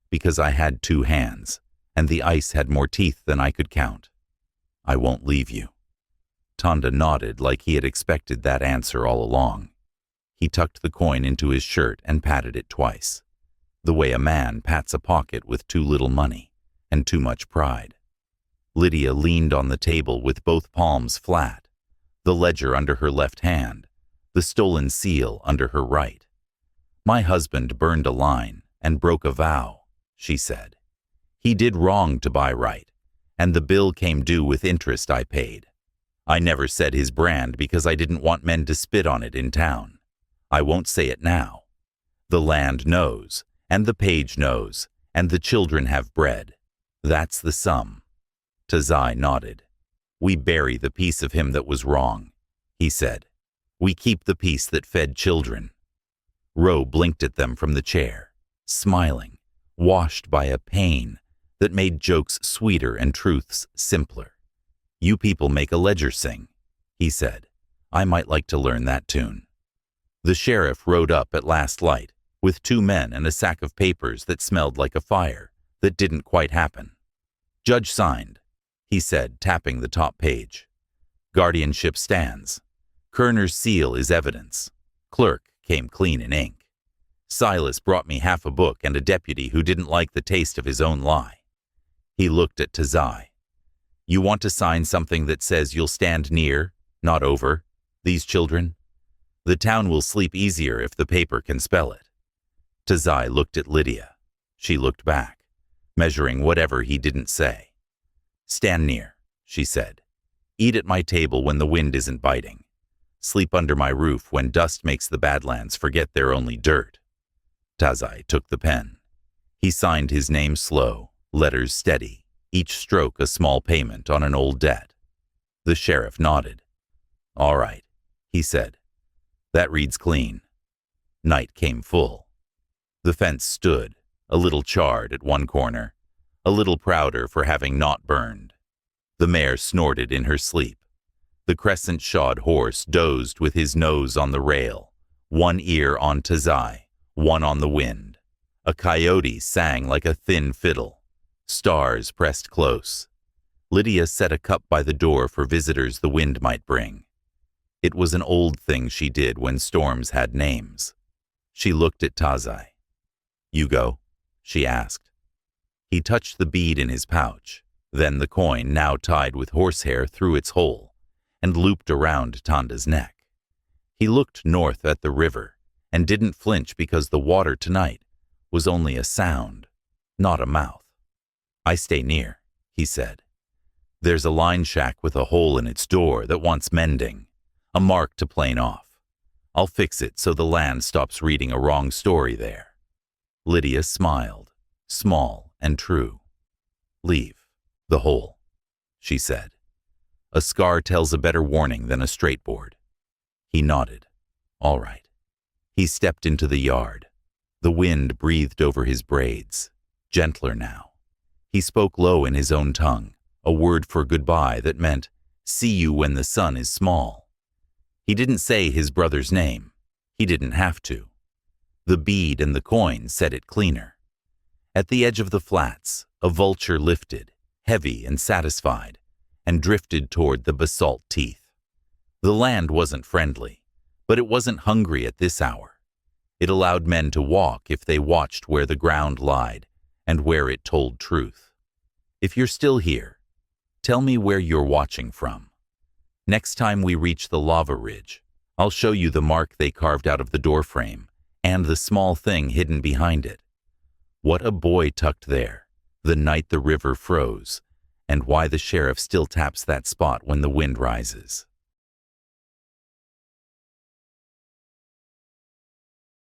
because I had 2 hands and the ice had more teeth than I could count. I won't leave you." Tonda nodded like he had expected that answer all along. He tucked the coin into his shirt and patted it twice, the way a man pats a pocket with too little money and too much pride. Lydia leaned on the table with both palms flat, the ledger under her left hand, the stolen seal under her right. "My husband burned a line and broke a vow," she said. "He did wrong to buy right, and the bill came due with interest I paid. I never said his brand because I didn't want men to spit on it in town. I won't say it now. The land knows, and the page knows, and the children have bread. That's the sum." Tazai nodded. "We bury the piece of him that was wrong," he said. "We keep the piece that fed children." Roe blinked at them from the chair, smiling, washed by a pain that made jokes sweeter and truths simpler. "You people make a ledger sing," he said. "I might like to learn that tune." The sheriff rode up at last light with 2 men and a sack of papers that smelled like a fire that didn't quite happen. "Judge signed," he said, tapping the top page. "Guardianship stands. Kerner's seal is evidence. Clerk came clean in ink. Silas brought me half a book and a deputy who didn't like the taste of his own lie." He looked at Tazai. "You want to sign something that says you'll stand near, not over, these children? The town will sleep easier if the paper can spell it." Tazai looked at Lydia. She looked back, measuring whatever he didn't say. "Stand near," she said. "Eat at my table when the wind isn't biting. sleep under my roof when dust makes the Badlands forget they're only dirt. Tazai took the pen. He signed his name slow, letters steady, each stroke a small payment on an old debt. The sheriff nodded. "All right," he said. "That reads clean." Night came full. The fence stood, a little charred at one corner, a little prouder for having not burned. The mare snorted in her sleep. The crescent-shod horse dozed with his nose on the rail, one ear on Tazai, one on the wind. A coyote sang like a thin fiddle. Stars pressed close. Lydia set a cup by the door for visitors the wind might bring. It was an old thing she did when storms had names. She looked at Tazai. "You go?" she asked. He touched the bead in his pouch, then the coin, now tied with horsehair, through its hole, and looped around Tanda's neck. He looked north at the river, and didn't flinch because the water tonight was only a sound, not a mouth. "I stay near," he said. "There's a line shack with a hole in its door that wants mending, a mark to plane off. I'll fix it so the land stops reading a wrong story there." Lydia smiled, small and true. "Leave the hole," she said. "A scar tells a better warning than a straightboard." He nodded. "All right." He stepped into the yard. The wind breathed over his braids, gentler now. He spoke low in his own tongue, a word for goodbye that meant, "See you when the sun is small." He didn't say his brother's name. He didn't have to. The bead and the coin said it cleaner. At the edge of the flats, a vulture lifted, heavy and satisfied, and drifted toward the basalt teeth. The land wasn't friendly, but it wasn't hungry at this hour. It allowed men to walk if they watched where the ground lied and where it told truth. If you're still here, tell me where you're watching from. Next time we reach the lava ridge, I'll show you the mark they carved out of the doorframe and the small thing hidden behind it. What a boy tucked there, the night the river froze, and why the sheriff still taps that spot when the wind rises.